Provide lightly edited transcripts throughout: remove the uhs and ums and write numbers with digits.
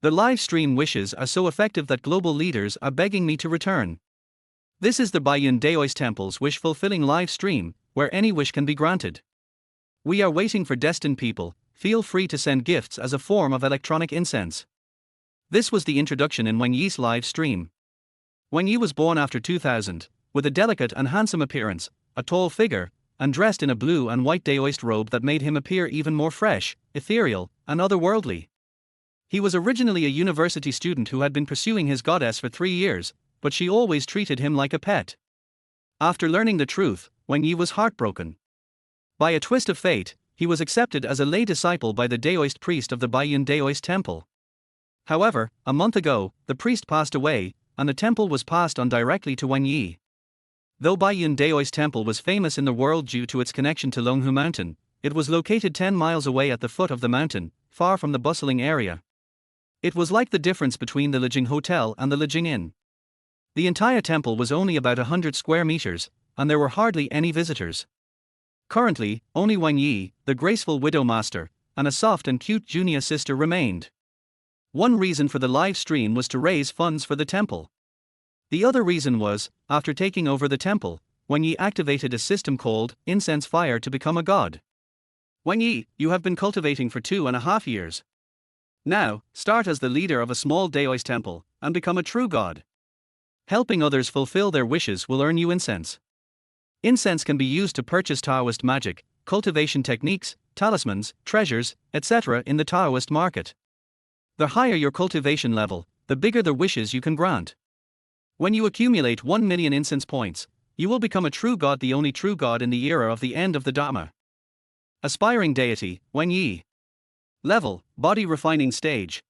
The live stream wishes are so effective that global leaders are begging me to return. This is the Baiyun Daoist Temple's wish-fulfilling live stream, where any wish can be granted. We are waiting for destined people. Feel free to send gifts as a form of electronic incense. This was the introduction in Wang Ye's live stream. Wang Ye was born after 2000, with a delicate and handsome appearance, a tall figure, and dressed in a blue and white Daoist robe that made him appear even more fresh, ethereal, and otherworldly. He was originally a university student who had been pursuing his goddess for 3 years, but she always treated him like a pet. After learning the truth, Wang Ye was heartbroken. By a twist of fate, he was accepted as a lay disciple by the Daoist priest of the Baiyun Daoist Temple. However, a month ago, the priest passed away, and the temple was passed on directly to Wang Ye. Though Baiyun Daoist Temple was famous in the world due to its connection to Longhu Mountain, it was located 10 miles away at the foot of the mountain, far from the bustling area. It was like the difference between the Lijing Hotel and the Lijing Inn. The entire temple was only about 100 square meters, and there were hardly any visitors. Currently, only Wang Ye, the graceful widow master, and a soft and cute junior sister remained. One reason for the live stream was to raise funds for the temple. The other reason was, after taking over the temple, Wang Ye activated a system called incense fire to become a god. Wang Ye, you have been cultivating for 2.5 years. Now, start as the leader of a small Daoist temple, and become a true god. Helping others fulfill their wishes will earn you incense. Incense can be used to purchase Taoist magic, cultivation techniques, talismans, treasures, etc. in the Taoist market. The higher your cultivation level, the bigger the wishes you can grant. When you accumulate 1 million incense points, you will become a true god, the only true god in the era of the end of the Dharma. Aspiring deity, Wang Ye. Level, body refining stage.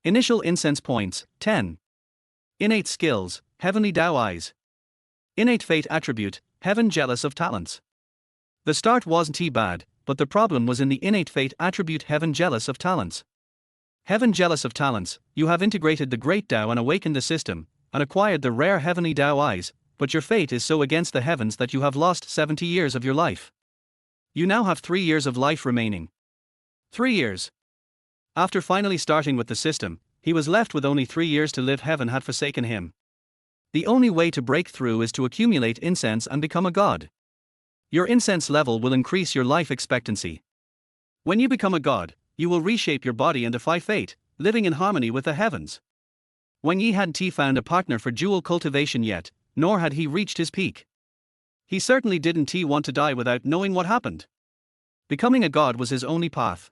Initial incense points, 10. Innate skills, heavenly Dao eyes. Innate fate attribute, heaven jealous of talents. The start wasn't bad, but the problem was in the innate fate attribute heaven jealous of talents. Heaven jealous of talents, you have integrated the great Dao and awakened the system, and acquired the rare heavenly Dao eyes, but your fate is so against the heavens that you have lost 70 years of your life. You now have 3 years of life remaining. 3 years. After finally starting with the system, he was left with only 3 years to live. Heaven had forsaken him. The only way to break through is to accumulate incense and become a god. Your incense level will increase your life expectancy. When you become a god, you will reshape your body and defy fate, living in harmony with the heavens. Wang Ye hadn't found a partner for jewel cultivation yet, nor had he reached his peak. He certainly didn't want to die without knowing what happened. Becoming a god was his only path.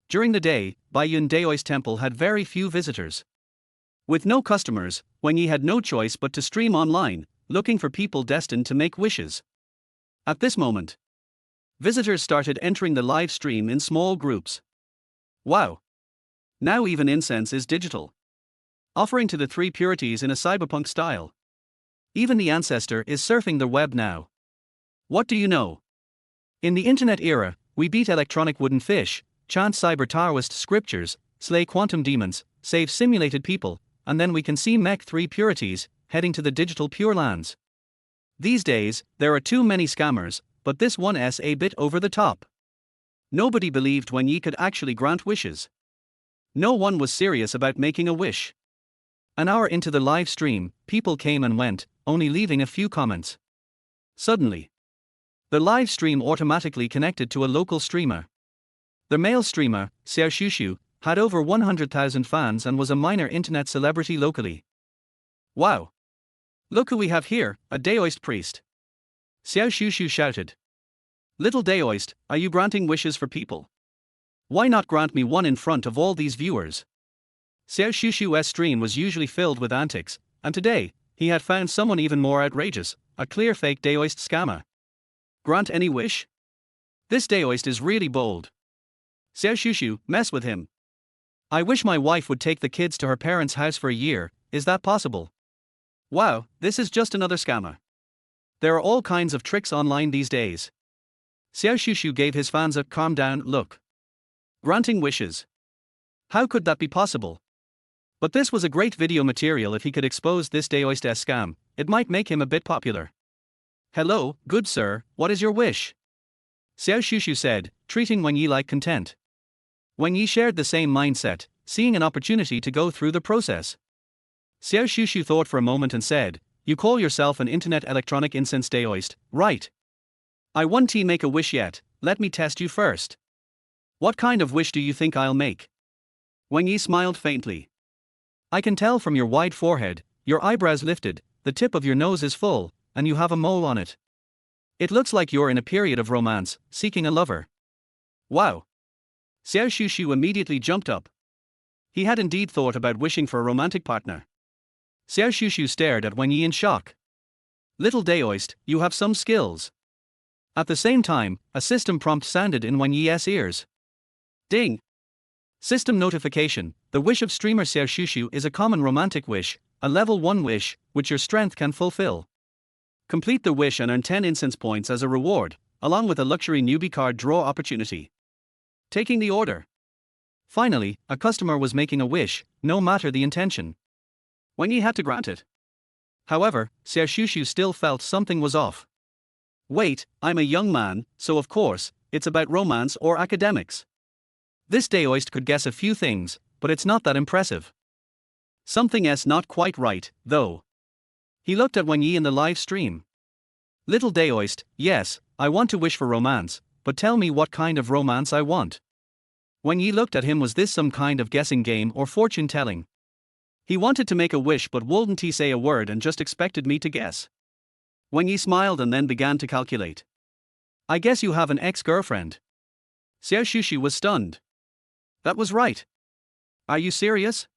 During the day, Baiyun Daoist Temple had very few visitors. With no customers, Wang Ye had no choice but to stream online, looking for people destined to make wishes. At this moment, visitors started entering the live stream in small groups. Wow! Now even incense is digital. Offering to the 3 purities in a cyberpunk style. Even the ancestor is surfing the web now. What do you know? In the internet era, we beat electronic wooden fish, chant cyber Taoist scriptures, slay quantum demons, save simulated people, and then we can see mech 3 purities, heading to the digital pure lands. These days, there are too many scammers, but this one's a bit over the top. Nobody believed Wang Ye could actually grant wishes. No one was serious about making a wish. An hour into the live stream, people came and went, only leaving a few comments. Suddenly, the live stream automatically connected to a local streamer. The male streamer, Xiao Shushu, had over 100,000 fans and was a minor internet celebrity locally. Wow! Look who we have here, a Daoist priest. Xiao Shushu shouted. Little Daoist, are you granting wishes for people? Why not grant me one in front of all these viewers? Xiao Shushu's stream was usually filled with antics, and today, he had found someone even more outrageous, a clear fake Daoist scammer. Grant any wish? This Daoist is really bold. Xiao Shushu, mess with him. I wish my wife would take the kids to her parents' house for a year, is that possible? Wow, this is just another scammer. There are all kinds of tricks online these days. Xiao Shushu gave his fans a calm down look. Granting wishes. How could that be possible? But this was a great video material. If he could expose this Daoist scam, it might make him a bit popular. Hello, good sir, what is your wish? Xiao Shushu said, treating Wang Ye like content. Wang Ye shared the same mindset, seeing an opportunity to go through the process. Xiao Shushu thought for a moment and said, "You call yourself an internet electronic incense Daoist, right? I won't make a wish yet, let me test you first. What kind of wish do you think I'll make?" Wang Ye smiled faintly. "I can tell from your wide forehead, your eyebrows lifted, the tip of your nose is full, and you have a mole on it. It looks like you're in a period of romance, seeking a lover." Wow! Xiao Shushu immediately jumped up. He had indeed thought about wishing for a romantic partner. Xiao Shushu stared at Wang Ye in shock. "Little Daoist, you have some skills." At the same time, a system prompt sounded in Wang Ye's ears. Ding! System notification: the wish of streamer Xiao Shushu is a common romantic wish, a level 1 wish, which your strength can fulfill. Complete the wish and earn 10 incense points as a reward, along with a luxury newbie card draw opportunity. Taking the order. Finally, a customer was making a wish, no matter the intention. Wang Ye had to grant it. However, Xiao Shushu still felt something was off. Wait, I'm a young man, so of course, it's about romance or academics. This Daoist could guess a few things, but it's not that impressive. Something's not quite right, though. He looked at Wang Ye in the live stream. "Little Daoist, yes, I want to wish for romance, but tell me what kind of romance I want." Wang Ye looked at him. Was this some kind of guessing game or fortune telling? He wanted to make a wish but wouldn't he say a word and just expected me to guess. Wang Ye smiled and then began to calculate. "I guess you have an ex-girlfriend." Xiao Shushu was stunned. That was right. Are you serious?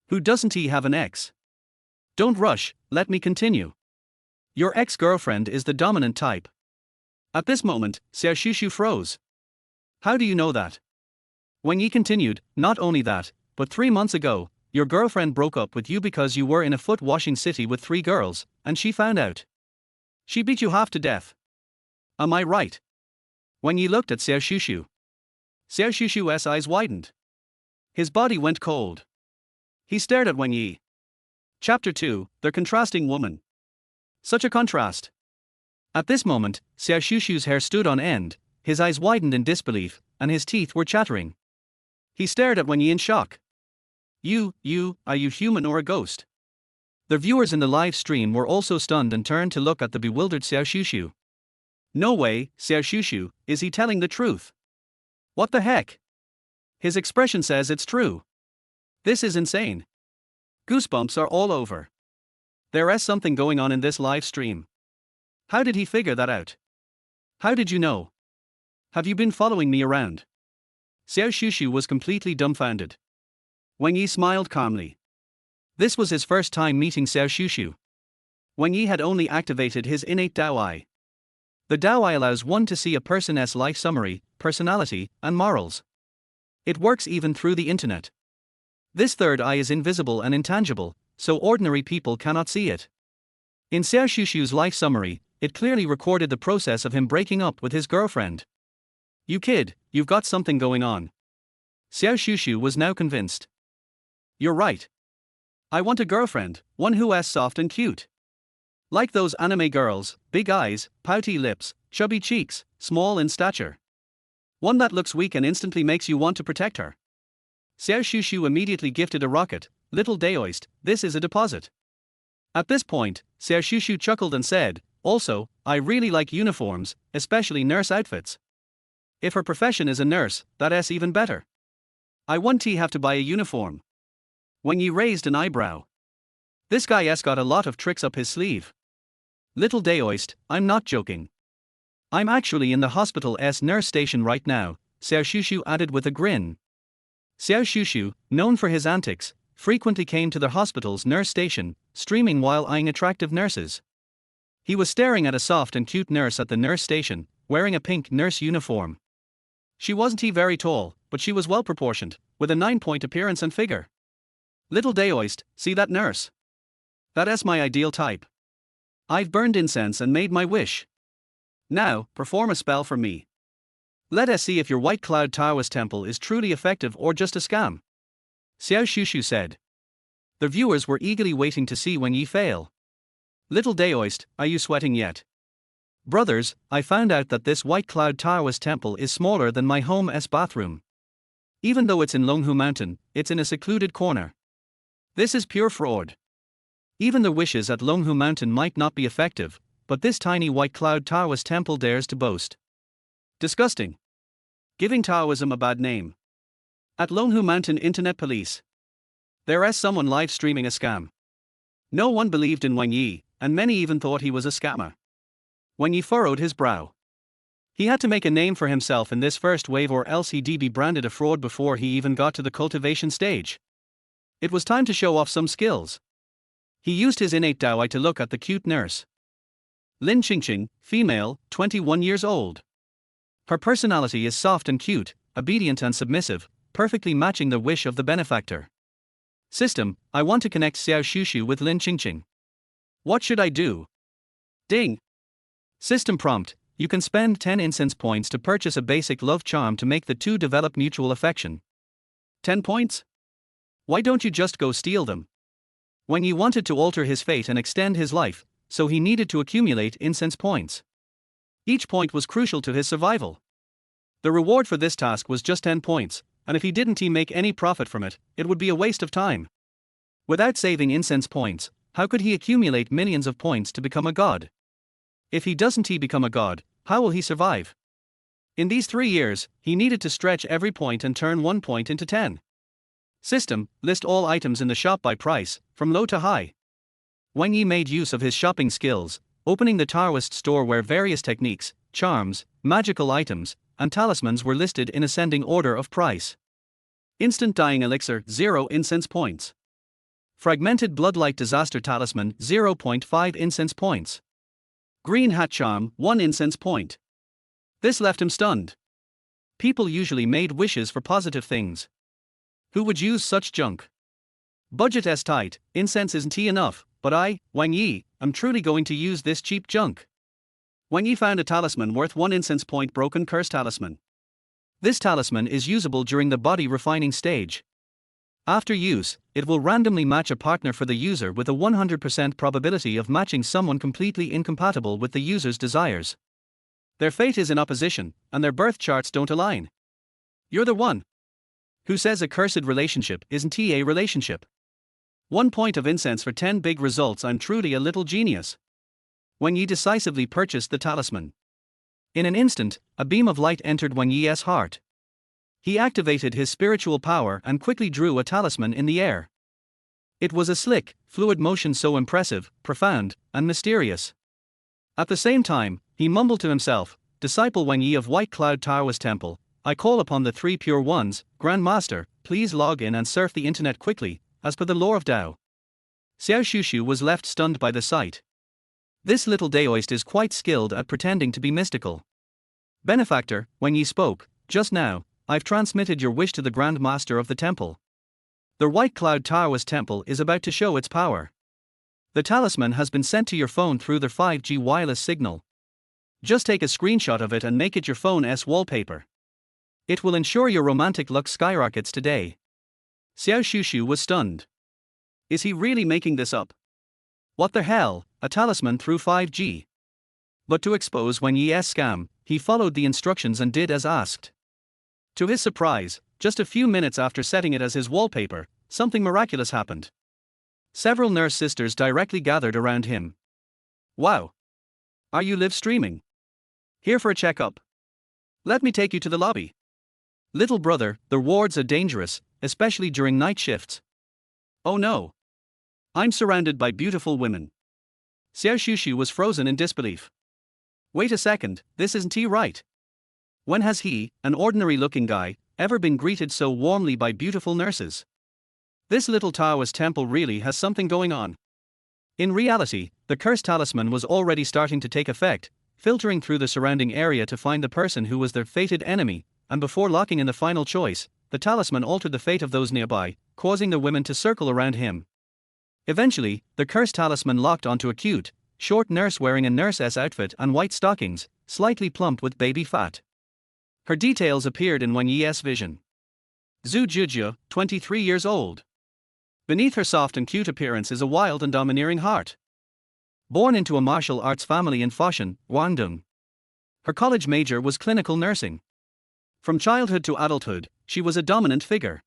Who doesn't he have an ex? Don't rush, let me continue. Your ex-girlfriend is the dominant type. At this moment, Xiao Shushu froze. How do you know that? Wang Ye continued, "Not only that, but 3 months ago, your girlfriend broke up with you because you were in a foot-washing city with 3 girls, and she found out. She beat you half to death. Am I right?" Wang Ye looked at Xiao Shushu. Xiao Shushu's eyes widened. His body went cold. He stared at Wang Ye. Chapter 2, The Contrasting Woman. Such a contrast. At this moment, Xiao Shushu's hair stood on end, his eyes widened in disbelief, and his teeth were chattering. He stared at Wang Ye in shock. Are you human or a ghost?" The viewers in the live stream were also stunned and turned to look at the bewildered Xiao Shushu. "No way, Xiao Shushu, is he telling the truth? What the heck? His expression says it's true. This is insane. Goosebumps are all over. There is something going on in this live stream. How did he figure that out? How did you know? Have you been following me around?" Xiao Shushu was completely dumbfounded. Wang Ye smiled calmly. This was his first time meeting Xiao Shushu. Wang Ye had only activated his innate Dao Eye. The Dao Eye allows one to see a person's life summary, personality, and morals. It works even through the internet. This third eye is invisible and intangible, so ordinary people cannot see it. In Xiao Shushu's life summary, it clearly recorded the process of him breaking up with his girlfriend. "You kid, you've got something going on." Xiao Shushu was now convinced. "You're right. I want a girlfriend, one who is soft and cute. Like those anime girls, big eyes, pouty lips, chubby cheeks, small in stature. One that looks weak and instantly makes you want to protect her." Xiao Shushu immediately gifted a rocket. "Little Daoist, this is a deposit." At this point, Xiao Shushu chuckled and said, "Also, I really like uniforms, especially nurse outfits. If her profession is a nurse, that's even better. I won't have to buy a uniform." Wang Ye raised an eyebrow. This guy's got a lot of tricks up his sleeve. "Little Daoist, I'm not joking. I'm actually in the hospital's nurse station right now," Xiao Shushu added with a grin. Xiao Shushu, known for his antics, frequently came to the hospital's nurse station, streaming while eyeing attractive nurses. He was staring at a soft and cute nurse at the nurse station, wearing a pink nurse uniform. She wasn't very tall, but she was well proportioned, with a 9-point appearance and figure. "Little Daoist, see that nurse? That's my ideal type. I've burned incense and made my wish. Now, perform a spell for me. Let us see if your White Cloud Daoist Temple is truly effective or just a scam," Xiao Shushu said. The viewers were eagerly waiting to see Wang Ye fail. "Little Daoist, are you sweating yet? Brothers, I found out that this White Cloud Daoist Temple is smaller than my home's bathroom. Even though it's in Longhu Mountain, it's in a secluded corner. This is pure fraud. Even the wishes at Longhu Mountain might not be effective, but this tiny white cloud Taoist temple dares to boast. Disgusting. Giving Taoism a bad name. At Longhu Mountain Internet Police. There's someone live streaming a scam. No one believed in Wang Ye, and many even thought he was a scammer. Wang Ye furrowed his brow. He had to make a name for himself in this first wave, or else he'd be branded a fraud before he even got to the cultivation stage. It was time to show off some skills. He used his innate Dao to look at the cute nurse. Lin Qingqing, female, 21 years old. Her personality is soft and cute, obedient and submissive, perfectly matching the wish of the benefactor. System, I want to connect Xiao Shushu with Lin Qingqing. What should I do? Ding. System prompt, you can spend 10 incense points to purchase a basic love charm to make the two develop mutual affection. 10 points? Why don't you just go steal them? Wang Ye wanted to alter his fate and extend his life, so he needed to accumulate incense points. Each point was crucial to his survival. The reward for this task was just 10 points, and if he didn't make any profit from it, it would be a waste of time. Without saving incense points, how could he accumulate millions of points to become a god? If he doesn't become a god, how will he survive? In these 3 years, he needed to stretch every point and turn 1 point into 10. System, list all items in the shop by price, from low to high. Wang Ye made use of his shopping skills, opening the Taoist store where various techniques, charms, magical items, and talismans were listed in ascending order of price. Instant dying elixir, 0 incense points. Fragmented bloodlight disaster talisman, 0.5 incense points. Green hat charm, 1 incense point. This left him stunned. People usually made wishes for positive things. Who would use such junk? Budget is tight, incense isn't enough, but I, Wang Ye, am truly going to use this cheap junk. Wang Ye found a talisman worth 1 incense point, broken curse talisman. This talisman is usable during the body refining stage. After use, it will randomly match a partner for the user with a 100% probability of matching someone completely incompatible with the user's desires. Their fate is in opposition, and their birth charts don't align. You're the one. Who says a cursed relationship isn't a relationship? 1 point of incense for 10 big results. I'm truly a little genius. Wang Ye decisively purchased the talisman. In an instant, a beam of light entered Wang Ye's heart. He activated his spiritual power and quickly drew a talisman in the air. It was a slick, fluid motion so impressive, profound, and mysterious. At the same time, he mumbled to himself, Disciple Wang Ye of White Cloud Taoist Temple, I call upon the 3 pure ones, Grand Master, please log in and surf the internet quickly, as per the law of Tao. Xiao Shushu was left stunned by the sight. This little Daoist is quite skilled at pretending to be mystical. Benefactor, Wang Ye spoke, just now, I've transmitted your wish to the Grand Master of the temple. The White Cloud Taoist Temple is about to show its power. The talisman has been sent to your phone through the 5G wireless signal. Just take a screenshot of it and make it your phone's wallpaper. It will ensure your romantic luck skyrockets today. Xiao Shushu was stunned. Is he really making this up? What the hell, a talisman through 5G? But to expose Wang Ye's scam, he followed the instructions and did as asked. To his surprise, just a few minutes after setting it as his wallpaper, something miraculous happened. Several nurse sisters directly gathered around him. Wow! Are you live streaming? Here for a checkup. Let me take you to the lobby. Little brother, the wards are dangerous, especially during night shifts. Oh no! I'm surrounded by beautiful women. Xiao Shushu was frozen in disbelief. Wait a second, this isn't right. When has he, an ordinary-looking guy, ever been greeted so warmly by beautiful nurses? This little Taoist temple really has something going on. In reality, the cursed talisman was already starting to take effect, filtering through the surrounding area to find the person who was their fated enemy, and before locking in the final choice, the talisman altered the fate of those nearby, causing the women to circle around him. Eventually, the cursed talisman locked onto a cute, short nurse wearing a nurse's outfit and white stockings, slightly plump with baby fat. Her details appeared in Wang Ye's vision. Zhu Jujia, 23 years old. Beneath her soft and cute appearance is a wild and domineering heart. Born into a martial arts family in Foshan, Guangdong. Her college major was clinical nursing. From childhood to adulthood, she was a dominant figure.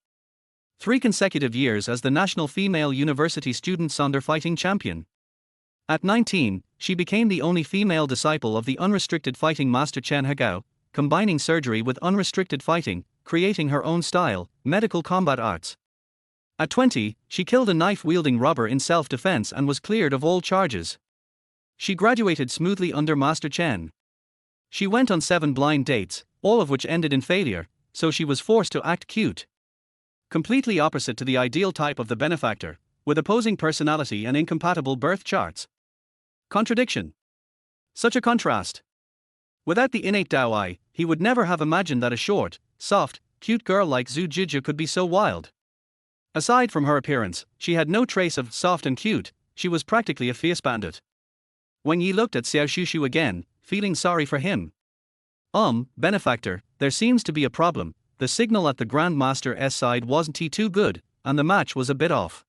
3 consecutive years as the national female university student Sonder fighting champion. At 19, she became the only female disciple of the unrestricted fighting master Chen Hagao, combining surgery with unrestricted fighting, creating her own style, medical combat arts. At 20, she killed a knife-wielding robber in self-defense and was cleared of all charges. She graduated smoothly under Master Chen. She went on 7 blind dates, all of which ended in failure, so she was forced to act cute. Completely opposite to the ideal type of the benefactor, with opposing personality and incompatible birth charts. Contradiction. Such a contrast. Without the innate Dao eye, he would never have imagined that a short, soft, cute girl like Zhu Jiju could be so wild. Aside from her appearance, she had no trace of soft and cute, she was practically a fierce bandit. Wang Ye looked at Xiao Shushu again, feeling sorry for him. Benefactor, there seems to be a problem. The signal at the Grand Master's side wasn't too good, and the match was a bit off.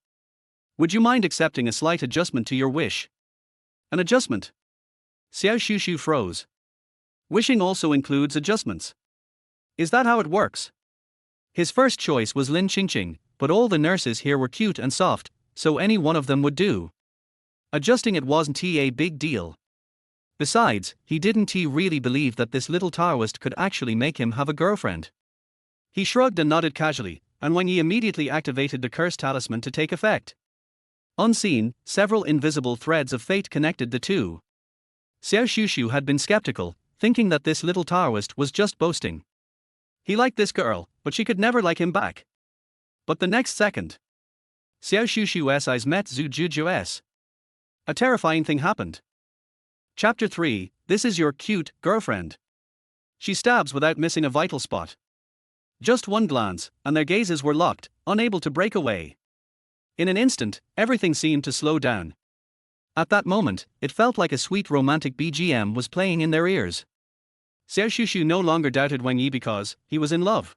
Would you mind accepting a slight adjustment to your wish? An adjustment? Xiao Shushu froze. Wishing also includes adjustments. Is that how it works? His first choice was Lin Qingqing, but all the nurses here were cute and soft, so any one of them would do. Adjusting it wasn't a big deal. Besides, he didn't really believe that this little Taoist could actually make him have a girlfriend. He shrugged and nodded casually, and Wang Ye immediately activated the curse talisman to take effect. Unseen, several invisible threads of fate connected the two. Xiao Shushu had been skeptical, thinking that this little Taoist was just boasting. He liked this girl, but she could never like him back. But the next second, Xiao Shushu's eyes met Zhu Juju's. A terrifying thing happened. Chapter 3, This is your cute girlfriend. She stabs without missing a vital spot. Just one glance, and their gazes were locked, unable to break away. In an instant, everything seemed to slow down. At that moment, it felt like a sweet romantic BGM was playing in their ears. Xiao Shushu no longer doubted Wang Ye because he was in love.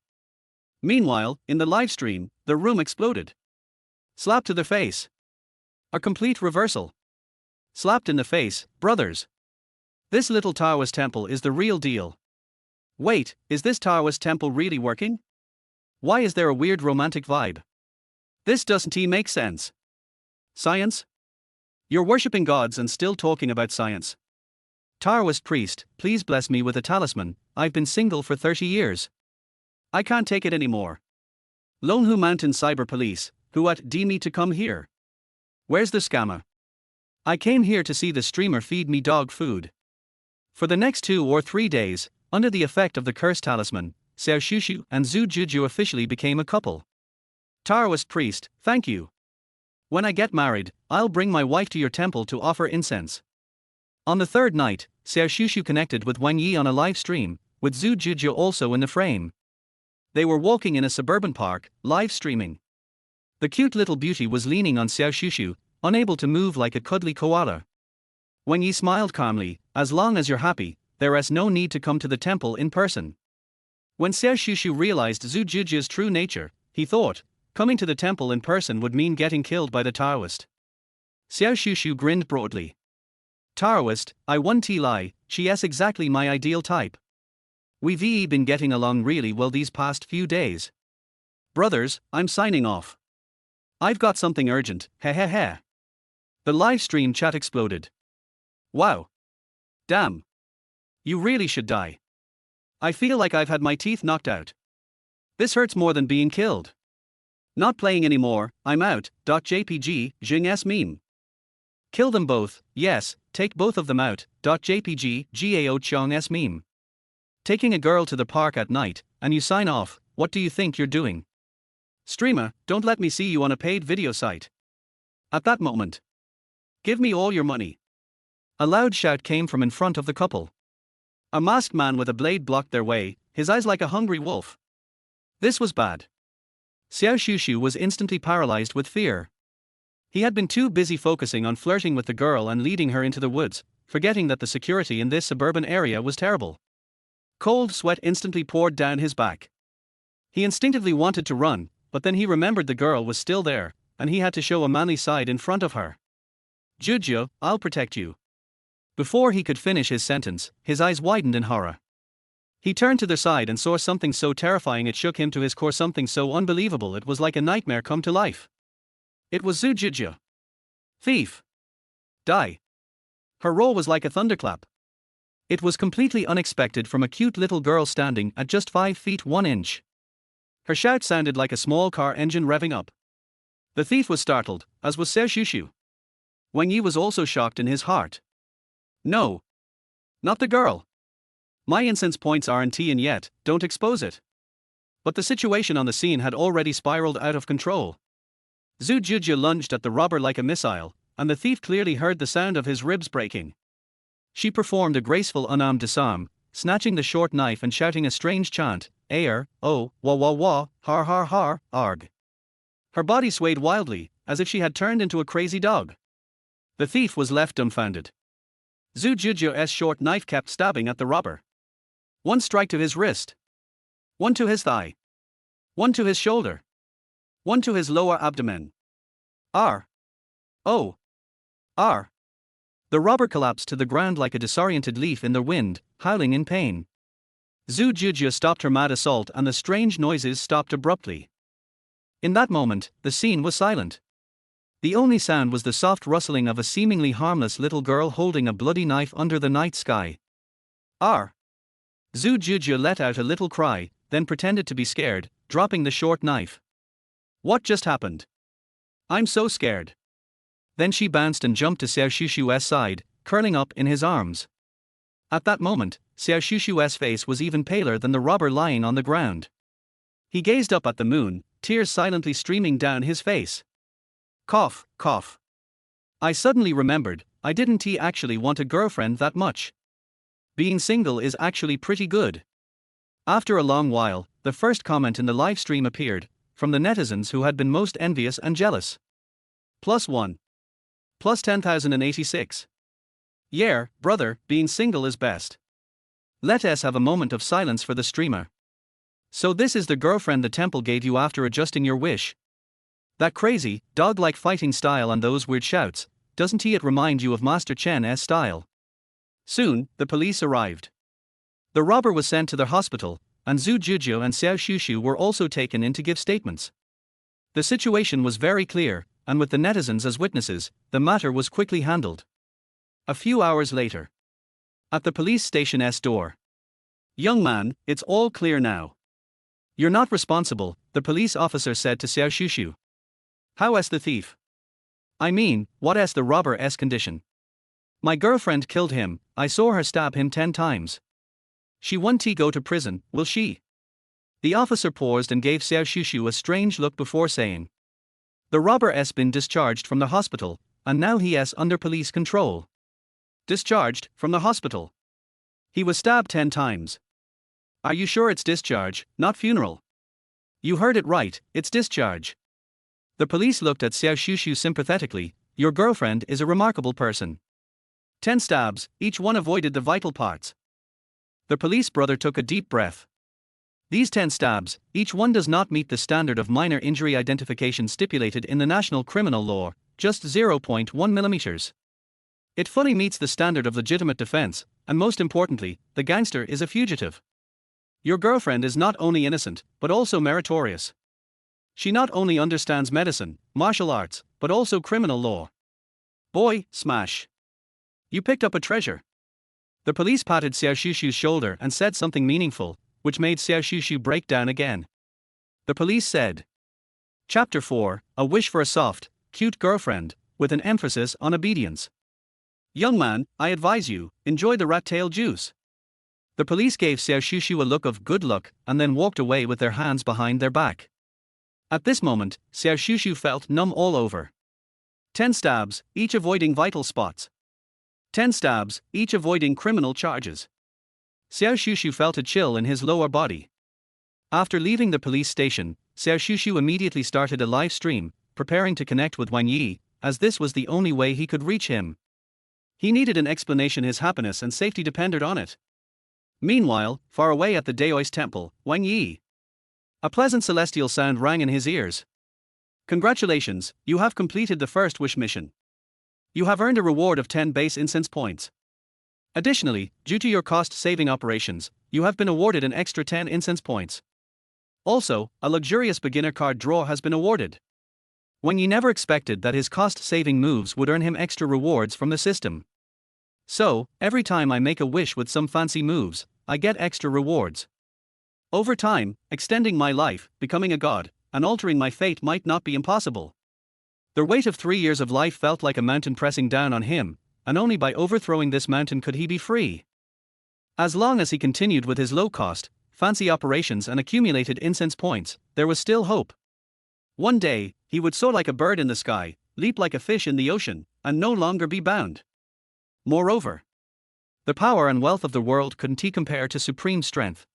Meanwhile, in the live stream, the room exploded. Slap to the face. A complete reversal. Slapped in the face, brothers. This little Taoist temple is the real deal. Wait, is this Taoist temple really working? Why is there a weird romantic vibe? This doesn't make sense. Science? You're worshipping gods and still talking about science. Taoist priest, please bless me with a talisman. I've been single for 30 years. I can't take it anymore. Longhu Mountain Cyber Police, who me to come here? Where's the scammer? I came here to see the streamer feed me dog food. For the next 2 or 3 days, under the effect of the curse talisman, Xiao Shushu and Zhu Juju officially became a couple. Taoist priest, thank you. When I get married, I'll bring my wife to your temple to offer incense. On the 3rd night, Xiao Shushu connected with Wang Ye on a live stream, with Zhu Juju also in the frame. They were walking in a suburban park, live streaming. The cute little beauty was leaning on Xiao Shushu, unable to move like a cuddly koala. Wang Ye smiled calmly, as long as you're happy, there is no need to come to the temple in person. When Xiao Shushu realized Zhu Juju's true nature, he thought, coming to the temple in person would mean getting killed by the Taoist. Xiao Shushu grinned broadly. Taoist, I won't lie, she's exactly my ideal type. We've been getting along really well these past few days. Brothers, I'm signing off. I've got something urgent, heh. The live stream chat exploded. Wow. Damn. You really should die. I feel like I've had my teeth knocked out. This hurts more than being killed. Not playing anymore, I'm out. .jpg, Jing S meme. Kill them both, yes, take both of them out. .jpg, Gao Chong S meme. Taking a girl to the park at night, and you sign off, what do you think you're doing? Streamer, don't let me see you on a paid video site. At that moment. Give me all your money. A loud shout came from in front of the couple. A masked man with a blade blocked their way, his eyes like a hungry wolf. This was bad. Xiao Shushu was instantly paralyzed with fear. He had been too busy focusing on flirting with the girl and leading her into the woods, forgetting that the security in this suburban area was terrible. Cold sweat instantly poured down his back. He instinctively wanted to run, but then he remembered the girl was still there, and he had to show a manly side in front of her. Juju, I'll protect you. Before he could finish his sentence, his eyes widened in horror. He turned to the side and saw something so terrifying it shook him to his core, something so unbelievable it was like a nightmare come to life. It was Zhu Juzhu. Thief. Die. Her roar was like a thunderclap. It was completely unexpected from a cute little girl standing at just 5 feet 1 inch. Her shout sounded like a small car engine revving up. The thief was startled, as was Xiao Shushu. Wang Ye was also shocked in his heart. No. Not the girl. My incense points aren't in yet, don't expose it. But the situation on the scene had already spiraled out of control. Zhu Juzhu lunged at the robber like a missile, and the thief clearly heard the sound of his ribs breaking. She performed a graceful unarmed disarm, snatching the short knife and shouting a strange chant, Ayer, oh, wah wah wah, har har har, arg. Her body swayed wildly, as if she had turned into a crazy dog. The thief was left dumbfounded. Zhu Juzhu's short knife kept stabbing at the robber. One strike to his wrist. One to his thigh. One to his shoulder. One to his lower abdomen. R. O. R. The robber collapsed to the ground like a disoriented leaf in the wind, howling in pain. Zhu Juzhu stopped her mad assault and the strange noises stopped abruptly. In that moment, the scene was silent. The only sound was the soft rustling of a seemingly harmless little girl holding a bloody knife under the night sky. R. Zhu Juzhu let out a little cry, then pretended to be scared, dropping the short knife. What just happened? I'm so scared. Then she bounced and jumped to Xiao Shushu's side, curling up in his arms. At that moment, Xiao Shushu's face was even paler than the robber lying on the ground. He gazed up at the moon, tears silently streaming down his face. Cough, cough. I suddenly remembered, I didn't actually want a girlfriend that much. Being single is actually pretty good. After a long while, the first comment in the live stream appeared, from the netizens who had been most envious and jealous. +1. Plus 10,086. Yeah, brother, being single is best. Let us have a moment of silence for the streamer. So this is the girlfriend the temple gave you after adjusting your wish. That crazy, dog-like fighting style and those weird shouts, doesn't it remind you of Master Chen's style? Soon, the police arrived. The robber was sent to the hospital, and Zhu Juzhu and Xiao Shushu were also taken in to give statements. The situation was very clear, and with the netizens as witnesses, the matter was quickly handled. A few hours later. At the police station's door. Young man, it's all clear now. You're not responsible, the police officer said to Xiao Shushu. How is the thief? I mean, what is the robber's condition? My girlfriend killed him, I saw her stab him 10 times. She won't go to prison, will she? The officer paused and gave Xiao Shushu a strange look before saying. The robber has been discharged from the hospital, and now he is under police control. Discharged from the hospital. He was stabbed 10 times. Are you sure it's discharge, not funeral? You heard it right, it's discharge. The police looked at Xiao Shushu sympathetically. Your girlfriend is a remarkable person. 10 stabs, each one avoided the vital parts. The police brother took a deep breath. These 10 stabs, each one does not meet the standard of minor injury identification stipulated in the national criminal law, just 0.1 millimeters. It fully meets the standard of legitimate defense, and most importantly, the gangster is a fugitive. Your girlfriend is not only innocent, but also meritorious. She not only understands medicine, martial arts, but also criminal law. Boy, smash. You picked up a treasure. The police patted Xiao Shushu's shoulder and said something meaningful, which made Xiao Shushu break down again. The police said. Chapter 4, A Wish for a Soft, Cute Girlfriend, with an emphasis on obedience. Young man, I advise you, enjoy the rat tail juice. The police gave Xiao Shushu a look of good luck and then walked away with their hands behind their back. At this moment, Xiao Shushu felt numb all over. 10 stabs, each avoiding vital spots. 10 stabs, each avoiding criminal charges. Xiao Shushu felt a chill in his lower body. After leaving the police station, Xiao Shushu immediately started a live stream, preparing to connect with Wang Ye, as this was the only way he could reach him. He needed an explanation, his happiness and safety depended on it. Meanwhile, far away at the Daoist Temple, Wang Ye. A pleasant celestial sound rang in his ears. Congratulations, you have completed the first wish mission. You have earned a reward of 10 base incense points. Additionally, due to your cost-saving operations, you have been awarded an extra 10 incense points. Also, a luxurious beginner card draw has been awarded. Wang Ye never expected that his cost-saving moves would earn him extra rewards from the system. So, every time I make a wish with some fancy moves, I get extra rewards. Over time, extending my life, becoming a god, and altering my fate might not be impossible. The weight of 3 years of life felt like a mountain pressing down on him, and only by overthrowing this mountain could he be free. As long as he continued with his low-cost, fancy operations and accumulated incense points, there was still hope. One day, he would soar like a bird in the sky, leap like a fish in the ocean, and no longer be bound. Moreover, the power and wealth of the world couldn't compare to supreme strength.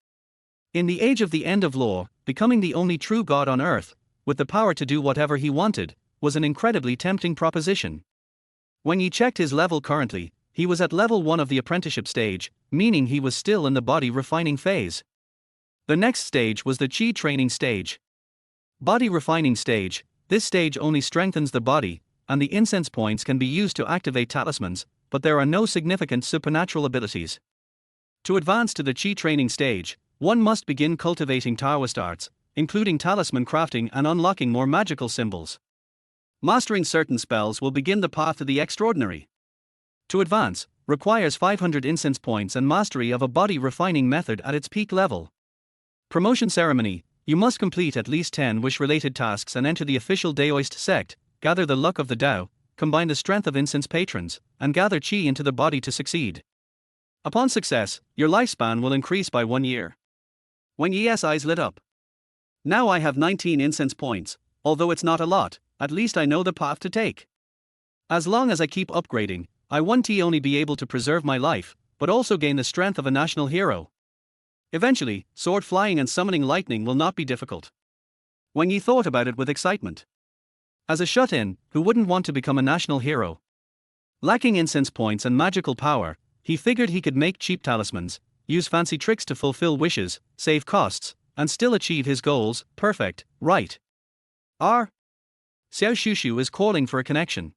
In the age of the end of law, becoming the only true god on earth, with the power to do whatever he wanted, was an incredibly tempting proposition. When he checked his level currently, he was at level 1 of the apprenticeship stage, meaning he was still in the body refining phase. The next stage was the chi training stage. Body refining stage. This stage only strengthens the body, and the incense points can be used to activate talismans, but there are no significant supernatural abilities. To advance to the chi training stage, one must begin cultivating Taoist arts, including talisman crafting and unlocking more magical symbols. Mastering certain spells will begin the path to the extraordinary. To advance, requires 500 incense points and mastery of a body refining method at its peak level. Promotion ceremony. You must complete at least 10 wish-related tasks and enter the official Daoist sect, gather the luck of the Dao, combine the strength of incense patrons, and gather chi into the body to succeed. Upon success, your lifespan will increase by 1 year. Wang Ye's eyes lit up. Now I have 19 incense points, although it's not a lot, at least I know the path to take. As long as I keep upgrading, I won't only be able to preserve my life, but also gain the strength of a national hero. Eventually, sword flying and summoning lightning will not be difficult. Wang Ye thought about it with excitement. As a shut-in, who wouldn't want to become a national hero? Lacking incense points and magical power, he figured he could make cheap talismans, use fancy tricks to fulfill wishes, save costs, and still achieve his goals. Perfect, right? Xiao Shushu is calling for a connection.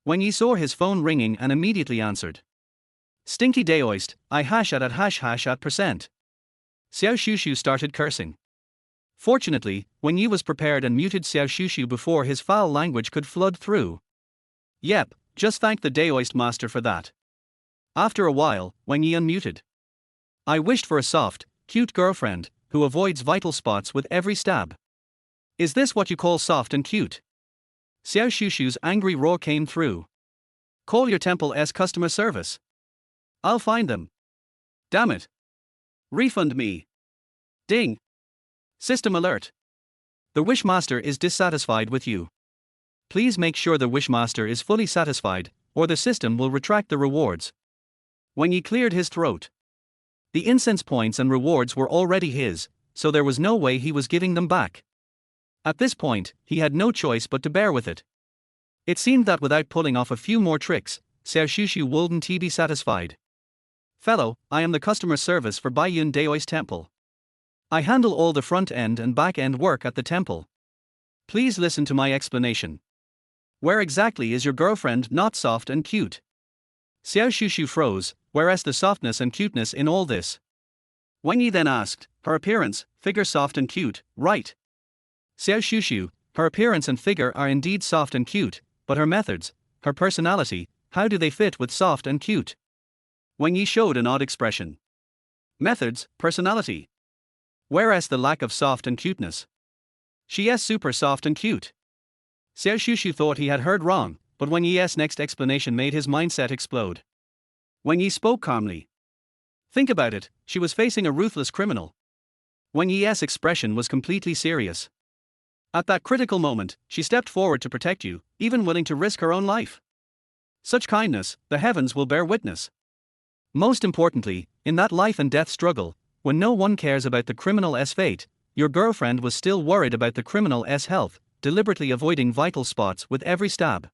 Wang Ye saw his phone ringing and immediately answered. Stinky Daoist, I hash at %. Xiao Shushu started cursing. Fortunately, Wang Ye was prepared and muted Xiao Shushu before his foul language could flood through. Yep, just thank the Daoist master for that. After a while, Wang Ye unmuted. I wished for a soft, cute girlfriend, who avoids vital spots with every stab. Is this what you call soft and cute? Xiao Shushu's angry roar came through. Call your temple's customer service. I'll find them. Damn it. Refund me. Ding. System alert. The Wishmaster is dissatisfied with you. Please make sure the Wishmaster is fully satisfied, or the system will retract the rewards. When he cleared his throat. The incense points and rewards were already his, so there was no way he was giving them back. At this point, he had no choice but to bear with it. It seemed that without pulling off a few more tricks, Xiao Shushu wouldn't be satisfied. Fellow, I am the customer service for Baiyun Daoist Temple. I handle all the front-end and back-end work at the temple. Please listen to my explanation. Where exactly is your girlfriend not soft and cute? Xiao Shushu froze. Whereas the softness and cuteness in all this? Wang Ye then asked, her appearance, figure soft and cute, right? Xiao Shushu, her appearance and figure are indeed soft and cute, but her methods, her personality, how do they fit with soft and cute? Wang Ye showed an odd expression. Methods, personality. Whereas the lack of soft and cuteness. She is super soft and cute. Xiao Shushu thought he had heard wrong, but Wang Ye's next explanation made his mindset explode. Wang Ye spoke calmly. Think about it, she was facing a ruthless criminal. Wang Ye's expression was completely serious. At that critical moment, she stepped forward to protect you, even willing to risk her own life. Such kindness, the heavens will bear witness. Most importantly, in that life and death struggle, when no one cares about the criminal's fate, your girlfriend was still worried about the criminal's health, deliberately avoiding vital spots with every stab.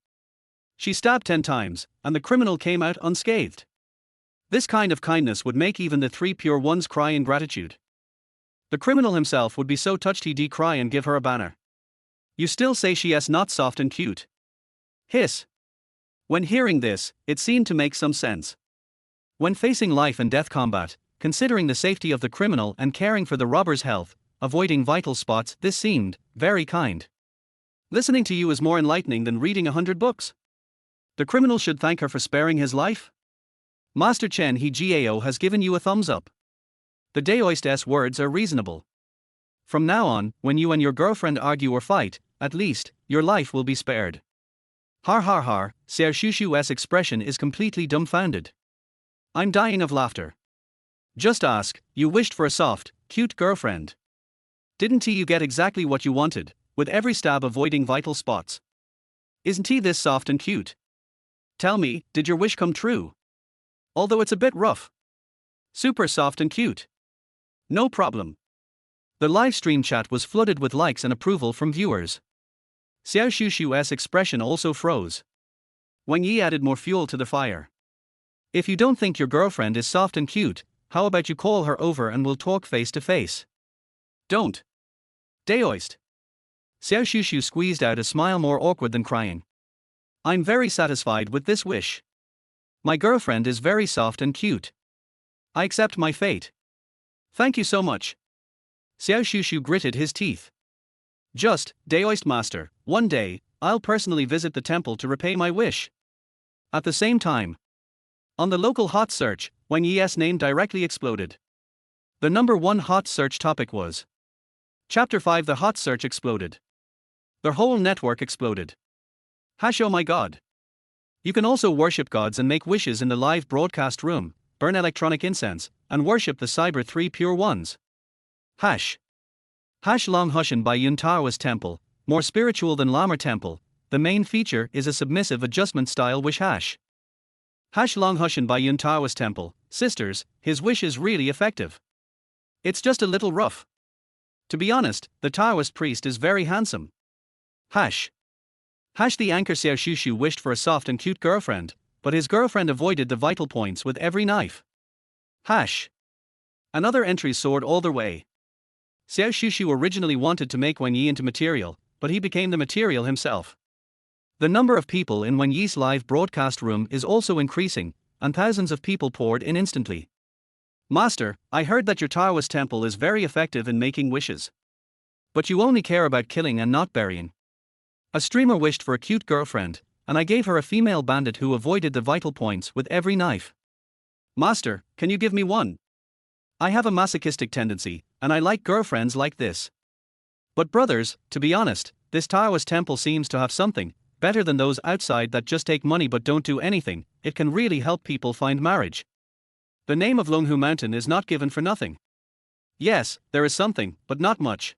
She stabbed 10 times, and the criminal came out unscathed. This kind of kindness would make even the 3 pure ones cry in gratitude. The criminal himself would be so touched he'd cry and give her a banner. You still say she is not soft and cute? Hiss. When hearing this, it seemed to make some sense. When facing life and death combat, considering the safety of the criminal and caring for the robber's health, avoiding vital spots, this seemed very kind. Listening to you is more enlightening than reading 100 books. The criminal should thank her for sparing his life? Master Chen He Gao has given you a thumbs up. The Daoist's words are reasonable. From now on, when you and your girlfriend argue or fight, at least, your life will be spared. Har har har, Xiao Shushu's expression is completely dumbfounded. I'm dying of laughter. Just ask, you wished for a soft, cute girlfriend. Didn't you get exactly what you wanted, with every stab avoiding vital spots? Isn't he this soft and cute? Tell me, did your wish come true? Although it's a bit rough. Super soft and cute. No problem. The live stream chat was flooded with likes and approval from viewers. Xiao Shushu's expression also froze. Wang Ye added more fuel to the fire. If you don't think your girlfriend is soft and cute, how about you call her over and we'll talk face to face? Don't. Daoist. Xiao Shushu squeezed out a smile more awkward than crying. I'm very satisfied with this wish. My girlfriend is very soft and cute. I accept my fate. Thank you so much. Xiao Shushu gritted his teeth. Just, Daoist Master, one day, I'll personally visit the temple to repay my wish. At the same time, on the local hot search, Wang Ye's name directly exploded. The number one hot search topic was Chapter 5. The hot search exploded. The whole network exploded. Oh my god. You can also worship gods and make wishes in the live broadcast room, burn electronic incense, and worship the Cyber 3 Pure Ones. Long Hushan Baiyun Daoist Temple, more spiritual than Lamar Temple, the main feature is a submissive adjustment style wish Long Hushan Baiyun Daoist Temple, sisters, his wish is really effective. It's just a little rough. To be honest, the Taoist priest is very handsome. The anchor Xiao Shushu wished for a soft and cute girlfriend, but his girlfriend avoided the vital points with every knife. Another entry soared all their way. Xiao Shushu originally wanted to make Wang Ye into material, but he became the material himself. The number of people in Wang Ye's live broadcast room is also increasing, and thousands of people poured in instantly. Master, I heard that your Taoist temple is very effective in making wishes. But you only care about killing and not burying. A streamer wished for a cute girlfriend, and I gave her a female bandit who avoided the vital points with every knife. Master, can you give me one? I have a masochistic tendency, and I like girlfriends like this. But brothers, to be honest, this Taoist temple seems to have something better than those outside that just take money but don't do anything. It can really help people find marriage. The name of Longhu Mountain is not given for nothing. Yes, there is something, but not much.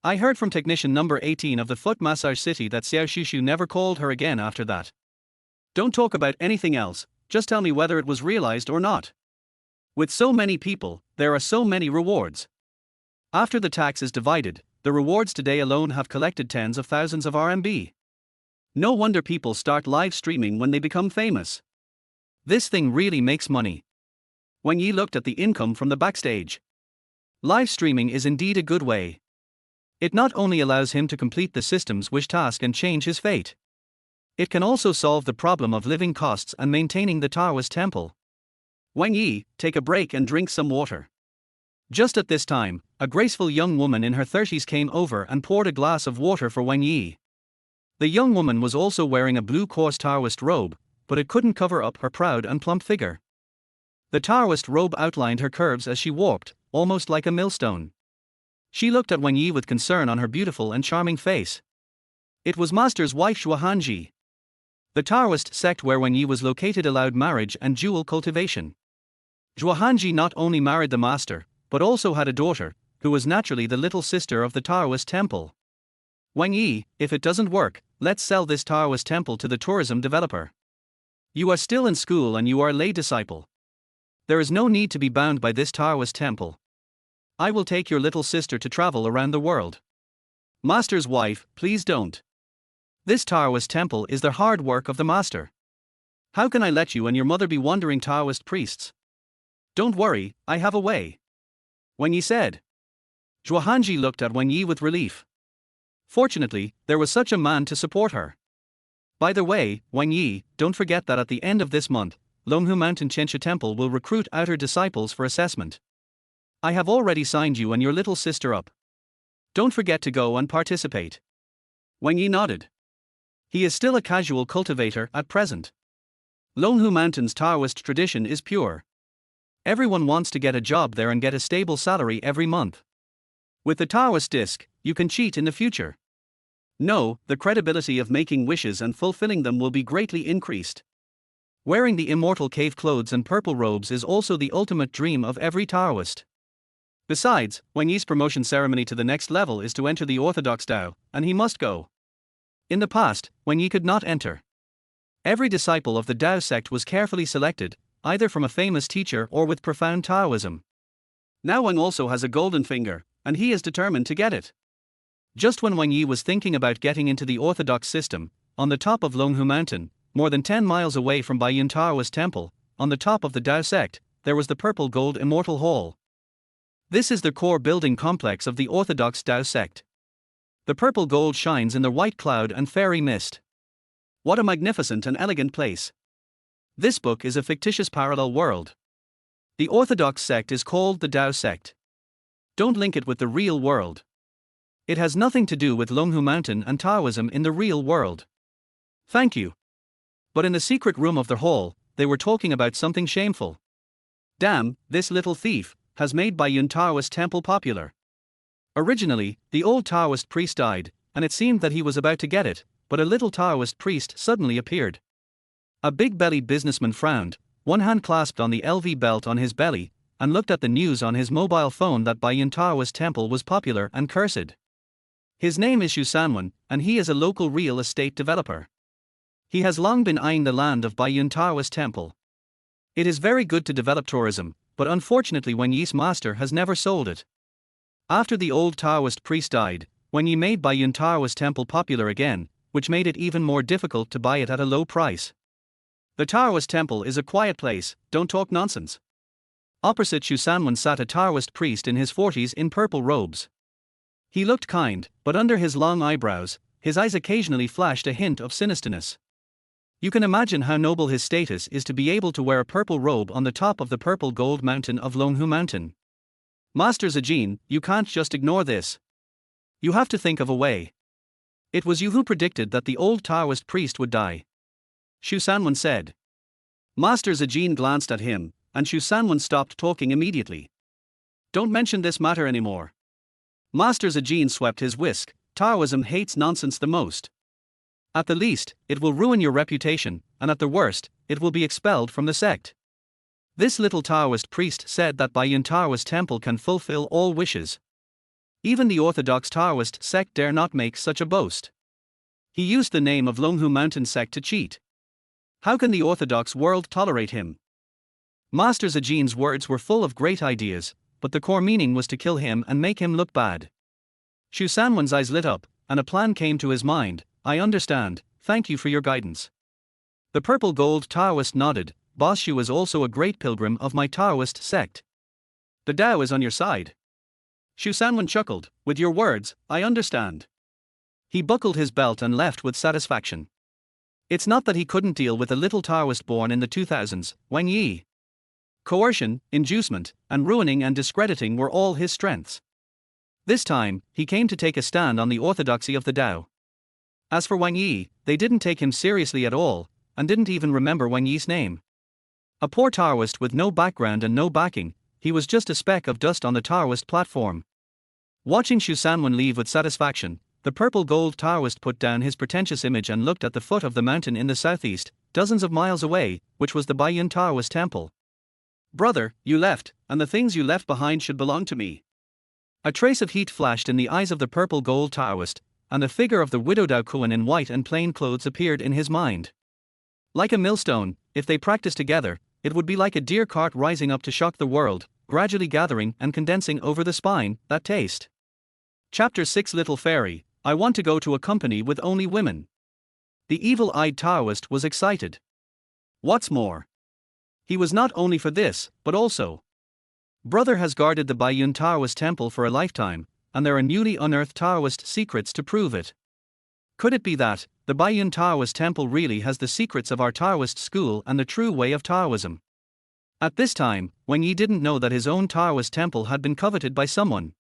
I heard from technician number 18 of the foot massage city that Xiao Shushu never called her again after that. Don't talk about anything else, just tell me whether it was realized or not. With so many people, there are so many rewards. After the tax is divided, the rewards today alone have collected tens of thousands of RMB. No wonder people start live streaming when they become famous. This thing really makes money. Wang Ye looked at the income from the backstage. Live streaming is indeed a good way. It not only allows him to complete the system's wish task and change his fate. It can also solve the problem of living costs and maintaining the Taoist temple. Wang Ye, take a break and drink some water. Just at this time, a graceful young woman in her 30s came over and poured a glass of water for Wang Ye. The young woman was also wearing a blue coarse Taoist robe, but it couldn't cover up her proud and plump figure. The Taoist robe outlined her curves as she walked, almost like a millstone. She looked at Wang Ye with concern on her beautiful and charming face. It was Master's wife Zhuohanji. The Taoist sect where Wang Ye was located allowed marriage and jewel cultivation. Zhuohanji not only married the master, but also had a daughter, who was naturally the little sister of the Taoist temple. Wang Ye, if it doesn't work, let's sell this Taoist temple to the tourism developer. You are still in school and you are a lay disciple. There is no need to be bound by this Taoist temple. I will take your little sister to travel around the world. Master's wife, please don't. This Taoist temple is the hard work of the master. How can I let you and your mother be wandering Taoist priests? Don't worry, I have a way. Wang Ye said. Zhuohanji looked at Wang Ye with relief. Fortunately, there was such a man to support her. By the way, Wang Ye, don't forget that at the end of this month, Longhu Mountain Chensha Temple will recruit outer disciples for assessment. I have already signed you and your little sister up. Don't forget to go and participate. Wang Ye nodded. He is still a casual cultivator at present. Longhu Mountain's Taoist tradition is pure. Everyone wants to get a job there and get a stable salary every month. With the Taoist disc, you can cheat in the future. No, the credibility of making wishes and fulfilling them will be greatly increased. Wearing the immortal cave clothes and purple robes is also the ultimate dream of every Taoist. Besides, Wang Ye's promotion ceremony to the next level is to enter the Orthodox Tao, and he must go. In the past, Wang Ye could not enter. Every disciple of the Tao sect was carefully selected, either from a famous teacher or with profound Taoism. Now Wang also has a golden finger, and he is determined to get it. Just when Wang Ye was thinking about getting into the Orthodox system, on the top of Longhu Mountain, more than 10 miles away from Baiyun Daoist Temple, on the top of the Tao sect, there was the purple gold immortal hall. This is the core building complex of the Orthodox Tao sect. The purple gold shines in the white cloud and fairy mist. What a magnificent and elegant place. This book is a fictitious parallel world. The Orthodox sect is called the Tao sect. Don't link it with the real world. It has nothing to do with Longhu Mountain and Taoism in the real world. Thank you. But in the secret room of the hall, they were talking about something shameful. Damn, this little thief has made Baiyun Daoist Temple popular. Originally, the old Taoist priest died, and it seemed that he was about to get it, but a little Taoist priest suddenly appeared. A big-bellied businessman frowned, one hand clasped on the LV belt on his belly, and looked at the news on his mobile phone that Baiyun Daoist Temple was popular and cursed. His name is Xu Sanwen, and he is a local real estate developer. He has long been eyeing the land of Baiyun Daoist Temple. It is very good to develop tourism, but unfortunately Wang Ye's master has never sold it. After the old Taoist priest died, Wang Ye made Baiyun Daoist Temple popular again, which made it even more difficult to buy it at a low price. The Taoist Temple is a quiet place, don't talk nonsense. Opposite Xu Sanwen sat a Taoist priest in his 40s in purple robes. He looked kind, but under his long eyebrows, his eyes occasionally flashed a hint of sinisterness. You can imagine how noble his status is to be able to wear a purple robe on the top of the purple gold mountain of Longhu Mountain. Master Zijin, you can't just ignore this. You have to think of a way. It was you who predicted that the old Taoist priest would die. Xu Sanwen said. Master Zijin glanced at him, and Xu Sanwen stopped talking immediately. Don't mention this matter anymore. Master Zijin swept his whisk. Taoism hates nonsense the most. At the least, it will ruin your reputation, and at the worst, it will be expelled from the sect. This little Taoist priest said that Baiyun Daoist Temple can fulfill all wishes. Even the Orthodox Taoist sect dare not make such a boast. He used the name of Longhu Mountain sect to cheat. How can the Orthodox world tolerate him? Master Zijin's words were full of great ideas, but the core meaning was to kill him and make him look bad. Xu Sanwen's eyes lit up, and a plan came to his mind. I understand, thank you for your guidance. The purple gold Taoist nodded. Boss Xu is also a great pilgrim of my Taoist sect. The Tao is on your side. Xu Sanwen chuckled. With your words, I understand. He buckled his belt and left with satisfaction. It's not that he couldn't deal with a little Taoist born in the 2000s, Wang Ye. Coercion, inducement, and ruining and discrediting were all his strengths. This time, he came to take a stand on the orthodoxy of the Tao. As for Wang Ye, they didn't take him seriously at all, and didn't even remember Wang Ye's name. A poor Taoist with no background and no backing, he was just a speck of dust on the Taoist platform. Watching Xu Sanwen leave with satisfaction, the purple gold Taoist put down his pretentious image and looked at the foot of the mountain in the southeast, dozens of miles away, which was the Baiyun Daoist Temple. Brother, you left, and the things you left behind should belong to me. A trace of heat flashed in the eyes of the purple gold Taoist, and the figure of the widow Dao Kuan in white and plain clothes appeared in his mind. Like a millstone, if they practiced together, it would be like a deer cart rising up to shock the world, gradually gathering and condensing over the spine. That taste. Chapter 6 Little Fairy, I want to go to a company with only women. The evil-eyed Taoist was excited. What's more, he was not only for this, but also. Brother has guarded the Baiyun Daoist Temple for a lifetime, and there are newly unearthed Taoist secrets to prove it. Could it be that the Baiyun Daoist Temple really has the secrets of our Taoist school and the true way of Taoism? At this time, Wang Ye didn't know that his own Taoist temple had been coveted by someone.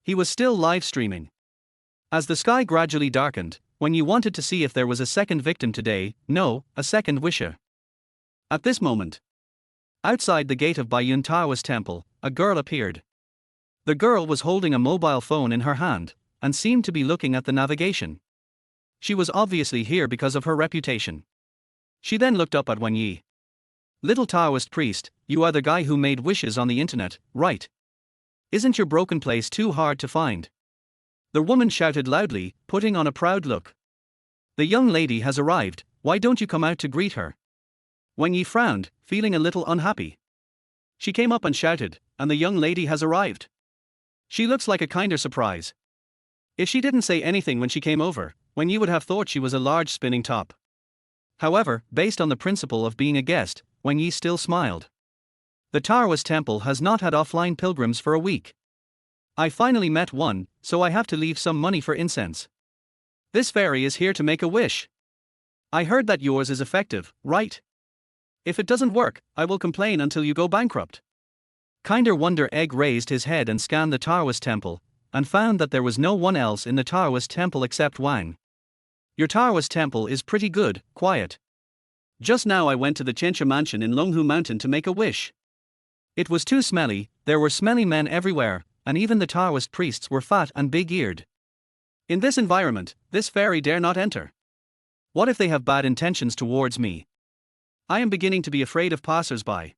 He was still live streaming. As the sky gradually darkened, Wang Ye wanted to see if there was a second victim today, no, a second wisher. At this moment, outside the gate of Baiyun Daoist Temple, a girl appeared. The girl was holding a mobile phone in her hand, and seemed to be looking at the navigation. She was obviously here because of her reputation. She then looked up at Wang Ye. "Little Taoist priest, you are the guy who made wishes on the internet, right? Isn't your broken place too hard to find?" The woman shouted loudly, putting on a proud look. "The young lady has arrived, why don't you come out to greet her?" Wang Ye frowned, feeling a little unhappy. She came up and shouted, "And the young lady has arrived? She looks like a kinder surprise." If she didn't say anything when she came over, Wang Ye would have thought she was a large spinning top. However, based on the principle of being a guest, Wang Ye still smiled. The Taoist temple has not had offline pilgrims for a week. I finally met one, so I have to leave some money for incense. This fairy is here to make a wish. I heard that yours is effective, right? If it doesn't work, I will complain until you go bankrupt. Kinder Wonder Egg raised his head and scanned the Taoist temple, and found that there was no one else in the Taoist temple except Wang. Your Taoist temple is pretty good, quiet. Just now I went to the Chencha mansion in Longhu Mountain to make a wish. It was too smelly, there were smelly men everywhere, and even the Taoist priests were fat and big-eared. In this environment, this fairy dare not enter. What if they have bad intentions towards me? I am beginning to be afraid of passers-by.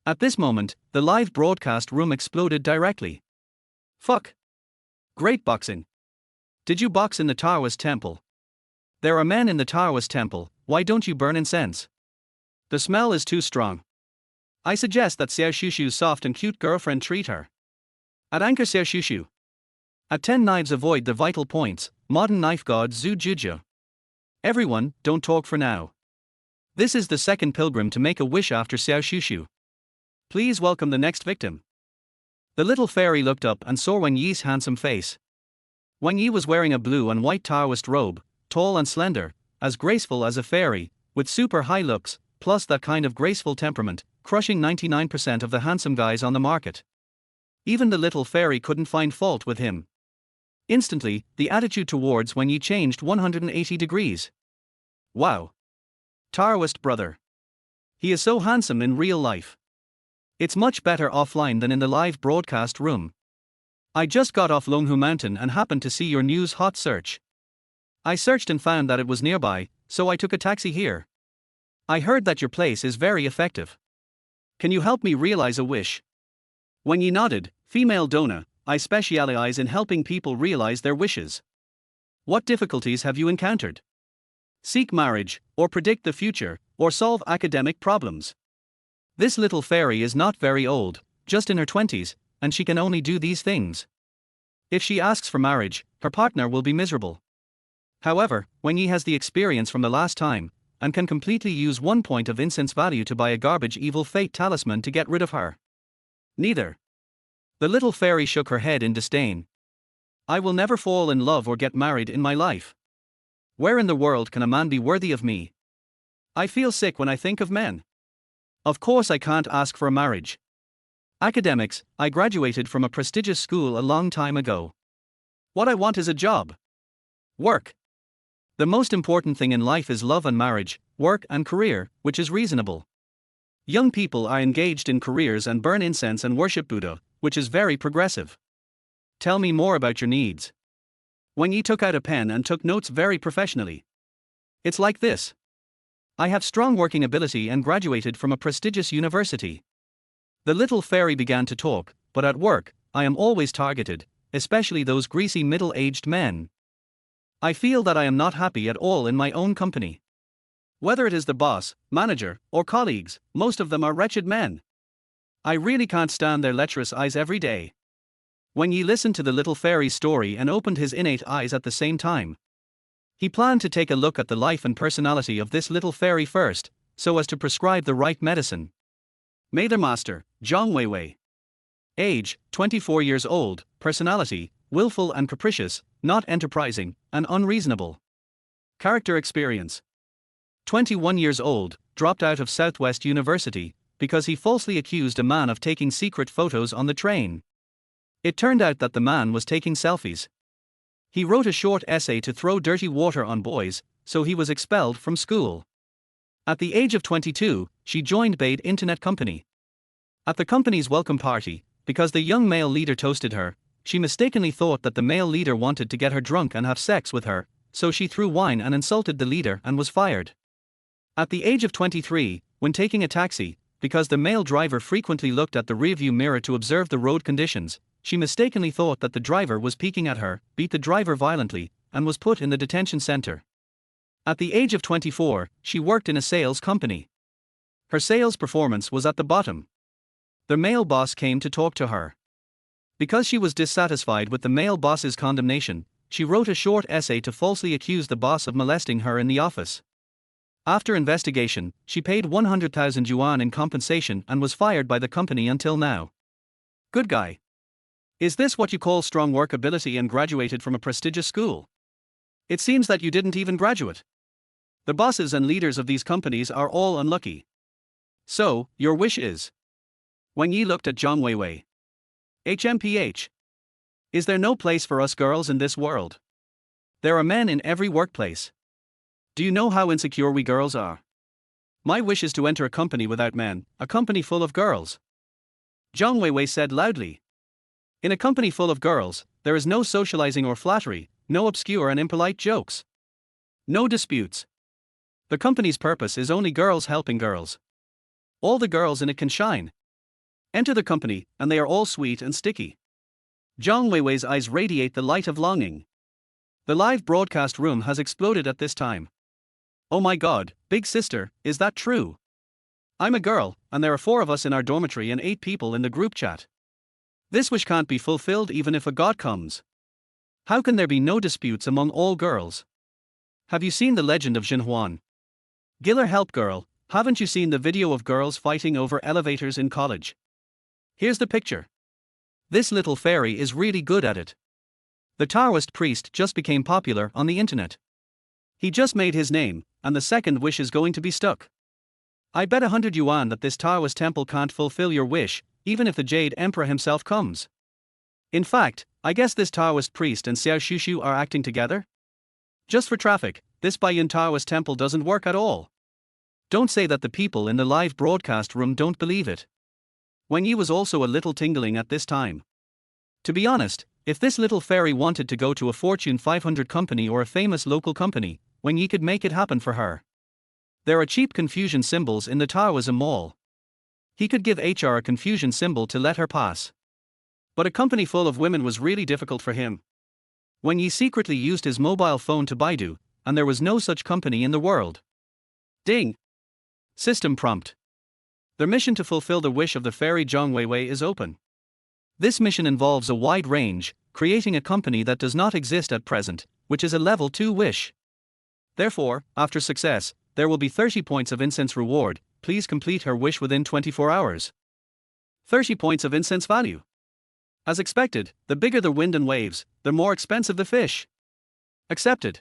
At this moment, the live broadcast room exploded directly. Fuck. Great boxing. Did you box in the Taoist temple? There are men in the Taoist temple, why don't you burn incense? The smell is too strong. I suggest that Xiao Shushu's soft and cute girlfriend treat her. At Anchor Xiao Shushu. At 10 knives avoid the vital points, modern knife god Zhu Juju. Everyone, don't talk for now. This is the second pilgrim to make a wish after Xiao Shushu. Please welcome the next victim. The little fairy looked up and saw Wang Ye's handsome face. Wang Ye was wearing a blue and white Taoist robe, tall and slender, as graceful as a fairy, with super high looks, plus that kind of graceful temperament, crushing 99% of the handsome guys on the market. Even the little fairy couldn't find fault with him. Instantly, the attitude towards Wang Ye changed 180 degrees. Wow. Taoist brother. He is so handsome in real life. It's much better offline than in the live broadcast room. I just got off Longhu Mountain and happened to see your news hot search. I searched and found that it was nearby, so I took a taxi here. I heard that your place is very effective. Can you help me realize a wish? Wang Ye nodded. Female donor, I specialize in helping people realize their wishes. What difficulties have you encountered? Seek marriage, or predict the future, or solve academic problems. This little fairy is not very old, just in her 20s, and she can only do these things. If she asks for marriage, her partner will be miserable. However, Wang Ye has the experience from the last time, and can completely use 1 point of incense value to buy a garbage evil fate talisman to get rid of her. Neither. The little fairy shook her head in disdain. I will never fall in love or get married in my life. Where in the world can a man be worthy of me? I feel sick when I think of men. Of course I can't ask for a marriage. Academics, I graduated from a prestigious school a long time ago. What I want is a job. Work. The most important thing in life is love and marriage, work and career, which is reasonable. Young people are engaged in careers and burn incense and worship Buddha, which is very progressive. Tell me more about your needs. Wang Ye took out a pen and took notes very professionally. It's like this. I have strong working ability and graduated from a prestigious university. The little fairy began to talk, but at work, I am always targeted, especially those greasy middle-aged men. I feel that I am not happy at all in my own company. Whether it is the boss, manager, or colleagues, most of them are wretched men. I really can't stand their lecherous eyes every day. Wang Ye listened to the little fairy's story and opened his innate eyes at the same time. He planned to take a look at the life and personality of this little fairy first, so as to prescribe the right medicine. Master Master, Zhang Weiwei. Age, 24 years old, personality, willful and capricious, not enterprising, and unreasonable. Character experience. 21 years old, dropped out of Southwest University because he falsely accused a man of taking secret photos on the train. It turned out that the man was taking selfies. He wrote a short essay to throw dirty water on boys, so he was expelled from school. At the age of 22, she joined Baiyun Internet Company. At the company's welcome party, because the young male leader toasted her, she mistakenly thought that the male leader wanted to get her drunk and have sex with her, so she threw wine and insulted the leader and was fired. At the age of 23, when taking a taxi, because the male driver frequently looked at the rearview mirror to observe the road conditions, she mistakenly thought that the driver was peeking at her, beat the driver violently, and was put in the detention center. At the age of 24, she worked in a sales company. Her sales performance was at the bottom. The male boss came to talk to her. Because she was dissatisfied with the male boss's condemnation, she wrote a short essay to falsely accuse the boss of molesting her in the office. After investigation, she paid 100,000 yuan in compensation and was fired by the company until now. Good guy. Is this what you call strong work ability and graduated from a prestigious school? It seems that you didn't even graduate. The bosses and leaders of these companies are all unlucky. So, your wish is? Wang Ye looked at Zhang Weiwei. HMPH. Is there no place for us girls in this world? There are men in every workplace. Do you know how insecure we girls are? My wish is to enter a company without men, a company full of girls. Zhang Weiwei said loudly. In a company full of girls, there is no socializing or flattery, no obscure and impolite jokes. No disputes. The company's purpose is only girls helping girls. All the girls in it can shine. Enter the company, and they are all sweet and sticky. Zhang Weiwei's eyes radiate the light of longing. The live broadcast room has exploded at this time. Oh my god, big sister, is that true? I'm a girl, and there are 4 of us in our dormitory and 8 people in the group chat. This wish can't be fulfilled even if a god comes. How can there be no disputes among all girls? Have you seen the legend of Xinhuan? Giller help girl, haven't you seen the video of girls fighting over elevators in college? Here's the picture. This little fairy is really good at it. The Taoist priest just became popular on the internet. He just made his name, and the second wish is going to be stuck. I bet 100 yuan that this Taoist temple can't fulfill your wish, even if the Jade Emperor himself comes. In fact, I guess this Taoist priest and Xiao Shushu are acting together? Just for traffic, this Baiyun Daoist Temple doesn't work at all. Don't say that the people in the live broadcast room don't believe it. Wang Ye was also a little tingling at this time. To be honest, if this little fairy wanted to go to a Fortune 500 company or a famous local company, Wang Ye could make it happen for her. There are cheap confusion symbols in the Taoism mall. He could give HR a confusion symbol to let her pass. But a company full of women was really difficult for him. Wang Ye secretly used his mobile phone to Baidu, and there was no such company in the world. Ding! System prompt. The mission to fulfill the wish of the fairy Zhang Weiwei is open. This mission involves a wide range, creating a company that does not exist at present, which is a level 2 wish. Therefore, after success, there will be 30 points of incense reward. Please complete her wish within 24 hours. 30 points of incense value. As expected, the bigger the wind and waves, the more expensive the fish. Accepted.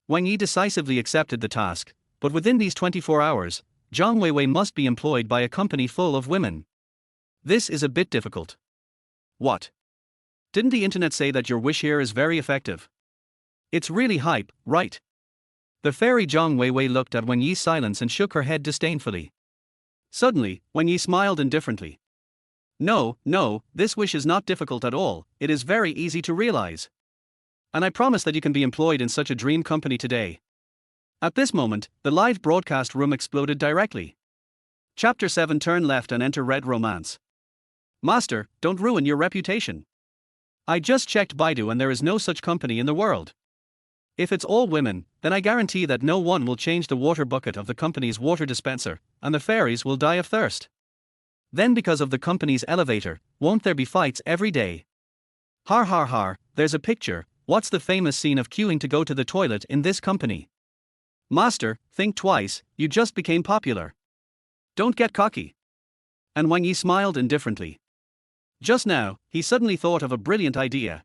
Wang Ye decisively accepted the task, but within these 24 hours, Zhang Weiwei must be employed by a company full of women. This is a bit difficult. What? Didn't the internet say that your wish here is very effective? It's really hype, right? The fairy Zhang Weiwei looked at Wang Ye's silence and shook her head disdainfully. Suddenly, Wang Ye smiled indifferently. No, this wish is not difficult at all, it is very easy to realize. And I promise that you can be employed in such a dream company today. At this moment, the live broadcast room exploded directly. Chapter 7 Turn left and enter Red Romance. Master, don't ruin your reputation. I just checked Baidu and there is no such company in the world. If it's all women, then I guarantee that no one will change the water bucket of the company's water dispenser, and the fairies will die of thirst. Then because of the company's elevator, won't there be fights every day? Har, there's a picture. What's the famous scene of queuing to go to the toilet in this company? Master, think twice, you just became popular. Don't get cocky. And Wang Ye smiled indifferently. Just now, he suddenly thought of a brilliant idea.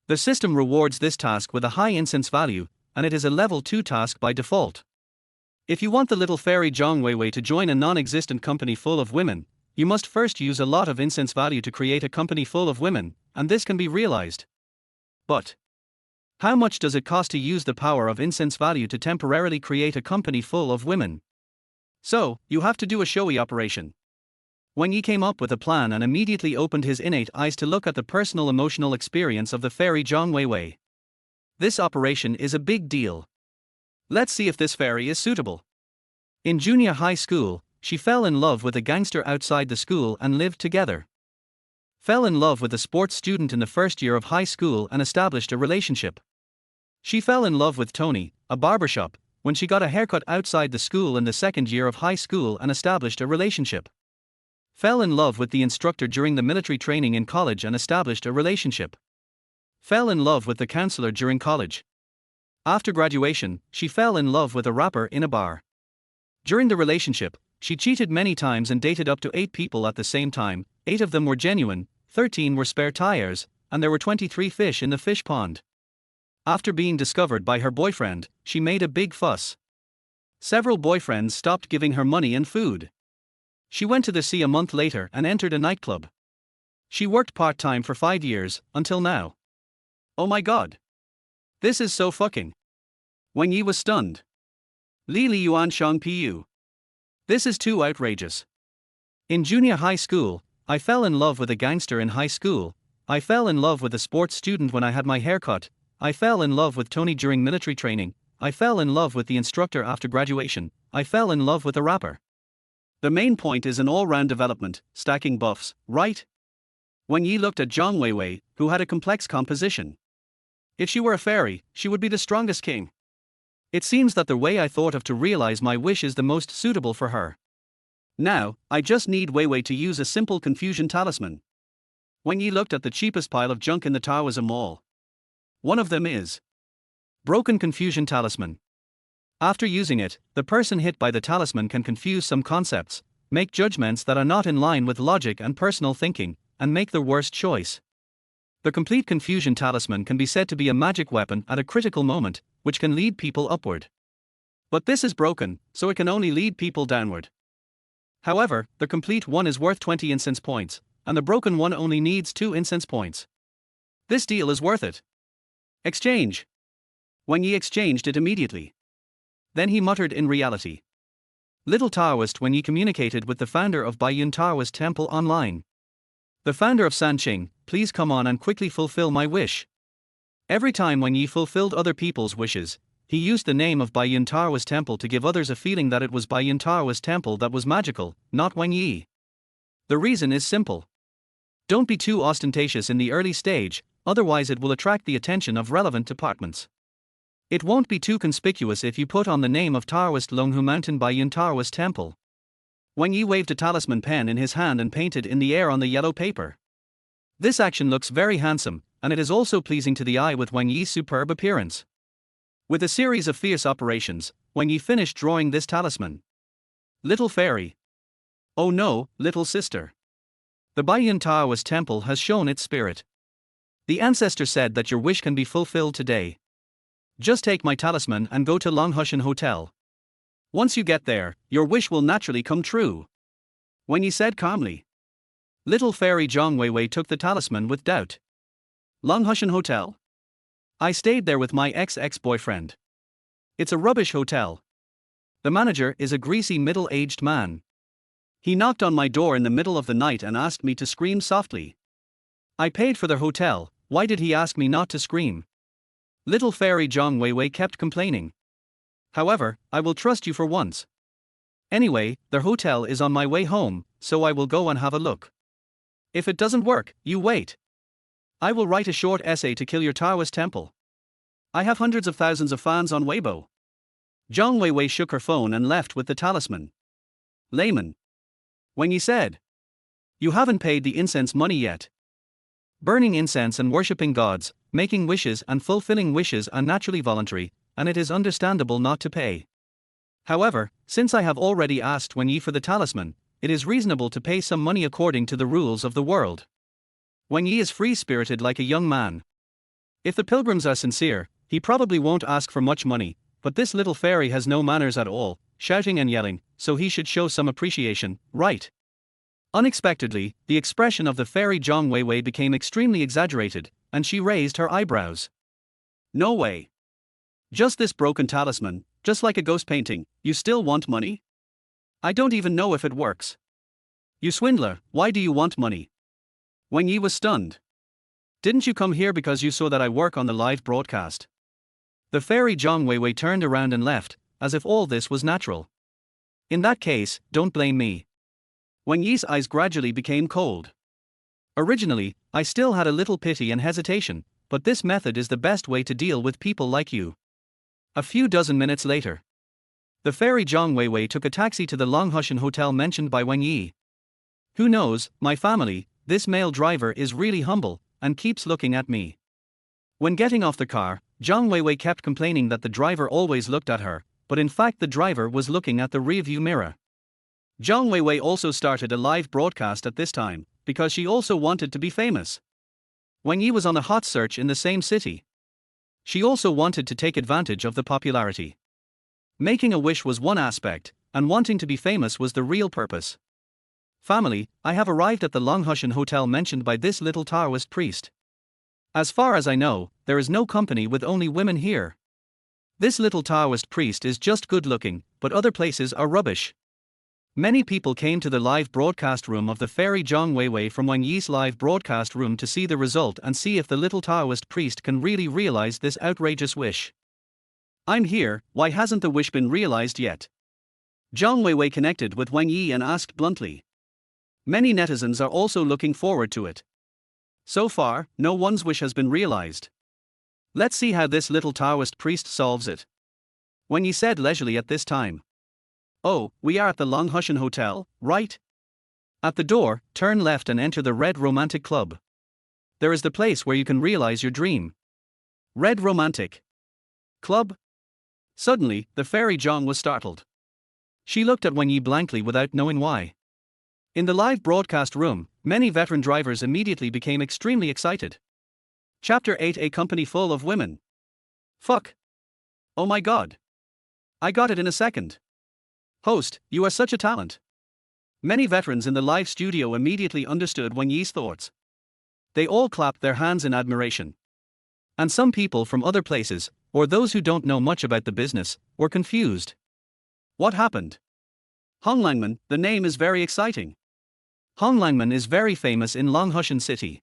The system rewards this task with a high incense value, and it is a level 2 task by default. If you want the little fairy Zhang Weiwei to join a non-existent company full of women, you must first use a lot of incense value to create a company full of women, and this can be realized. But how much does it cost to use the power of incense value to temporarily create a company full of women? So, you have to do a showy operation. Wang Ye came up with a plan and immediately opened his innate eyes to look at the personal emotional experience of the fairy Zhang Weiwei. This operation is a big deal. Let's see if this fairy is suitable. In junior high school, she fell in love with a gangster outside the school and lived together. Fell in love with a sports student in the first year of high school and established a relationship. She fell in love with Tony, a barbershop, when she got a haircut outside the school in the second year of high school and established a relationship. Fell in love with the instructor during the military training in college and established a relationship. Fell in love with the counselor during college. After graduation, she fell in love with a rapper in a bar. During the relationship, she cheated many times and dated up to 8 people at the same time. 8 of them were genuine, 13 were spare tires, and there were 23 fish in the fish pond. After being discovered by her boyfriend, she made a big fuss. Several boyfriends stopped giving her money and food. She went to the sea a month later and entered a nightclub. She worked part-time for 5 years, until now. Oh my god. This is so fucking. Wang Ye was stunned. Li Li Yuan Shang Pu. This is too outrageous. In junior high school, I fell in love with a gangster in high school. I fell in love with a sports student when I had my hair cut. I fell in love with Tony during military training. I fell in love with the instructor after graduation. I fell in love with a rapper. The main point is an all-round development, stacking buffs, right? Wang Ye looked at Zhang Weiwei, who had a complex composition. If she were a fairy, she would be the strongest king. It seems that the way I thought of to realize my wish is the most suitable for her. Now, I just need Weiwei to use a simple confusion talisman. Wang Ye looked at the cheapest pile of junk in the Taoism Mall. One of them is Broken Confusion Talisman. After using it, the person hit by the talisman can confuse some concepts, make judgments that are not in line with logic and personal thinking, and make the worst choice. The complete confusion talisman can be said to be a magic weapon at a critical moment, which can lead people upward. But this is broken, so it can only lead people downward. However, the complete one is worth 20 incense points, and the broken one only needs 2 incense points. This deal is worth it. Exchange. Wang Ye exchanged it immediately. Then he muttered in reality. Little Taoist Wang Ye communicated with the founder of Baiyun Daoist Temple online. The founder of Sanqing, please come on and quickly fulfill my wish. Every time Wang Ye fulfilled other people's wishes, he used the name of Baiyun Daoist Temple to give others a feeling that it was Baiyun Daoist Temple that was magical, not Wang Ye. The reason is simple. Don't be too ostentatious in the early stage, otherwise it will attract the attention of relevant departments. It won't be too conspicuous if you put on the name of Taoist Longhu Mountain Baiyun Daoist Temple. Wang Ye waved a talisman pen in his hand and painted in the air on the yellow paper. This action looks very handsome, and it is also pleasing to the eye with Wang Ye's superb appearance. With a series of fierce operations, Wang Ye finished drawing this talisman. Little fairy. Oh no, little sister. The Baiyun Daoist Temple has shown its spirit. The ancestor said that your wish can be fulfilled today. Just take my talisman and go to Longhushan Hotel. Once you get there, your wish will naturally come true. Wang Ye said calmly. Little fairy Zhang Weiwei took the talisman with doubt. Longhushan Hotel? I stayed there with my ex-boyfriend. It's a rubbish hotel. The manager is a greasy middle-aged man. He knocked on my door in the middle of the night and asked me to scream softly. I paid for the hotel, why did he ask me not to scream? Little fairy Zhang Weiwei kept complaining. However, I will trust you for once. Anyway, the hotel is on my way home, so I will go and have a look. If it doesn't work, you wait. I will write a short essay to kill your Taoist temple. I have hundreds of thousands of fans on Weibo. Zhang Weiwei shook her phone and left with the talisman. Layman. Wang Ye said. You haven't paid the incense money yet. Burning incense and worshipping gods, making wishes and fulfilling wishes are naturally voluntary, and it is understandable not to pay. However, since I have already asked Wang Ye for the talisman, it is reasonable to pay some money according to the rules of the world. Wang Ye is free-spirited like a young man. If the pilgrims are sincere, He probably won't ask for much money, but this little fairy has no manners at all, shouting and yelling, so he should show some appreciation, right? Unexpectedly, the expression of the fairy Zhang Weiwei became extremely exaggerated, and she raised her eyebrows. No way. Just this broken talisman, just like a ghost painting, you still want money? I don't even know if it works. You swindler, why do you want money? Wang Ye was stunned. Didn't you come here because you saw that I work on the live broadcast? The fairy Zhang Weiwei turned around and left, as if all this was natural. In that case, don't blame me. Wang Ye's eyes gradually became cold. Originally, I still had a little pity and hesitation, but this method is the best way to deal with people like you. A few dozen minutes later, the fairy Zhang Weiwei took a taxi to the Longhushan hotel mentioned by Wang Ye. Who knows, my family, this male driver is really humble, and keeps looking at me. When getting off the car, Zhang Weiwei kept complaining that the driver always looked at her, but in fact the driver was looking at the rearview mirror. Zhang Weiwei also started a live broadcast at this time, because she also wanted to be famous. Wang Ye was on a hot search in the same city. She also wanted to take advantage of the popularity. Making a wish was one aspect, and wanting to be famous was the real purpose. Family, I have arrived at the Longhushan hotel mentioned by this little Taoist priest. As far as I know, there is no company with only women here. This little Taoist priest is just good looking, but other places are rubbish. Many people came to the live broadcast room of the fairy Zhang Weiwei from Wang Ye's live broadcast room to see the result and see if the little Taoist priest can really realize this outrageous wish. I'm here, why hasn't the wish been realized yet? Zhang Weiwei connected with Wang Ye and asked bluntly. Many netizens are also looking forward to it. So far, no one's wish has been realized. Let's see how this little Taoist priest solves it. Wang Ye said leisurely at this time. Oh, we are at the Longhushan Hotel, right? At the door, turn left and enter the Red Romantic Club. There is the place where you can realize your dream. Red Romantic Club? Suddenly, the fairy Zhang was startled. She looked at Wang Ye blankly without knowing why. In the live broadcast room, many veteran drivers immediately became extremely excited. Chapter 8: A company full of women. Fuck. Oh my god. I got it in a second. Host, you are such a talent. Many veterans in the live studio immediately understood Wang Ye's thoughts. They all clapped their hands in admiration. And some people from other places, or those who don't know much about the business, were confused. What happened? Honglangman, the name is very exciting. Honglangman is very famous in Longhushan city.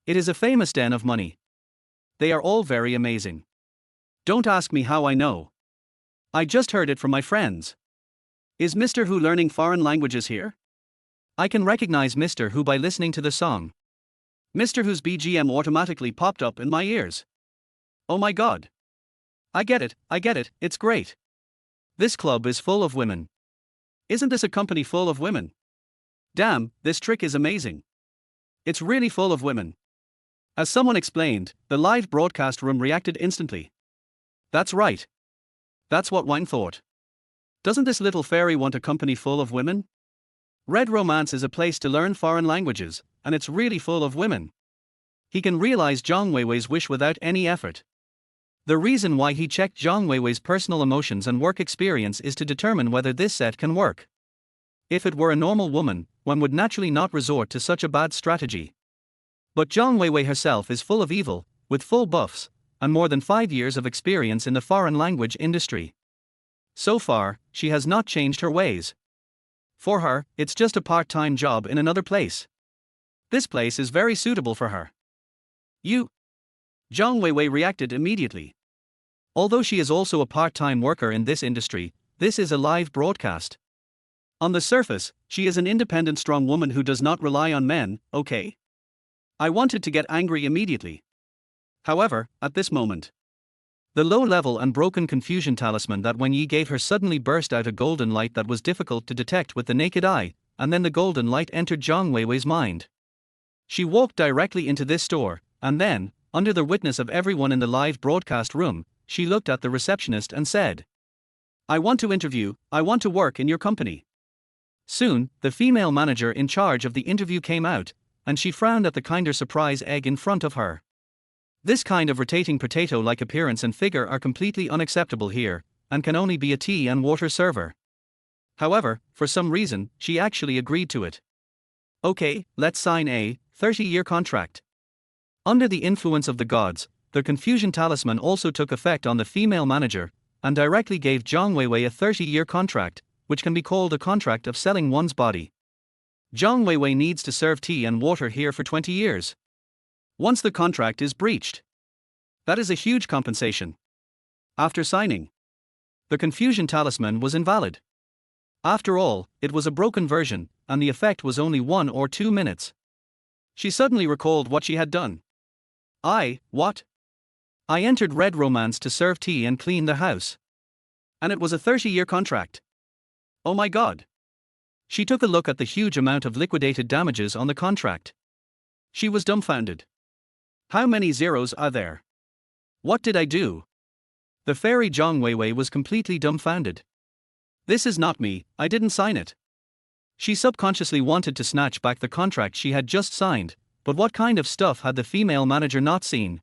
It is a famous den of money. They are all very amazing. Don't ask me how I know. I just heard it from my friends. Is Mr. Hu learning foreign languages here? I can recognize Mr. Hu by listening to the song. Mr. Hu's BGM automatically popped up in my ears. Oh my god. I get it, it's great. This club is full of women. Isn't this a company full of women? Damn, this trick is amazing. It's really full of women. As someone explained, the live broadcast room reacted instantly. That's right. That's what Wang thought. Doesn't this little fairy want a company full of women? Red Romance is a place to learn foreign languages, and it's really full of women. He can realize Zhang Weiwei's wish without any effort. The reason why he checked Zhang Weiwei's personal emotions and work experience is to determine whether this set can work. If it were a normal woman, one would naturally not resort to such a bad strategy. But Zhang Weiwei herself is full of evil, with full buffs, and more than 5 years of experience in the foreign language industry. So far, she has not changed her ways. For her, it's just a part-time job in another place. This place is very suitable for her. You? Zhang Weiwei reacted immediately. Although she is also a part-time worker in this industry, this is a live broadcast. On the surface, she is an independent strong woman who does not rely on men, okay? I wanted to get angry immediately. However, at this moment, the low-level and broken confusion talisman that Wang Ye gave her suddenly burst out a golden light that was difficult to detect with the naked eye, and then the golden light entered Zhang Weiwei's mind. She walked directly into this store, and then, under the witness of everyone in the live broadcast room, she looked at the receptionist and said, I want to work in your company. Soon, the female manager in charge of the interview came out, and she frowned at the kinder surprise egg in front of her. This kind of rotating potato-like appearance and figure are completely unacceptable here, and can only be a tea and water server. However, for some reason, she actually agreed to it. Okay, let's sign a 30-year contract. Under the influence of the gods, the confusion talisman also took effect on the female manager, and directly gave Zhang Weiwei a 30-year contract, which can be called a contract of selling one's body. Zhang Weiwei needs to serve tea and water here for 20 years. Once the contract is breached, that is a huge compensation. After signing, the confusion talisman was invalid. After all, it was a broken version, and the effect was only 1 or 2 minutes. She suddenly recalled what she had done. What? I entered Red Romance to serve tea and clean the house. And it was a 30-year contract. Oh my god. She took a look at the huge amount of liquidated damages on the contract. She was dumbfounded. How many zeros are there? What did I do? The fairy Zhang Weiwei was completely dumbfounded. This is not me, I didn't sign it. She subconsciously wanted to snatch back the contract she had just signed, but what kind of stuff had the female manager not seen?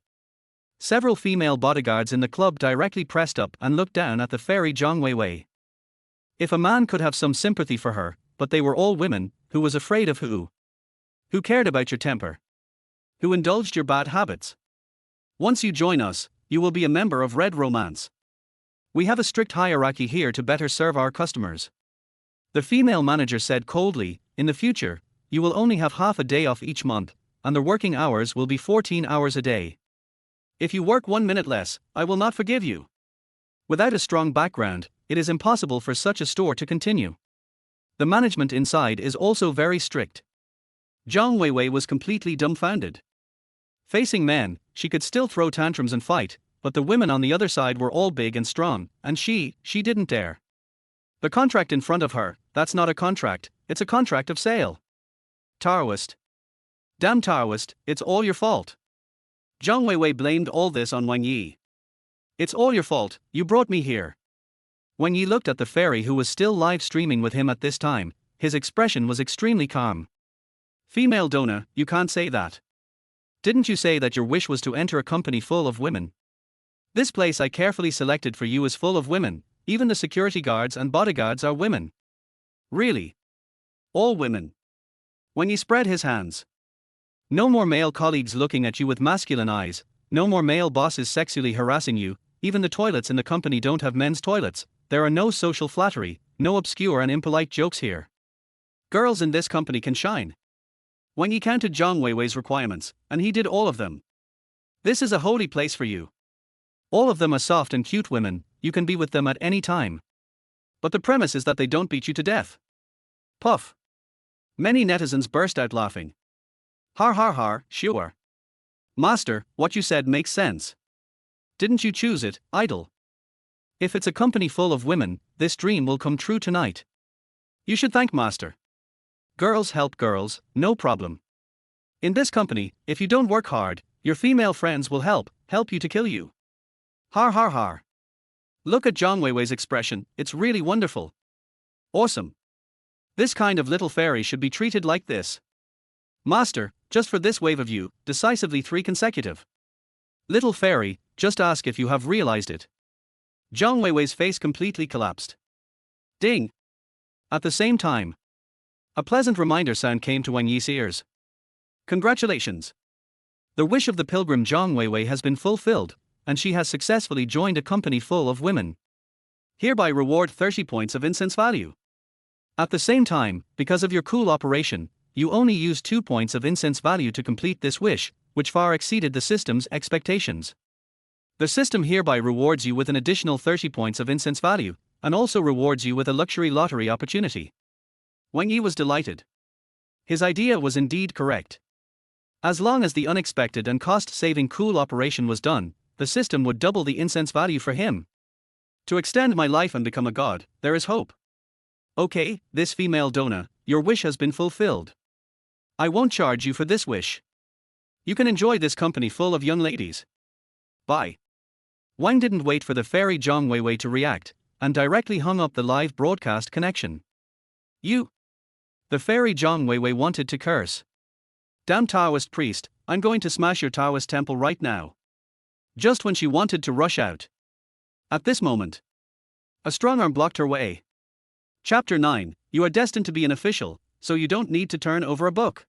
Several female bodyguards in the club directly pressed up and looked down at the fairy Zhang Weiwei. If a man could have some sympathy for her, but they were all women, who was afraid of who? Who cared about your temper? Who indulged your bad habits? Once you join us, you will be a member of Red Romance. We have a strict hierarchy here to better serve our customers. The female manager said coldly, in the future, you will only have half a day off each month, and the working hours will be 14 hours a day. If you work 1 minute less, I will not forgive you. Without a strong background, it is impossible for such a store to continue. The management inside is also very strict. Zhang Weiwei was completely dumbfounded. Facing men, she could still throw tantrums and fight, but the women on the other side were all big and strong, and she didn't dare. The contract in front of her, that's not a contract, it's a contract of sale. Daoist. Damn Daoist, it's all your fault. Zhang Weiwei blamed all this on Wang Ye. It's all your fault, you brought me here. Wang Ye looked at the fairy who was still live streaming with him at this time, his expression was extremely calm. Female Dona, you can't say that. Didn't you say that your wish was to enter a company full of women? This place I carefully selected for you is full of women, even the security guards and bodyguards are women. Really? All women. Wang Ye spread his hands. No more male colleagues looking at you with masculine eyes, no more male bosses sexually harassing you, even the toilets in the company don't have men's toilets, there are no social flattery, no obscure and impolite jokes here. Girls in this company can shine. Wang Ye counted Zhang Weiwei's requirements, and he did all of them. This is a holy place for you. All of them are soft and cute women, you can be with them at any time. But the premise is that they don't beat you to death. Puff. Many netizens burst out laughing. Har har har, sure. Master, what you said makes sense. Didn't you choose it, idol? If it's a company full of women, this dream will come true tonight. You should thank Master. Girls help girls, no problem. In this company, if you don't work hard, your female friends will help you to kill you. Har har har. Look at Zhang Weiwei's expression, it's really wonderful. Awesome. This kind of little fairy should be treated like this. Master, just for this wave of you, decisively 3 consecutive. Little fairy, just ask if you have realized it. Zhang Weiwei's face completely collapsed. Ding. At the same time, a pleasant reminder sound came to Wang Ye's ears. Congratulations. The wish of the pilgrim Zhang Weiwei has been fulfilled, and she has successfully joined a company full of women. Hereby reward 30 points of incense value. At the same time, because of your cool operation, you only used 2 points of incense value to complete this wish, which far exceeded the system's expectations. The system hereby rewards you with an additional 30 points of incense value, and also rewards you with a luxury lottery opportunity. Wang Ye was delighted. His idea was indeed correct. As long as the unexpected and cost-saving cool operation was done, the system would double the incense value for him. To extend my life and become a god, there is hope. Okay, this female Dona, your wish has been fulfilled. I won't charge you for this wish. You can enjoy this company full of young ladies. Bye. Wang didn't wait for the fairy Zhang Weiwei to react, and directly hung up the live broadcast connection. You. The fairy Zhang Weiwei wanted to curse. Damn Taoist priest, I'm going to smash your Taoist temple right now. just when she wanted to rush out. At this moment, a strong arm blocked her way. Chapter 9, You are destined to be an official, so you don't need to turn over a book.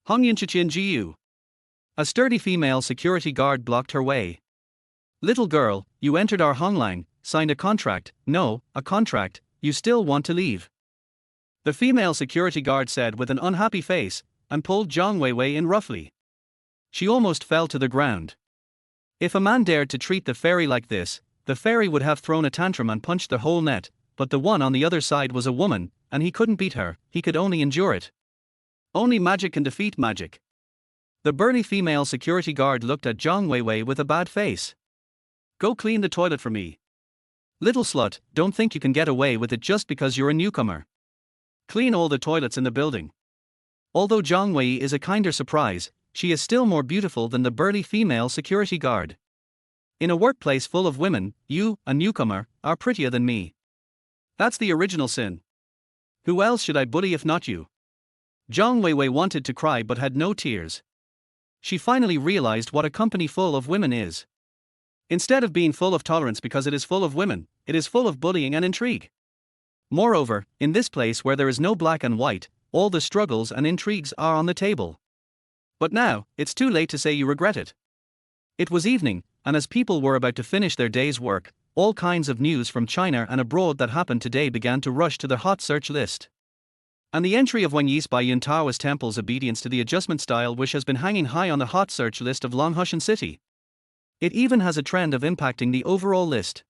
Hongyan Jiu. A sturdy female security guard blocked her way. Little girl, you entered our Honglang, signed a contract, no, a contract, you still want to leave. The female security guard said with an unhappy face, and pulled Zhang Weiwei in roughly. She almost fell to the ground. If a man dared to treat the fairy like this, the fairy would have thrown a tantrum and punched the whole net, but the one on the other side was a woman, and he couldn't beat her, he could only endure it. Only magic can defeat magic. The burly female security guard looked at Zhang Weiwei with a bad face. Go clean the toilet for me. Little slut, don't think you can get away with it just because you're a newcomer. Clean all the toilets in the building. Although Zhang Wei is a kinder surprise, she is still more beautiful than the burly female security guard. In a workplace full of women, you, a newcomer, are prettier than me. That's the original sin. Who else should I bully if not you? Zhang Weiwei wanted to cry but had no tears. She finally realized what a company full of women is. Instead of being full of tolerance because it is full of women, it is full of bullying and intrigue. Moreover, in this place where there is no black and white, all the struggles and intrigues are on the table. But now, it's too late to say you regret it. It was evening, and as people were about to finish their day's work, all kinds of news from China and abroad that happened today began to rush to the hot search list. And the entry of Wang Ye's Baiyun Daoist Temple's obedience to the adjustment style wish has been hanging high on the hot search list of Longhushan City. It even has a trend of impacting the overall list.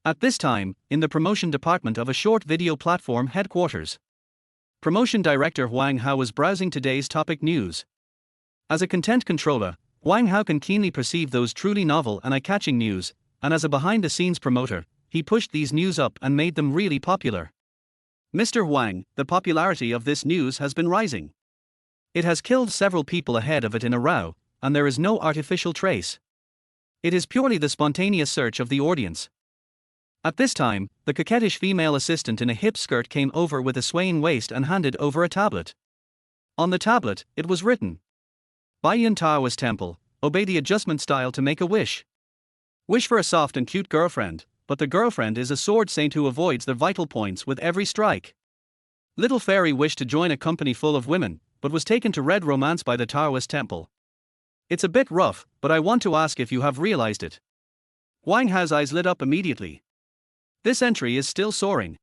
At this time, in the promotion department of a short video platform headquarters, Promotion Director Wang Hao was browsing today's topic news. As a content controller, Wang Hao can keenly perceive those truly novel and eye-catching news, and as a behind-the-scenes promoter, he pushed these news up and made them really popular. Mr. Wang, the popularity of this news has been rising. It has killed several people ahead of it in a row, and there is no artificial trace. It is purely the spontaneous search of the audience. At this time, the coquettish female assistant in a hip skirt came over with a swaying waist and handed over a tablet. On the tablet, it was written, Baiyun Daoist Temple, obey the adjustment style to make a wish. Wish for a soft and cute girlfriend, but the girlfriend is a sword saint who avoids the vital points with every strike. Little fairy wished to join a company full of women, but was taken to red romance by the Daoist Temple. It's a bit rough, but I want to ask if you have realized it. Wang Hao's eyes lit up immediately. This entry is still soaring.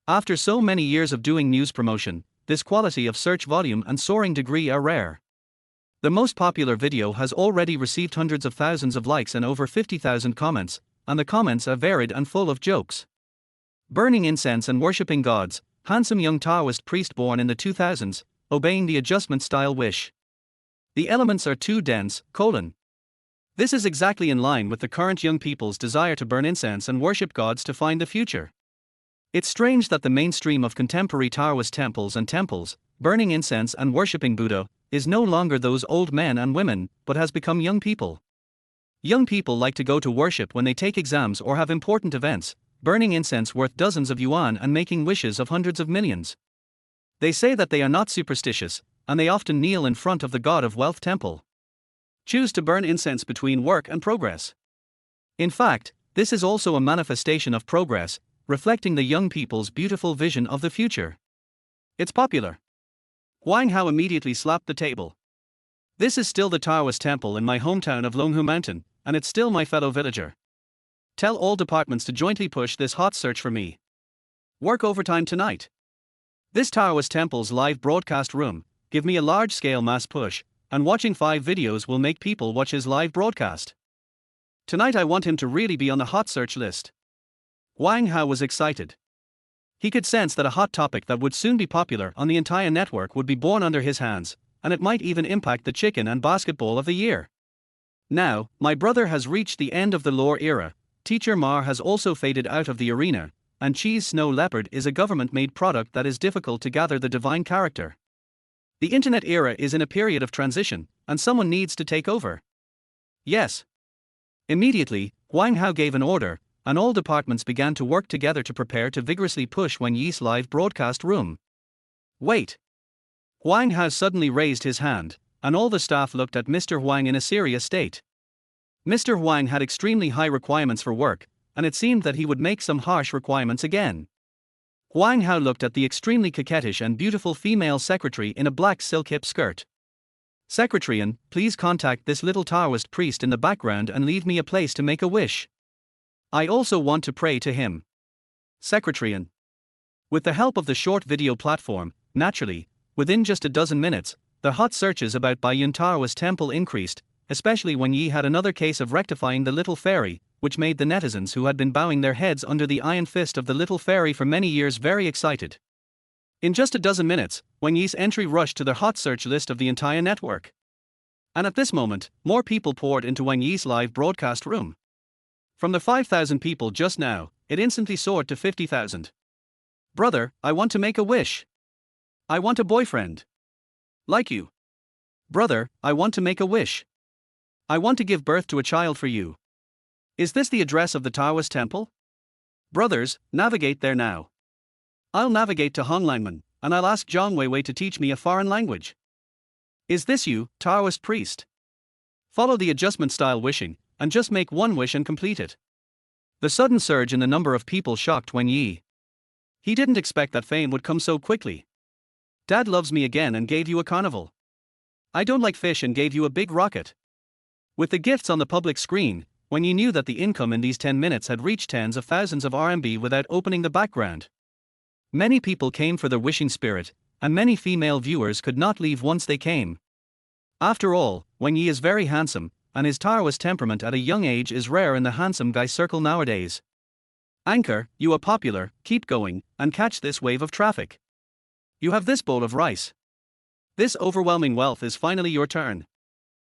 After so many years of doing news promotion, this quality of search volume and soaring degree are rare. The most popular video has already received hundreds of thousands of likes and over 50,000 comments, and the comments are varied and full of jokes. Burning incense and worshipping gods, handsome young Taoist priest born in the 2000s, obeying the adjustment style wish. The elements are too dense, This is exactly in line with the current young people's desire to burn incense and worship gods to find the future. It's strange that the mainstream of contemporary Taoist temples, burning incense and worshipping Buddha, is no longer those old men and women, but has become young people. Young people like to go to worship when they take exams or have important events, burning incense worth dozens of yuan and making wishes of hundreds of millions. They say that they are not superstitious, and they often kneel in front of the god of wealth temple. Choose to burn incense between work and progress. In fact, this is also a manifestation of progress, reflecting the young people's beautiful vision of the future. It's popular. Wang Hao immediately slapped the table. This is still the Taoist temple in my hometown of Longhu Mountain, and it's still my fellow villager. Tell all departments to jointly push this hot search for me. Work overtime tonight. This Taoist temple's live broadcast room, give me a large-scale mass push, and watching 5 videos will make people watch his live broadcast. Tonight I want him to really be on the hot search list. Wang Hao was excited. He could sense that a hot topic that would soon be popular on the entire network would be born under his hands, and it might even impact the chicken and basketball of the year. Now, my brother has reached the end of the lore era, Teacher Mar has also faded out of the arena, and Cheese Snow Leopard is a government-made product that is difficult to gather the divine character. The internet era is in a period of transition, and someone needs to take over. Yes. Immediately, Wang Hao gave an order, and all departments began to work together to prepare to vigorously push Wang Ye's live broadcast room. Wait. Wang Hao suddenly raised his hand, and all the staff looked at Mr. Wang in a serious state. Mr. Huang had extremely high requirements for work, and it seemed that he would make some harsh requirements again. Wang Hao looked at the extremely coquettish and beautiful female secretary in a black silk hip skirt. Secretarian, please contact this little Taoist priest in the background and leave me a place to make a wish. I also want to pray to him. Secretarian. With the help of the short video platform, naturally, within just a dozen minutes, the hot searches about Baiyun Daoist Temple increased, especially when Ye had another case of rectifying the little fairy, which made the netizens who had been bowing their heads under the iron fist of the little fairy for many years very excited. In just a dozen minutes, Wang Ye's entry rushed to the hot search list of the entire network. And at this moment, more people poured into Wang Ye's live broadcast room. From the 5,000 people just now, it instantly soared to 50,000. Brother, I want to make a wish. I want a boyfriend. Like you. Brother, I want to make a wish. I want to give birth to a child for you. Is this the address of the Daoist temple? Brothers, navigate there now. I'll navigate to Honglangman, and I'll ask Zhang Weiwei to teach me a foreign language. Is this you, Taoist priest? Follow the adjustment style wishing, and just make one wish and complete it. The sudden surge in the number of people shocked Wang Ye. He didn't expect that fame would come so quickly. Dad loves me again and gave you a carnival. I don't like fish and gave you a big rocket. With the gifts on the public screen, Wang Ye knew that the income in these 10 minutes had reached tens of thousands of RMB without opening the background. Many people came for the wishing spirit, and many female viewers could not leave once they came. After all, Wang Ye is very handsome, and his Taoist temperament at a young age is rare in the handsome guy circle nowadays. Anchor, you are popular, keep going, and catch this wave of traffic. You have this bowl of rice. This overwhelming wealth is finally your turn.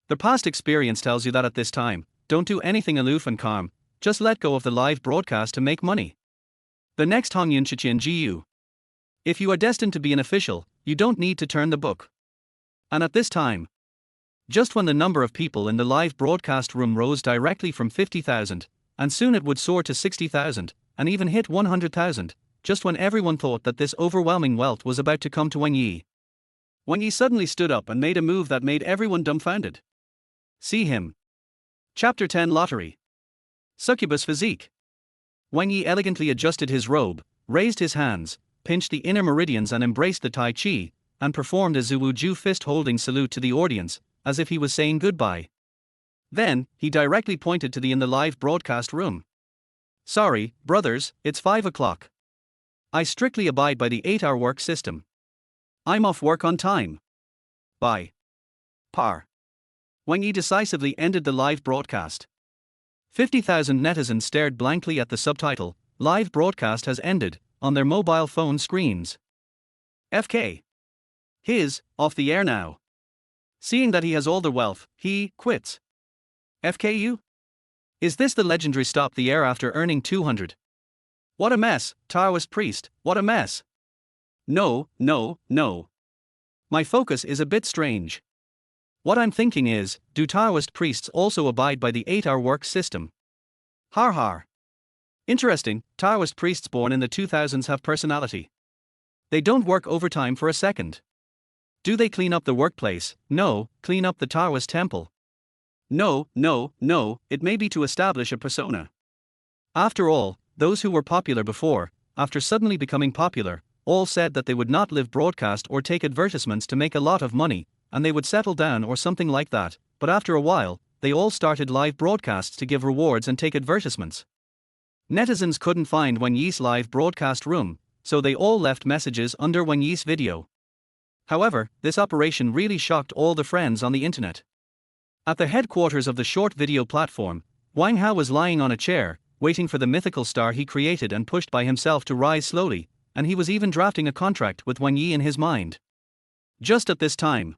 The past experience tells you that at this time, don't do anything aloof and calm, just let go of the live broadcast to make money. The next Hongyun Chichen Jiu. If you are destined to be an official, you don't need to turn the book. And at this time, just when the number of people in the live broadcast room rose directly from 50,000, and soon it would soar to 60,000, and even hit 100,000, just when everyone thought that this overwhelming wealth was about to come to Wang Ye. Wang Ye suddenly stood up and made a move that made everyone dumbfounded. See him. Chapter 10 Lottery. Succubus Physique. Wang Ye elegantly adjusted his robe, raised his hands, pinched the inner meridians and embraced the Tai Chi, and performed a Zuwuju fist-holding salute to the audience, as if he was saying goodbye. Then, he directly pointed to the live broadcast room. Sorry, brothers, it's 5 o'clock. I strictly abide by the 8-hour work system. I'm off work on time. Bye. Par. Wang Ye decisively ended the live broadcast. 50,000 netizens stared blankly at the subtitle, "Live broadcast has ended," on their mobile phone screens. FK. Off the air now. Seeing that he has all the wealth, he quits. FKU? Is this the legendary stop the air after earning 200? What a mess, Taoist priest, what a mess. No. My focus is a bit strange. What I'm thinking is, do Taoist priests also abide by the 8-hour work system? Har. Interesting, Taoist priests born in the 2000s have personality. They don't work overtime for a second. Do they clean up the workplace? No, clean up the Daoist temple. No, it may be to establish a persona. After all, those who were popular before, after suddenly becoming popular, all said that they would not live broadcast or take advertisements to make a lot of money, and they would settle down or something like that, but after a while, they all started live broadcasts to give rewards and take advertisements. Netizens couldn't find Wang Ye's live broadcast room, so they all left messages under Wang Ye's video. However, this operation really shocked all the friends on the internet. At the headquarters of the short video platform, Wang Hao was lying on a chair, waiting for the mythical star he created and pushed by himself to rise slowly, and he was even drafting a contract with Wang Ye in his mind. Just at this time,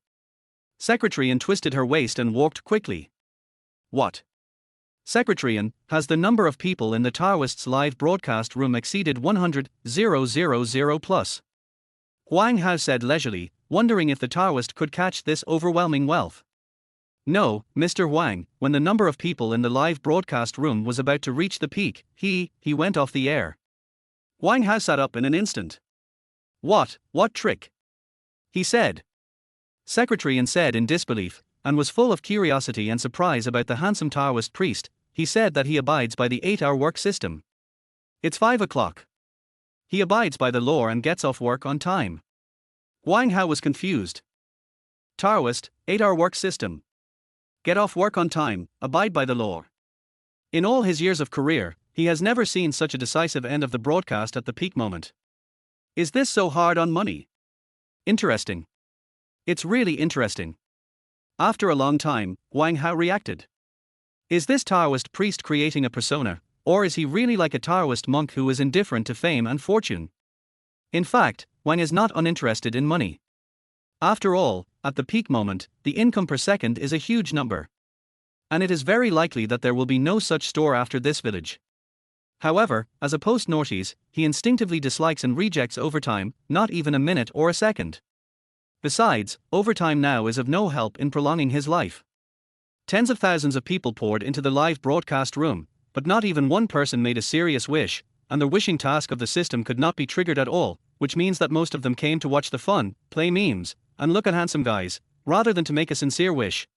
Secretarian twisted her waist and walked quickly. What? Secretarian, has the number of people in the Taoist's live broadcast room exceeded 100,000 plus? Wang Hao said leisurely, wondering if the Taoist could catch this overwhelming wealth. No, Mr. Wang, when the number of people in the live broadcast room was about to reach the peak, he went off the air. Wang Hao sat up in an instant. What trick? He said. Secretarian said in disbelief, and was full of curiosity and surprise about the handsome Taoist priest. He said that he abides by the 8-hour work system. It's 5 o'clock. He abides by the law and gets off work on time. Wang Ye was confused. Taoist, 8-hour work system. Get off work on time, abide by the law. In all his years of career, he has never seen such a decisive end of the broadcast at the peak moment. Is this so hard on money? Interesting. It's really interesting. After a long time, Wang Ye reacted. Is this Taoist priest creating a persona, or is he really like a Taoist monk who is indifferent to fame and fortune? In fact, Wang is not uninterested in money. After all, at the peak moment, the income per second is a huge number. And it is very likely that there will be no such store after this village. However, as a post-noughties, he instinctively dislikes and rejects overtime, not even a minute or a second. Besides, overtime now is of no help in prolonging his life. Tens of thousands of people poured into the live broadcast room, but not even one person made a serious wish, and the wishing task of the system could not be triggered at all, which means that most of them came to watch the fun, play memes, and look at handsome guys, rather than to make a sincere wish.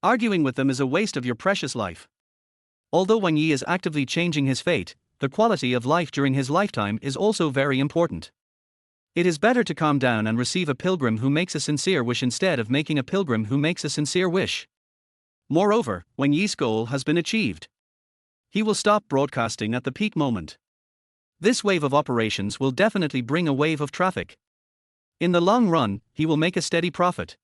Arguing with them is a waste of your precious life. Although Wang Ye is actively changing his fate, the quality of life during his lifetime is also very important. It is better to calm down and receive a pilgrim who makes a sincere wish instead of making a pilgrim who makes a sincere wish. Moreover, Wang Ye's goal has been achieved. He will stop broadcasting at the peak moment. This wave of operations will definitely bring a wave of traffic. In the long run, he will make a steady profit.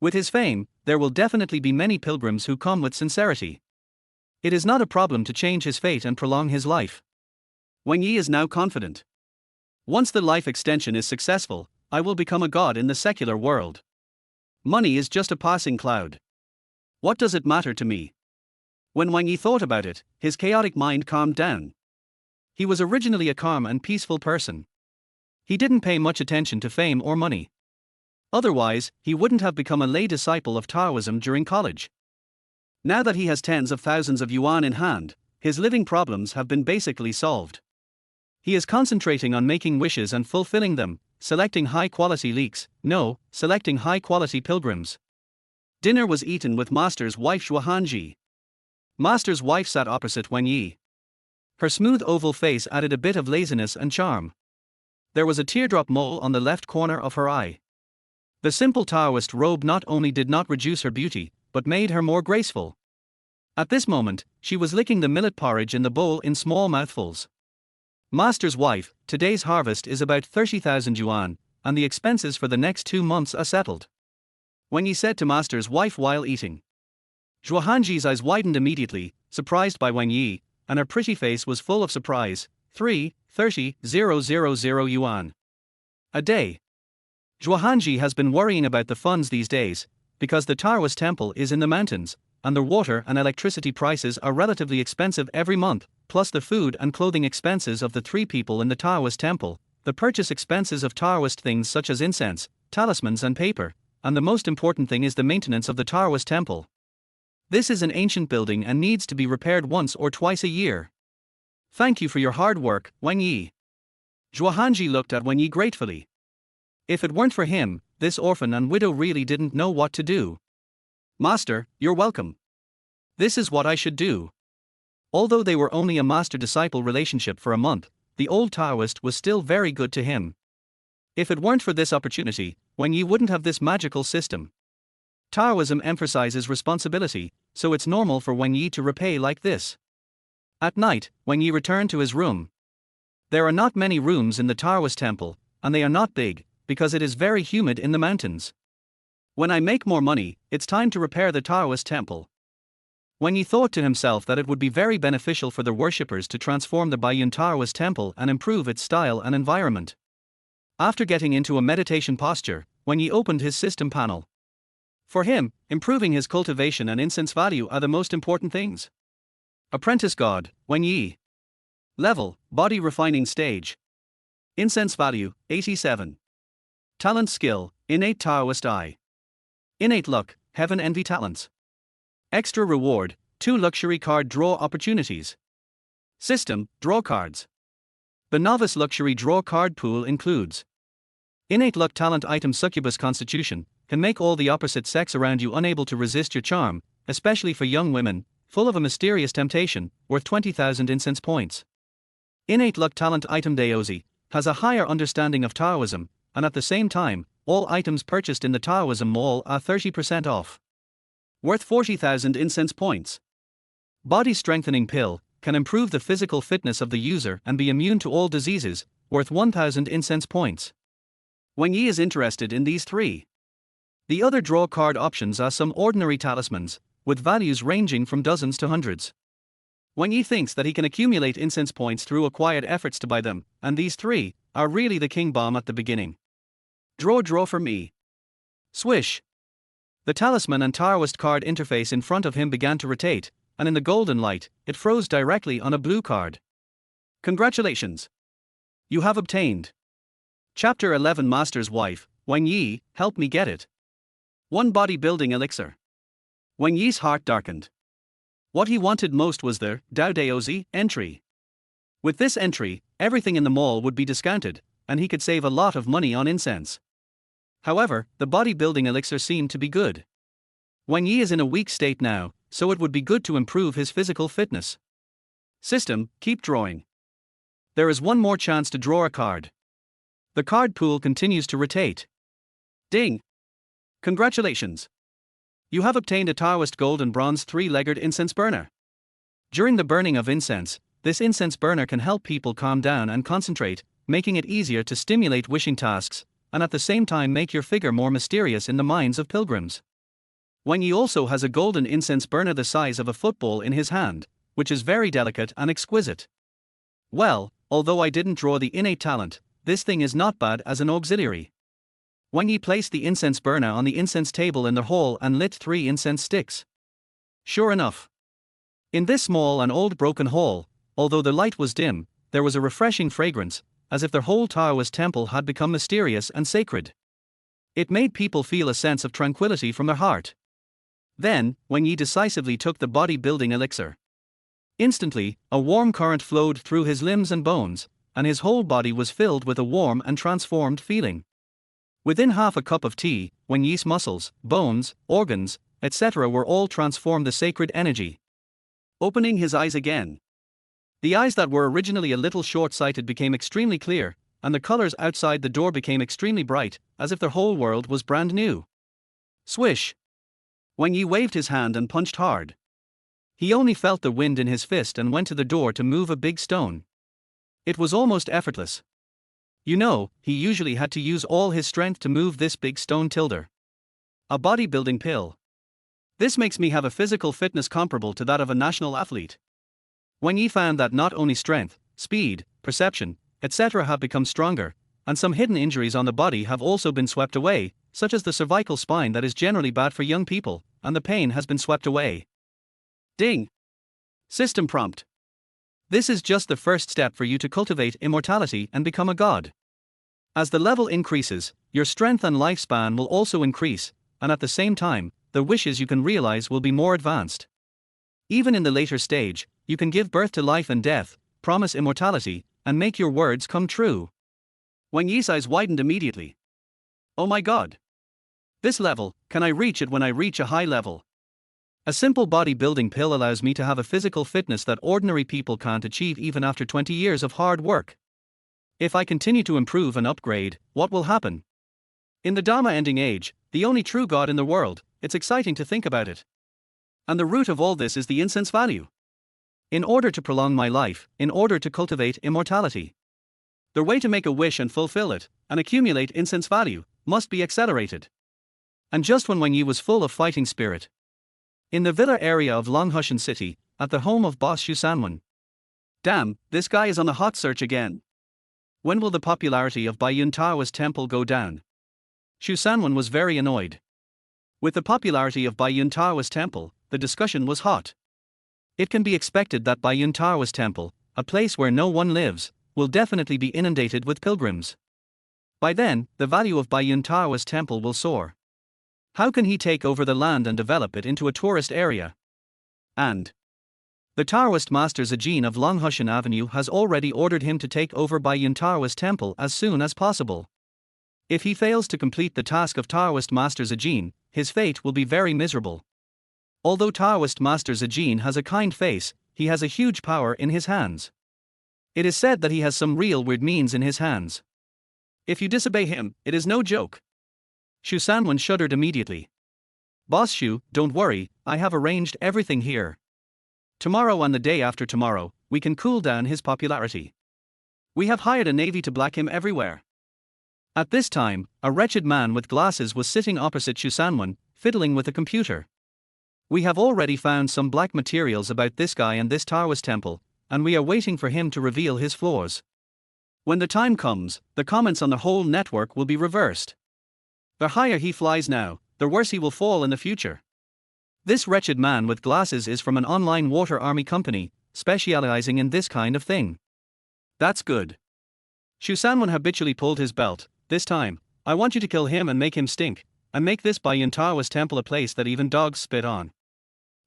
With his fame, there will definitely be many pilgrims who come with sincerity. It is not a problem to change his fate and prolong his life. Wang Ye is now confident. Once the life extension is successful, I will become a god in the secular world. Money is just a passing cloud. What does it matter to me? When Wang Ye thought about it, his chaotic mind calmed down. He was originally a calm and peaceful person. He didn't pay much attention to fame or money. Otherwise, he wouldn't have become a lay disciple of Taoism during college. Now that he has tens of thousands of yuan in hand, his living problems have been basically solved. He is concentrating on making wishes and fulfilling them, selecting high-quality leeks, selecting high-quality pilgrims. Dinner was eaten with Master's wife Zhuhanji. Master's wife sat opposite Wang Ye. Her smooth oval face added a bit of laziness and charm. There was a teardrop mole on the left corner of her eye. The simple Taoist robe not only did not reduce her beauty, but made her more graceful. At this moment, she was licking the millet porridge in the bowl in small mouthfuls. Master's wife, today's harvest is about 30,000 yuan, and the expenses for the next 2 months are settled. Wang Ye said to Master's wife while eating. Zhuhanji's eyes widened immediately, surprised by Wang Ye, and her pretty face was full of surprise. 30,000 yuan. A day. Zhuhanji has been worrying about the funds these days, because the Daoist temple is in the mountains, and the water and electricity prices are relatively expensive every month, plus the food and clothing expenses of the 3 people in the Daoist temple, the purchase expenses of Taoist things such as incense, talismans and paper, and the most important thing is the maintenance of the Daoist temple. This is an ancient building and needs to be repaired once or twice a year. Thank you for your hard work, Wang Ye. Zhuhanji looked at Wang Ye gratefully. If it weren't for him, this orphan and widow really didn't know what to do. Master, you're welcome. This is what I should do. Although they were only a master-disciple relationship for a month, the old Taoist was still very good to him. If it weren't for this opportunity, Wang Ye wouldn't have this magical system. Taoism emphasizes responsibility, so it's normal for Wang Ye to repay like this. At night, Wang Ye returned to his room. There are not many rooms in the Daoist temple, and they are not big, because it is very humid in the mountains. When I make more money, it's time to repair the Daoist temple. Wang Ye thought to himself that it would be very beneficial for the worshippers to transform the Baiyun Daoist Temple and improve its style and environment. After getting into a meditation posture, Wang Ye opened his system panel. For him, improving his cultivation and incense value are the most important things. Apprentice God, Wang Ye. Level, Body Refining Stage. Incense value, 87. Talent skill, Innate Taoist Eye. Innate luck, Heaven Envy Talents. Extra reward, 2 luxury card draw opportunities. System, draw cards. The novice luxury draw card pool includes Innate luck talent item Succubus Constitution, can make all the opposite sex around you unable to resist your charm, especially for young women, full of a mysterious temptation, worth 20,000 incense points. Innate luck talent item Daoist has a higher understanding of Taoism, and at the same time, all items purchased in the Taoism mall are 30% off. Worth 40,000 incense points. Body strengthening pill can improve the physical fitness of the user and be immune to all diseases, worth 1,000 incense points. Wang Ye is interested in these three. The other draw card options are some ordinary talismans, with values ranging from dozens to hundreds. Wang Ye thinks that he can accumulate incense points through acquired efforts to buy them, and these three are really the king bomb at the beginning. Draw for me. Swish. The talisman and Taoist card interface in front of him began to rotate, and in the golden light, it froze directly on a blue card. Congratulations! You have obtained. Chapter 11 Master's Wife, Wang Ye, help me get it. 1 Bodybuilding Elixir. Wang Ye's heart darkened. What he wanted most was the Daoist entry. With this entry, everything in the mall would be discounted, and he could save a lot of money on incense. However, the bodybuilding elixir seemed to be good. Wang Ye is in a weak state now, so it would be good to improve his physical fitness. System, keep drawing. There is one more chance to draw a card. The card pool continues to rotate. Ding! Congratulations! You have obtained a Taoist gold and bronze 3-legged incense burner. During the burning of incense, this incense burner can help people calm down and concentrate, making it easier to stimulate wishing tasks, and at the same time make your figure more mysterious in the minds of pilgrims. Wang Ye also has a golden incense burner the size of a football in his hand, which is very delicate and exquisite. Well, although I didn't draw the innate talent, this thing is not bad as an auxiliary. Wang Ye placed the incense burner on the incense table in the hall and lit 3 incense sticks. Sure enough. In this small and old broken hall, although the light was dim, there was a refreshing fragrance, as if the whole Daoist temple had become mysterious and sacred. It made people feel a sense of tranquility from their heart. Then, Wang Ye decisively took the body-building elixir. Instantly, a warm current flowed through his limbs and bones, and his whole body was filled with a warm and transformed feeling. Within half a cup of tea, Wang Ye's muscles, bones, organs, etc. were all transformed the sacred energy. Opening his eyes again. The eyes that were originally a little short-sighted became extremely clear, and the colors outside the door became extremely bright, as if the whole world was brand new. Swish! Wang Ye waved his hand and punched hard. He only felt the wind in his fist and went to the door to move a big stone. It was almost effortless. You know, he usually had to use all his strength to move this big stone tilder. A bodybuilding pill. This makes me have a physical fitness comparable to that of a national athlete. Wang Ye found that not only strength, speed, perception, etc. have become stronger, and some hidden injuries on the body have also been swept away, such as the cervical spine that is generally bad for young people, and the pain has been swept away. Ding! System prompt. This is just the first step for you to cultivate immortality and become a god. As the level increases, your strength and lifespan will also increase, and at the same time, the wishes you can realize will be more advanced. Even in the later stage, you can give birth to life and death, promise immortality, and make your words come true. Wang Ye's eyes widened immediately. Oh my god! This level, can I reach it when I reach a high level? A simple bodybuilding pill allows me to have a physical fitness that ordinary people can't achieve even after 20 years of hard work. If I continue to improve and upgrade, what will happen? In the Dharma ending age, the only true God in the world, it's exciting to think about it. And the root of all this is the incense value. In order to prolong my life, in order to cultivate immortality, the way to make a wish and fulfill it, and accumulate incense value, must be accelerated. And just when Wang Ye was full of fighting spirit, in the villa area of Longhushan City, at the home of boss Xu Sanwen. Damn, this guy is on a hot search again. When will the popularity of Baiyun Daoist Temple go down? Xu Sanwen was very annoyed. With the popularity of Baiyun Daoist Temple, the discussion was hot. It can be expected that Baiyun Daoist Temple, a place where no one lives, will definitely be inundated with pilgrims. By then, the value of Baiyun Daoist Temple will soar. How can he take over the land and develop it into a tourist area? And the Taoist master Zijin of Longhushan Avenue has already ordered him to take over Baiyun Daoist Temple as soon as possible. If he fails to complete the task of Taoist Master Zijin, his fate will be very miserable. Although Taoist Master Zijin has a kind face, he has a huge power in his hands. It is said that he has some real weird means in his hands. If you disobey him, it is no joke. Shu Sanwen shuddered immediately. Boss Shu, don't worry, I have arranged everything here. Tomorrow and the day after tomorrow, we can cool down his popularity. We have hired a navy to black him everywhere. At this time, a wretched man with glasses was sitting opposite Shu Sanwen, fiddling with a computer. We have already found some black materials about this guy and this Taoist temple, and we are waiting for him to reveal his flaws. When the time comes, the comments on the whole network will be reversed. The higher he flies now, the worse he will fall in the future. This wretched man with glasses is from an online water army company, specializing in this kind of thing. That's good. Shu Sanwen habitually pulled his belt. This time, I want you to kill him and make him stink, and make this Baiyun Daoist Temple a place that even dogs spit on.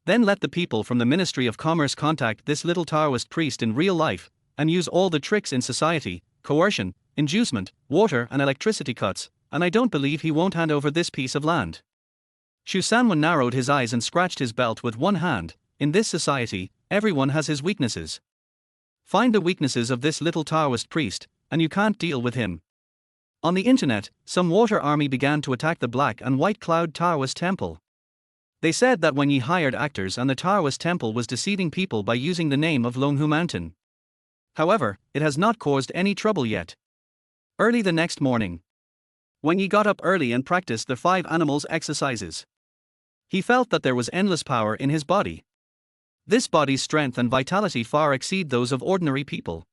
Then let the people from the Ministry of Commerce contact this little Taoist priest in real life, and use all the tricks in society, coercion, inducement, water and electricity cuts, and I don't believe he won't hand over this piece of land. Shu Sanwen narrowed his eyes and scratched his belt with one hand. In this society, everyone has his weaknesses. Find the weaknesses of this little Taoist priest, and you can't deal with him. On the internet, some water army began to attack the Black and White Cloud Taoist Temple. They said that Wang Ye hired actors and the Taoist temple was deceiving people by using the name of Longhu Mountain. However, it has not caused any trouble yet. Early the next morning, Wang Ye got up early and practiced the 5 animals exercises. He felt that there was endless power in his body. This body's strength and vitality far exceed those of ordinary people.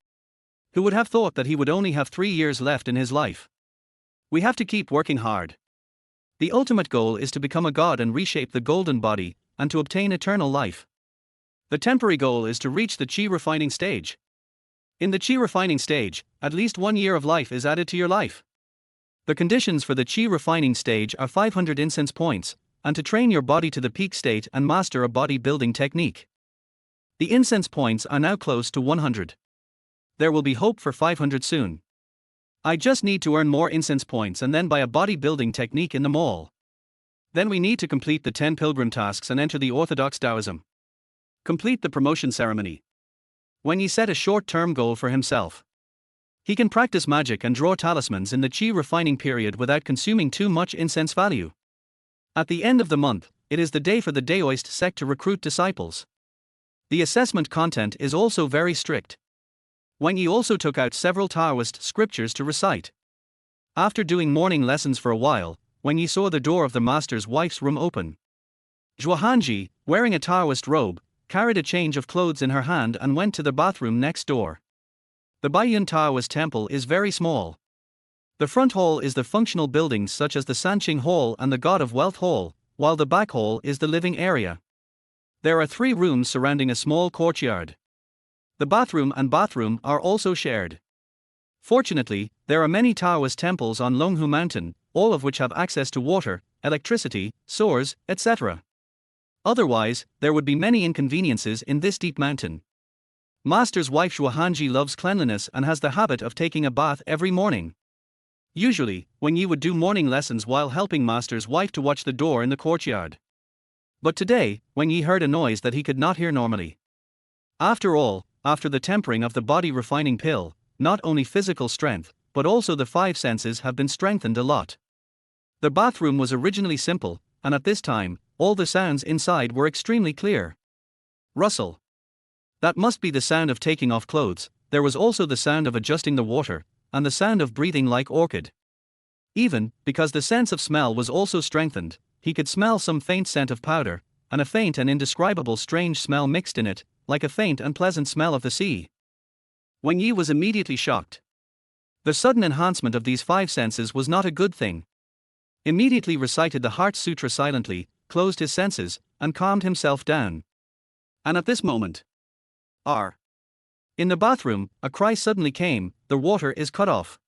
Who would have thought that he would only have 3 years left in his life? We have to keep working hard. The ultimate goal is to become a god and reshape the golden body, and to obtain eternal life. The temporary goal is to reach the chi refining stage. In the chi refining stage, at least 1 year of life is added to your life. The conditions for the chi refining stage are 500 incense points, and to train your body to the peak state and master a body building technique. The incense points are now close to 100. There will be hope for 500 soon. I just need to earn more incense points and then buy a bodybuilding technique in the mall. Then we need to complete the 10 pilgrim tasks and enter the Orthodox Taoism. Complete the promotion ceremony. When Ye set a short-term goal for himself, he can practice magic and draw talismans in the chi refining period without consuming too much incense value. At the end of the month, it is the day for the Daoist sect to recruit disciples. The assessment content is also very strict. Wang Ye also took out several Taoist scriptures to recite. After doing morning lessons for a while, Wang Ye saw the door of the master's wife's room open. Zhuohanji, wearing a Taoist robe, carried a change of clothes in her hand and went to the bathroom next door. The Baiyun Daoist Temple is very small. The front hall is the functional buildings such as the Sanqing Hall and the God of Wealth Hall, while the back hall is the living area. There are 3 rooms surrounding a small courtyard. The bathroom and bathroom are also shared. Fortunately, there are many Taoist temples on Longhu Mountain, all of which have access to water, electricity, sewers, etc. Otherwise, there would be many inconveniences in this deep mountain. Master's wife Zhuohanji loves cleanliness and has the habit of taking a bath every morning. Usually, Wang Ye would do morning lessons while helping Master's wife to watch the door in the courtyard. But today, Wang Ye heard a noise that he could not hear normally. After all, after the tempering of the body refining pill, not only physical strength, but also the 5 senses have been strengthened a lot. The bathroom was originally simple, and at this time, all the sounds inside were extremely clear. Rustle. That must be the sound of taking off clothes. There was also the sound of adjusting the water, and the sound of breathing like orchid. Even, because the sense of smell was also strengthened, he could smell some faint scent of powder, and a faint and indescribable strange smell mixed in it, like a faint and pleasant smell of the sea. Wang Ye was immediately shocked. The sudden enhancement of these 5 senses was not a good thing. Immediately recited the Heart Sutra silently, closed his senses, and calmed himself down. And at this moment, in the bathroom, a cry suddenly came, the water is cut off.